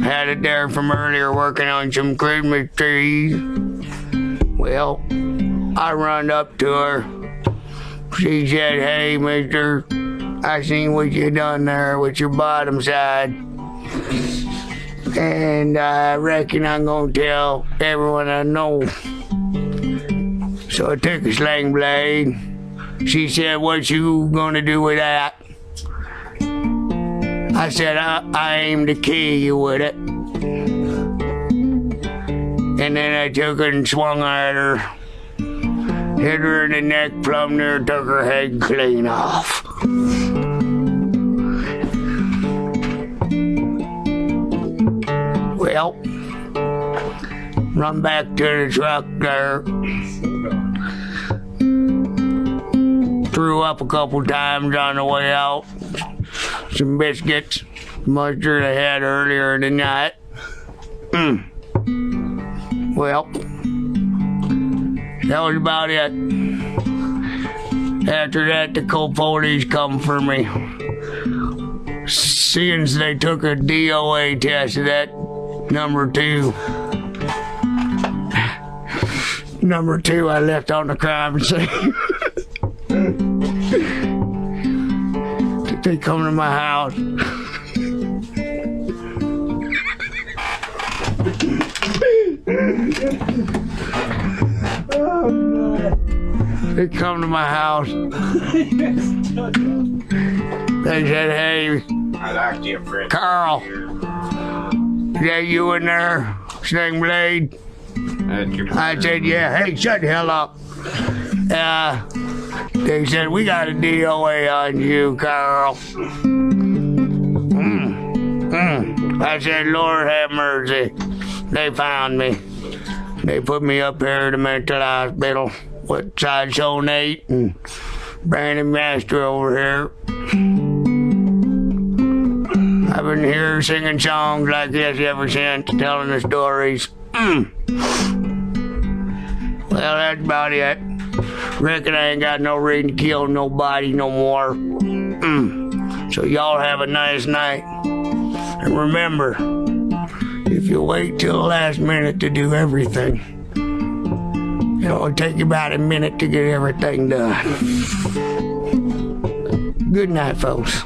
Had it there from earlier working on some Christmas trees. Well, I run up to her. She said, hey, mister, I seen what you done there with your bottom side. And I reckon I'm gonna tell everyone I know. So I took a sling blade. She said, what you gonna do with that? I said, I aim to kill you with it. And then I took it and swung at her. Hit her in the neck, plumb near, took her head clean off. Well, run back to the truck there. Threw up a couple times on the way out. Some biscuits, mustard I had earlier in the night. Well, that was about it. After that, the cold police come for me. Since they took a DOA test of that number 2. Number 2, I left on the crime scene. They come to my house. They come to my house. They said, hey, Carl, is that you in there, Sling Blade? I said, yeah. Hey, shut the hell up. They said, we got a DOA on you, Carl. I said, Lord have mercy. They found me. They put me up here at the mental hospital with SideShow Nate and Brandon Master over here. I've been here singing songs like this ever since, telling the stories. Well, that's about it. Reckon I ain't got no reason to kill nobody no more. So y'all have a nice night. And remember, if you wait till the last minute to do everything, it'll take you about a minute to get everything done. Good night, folks.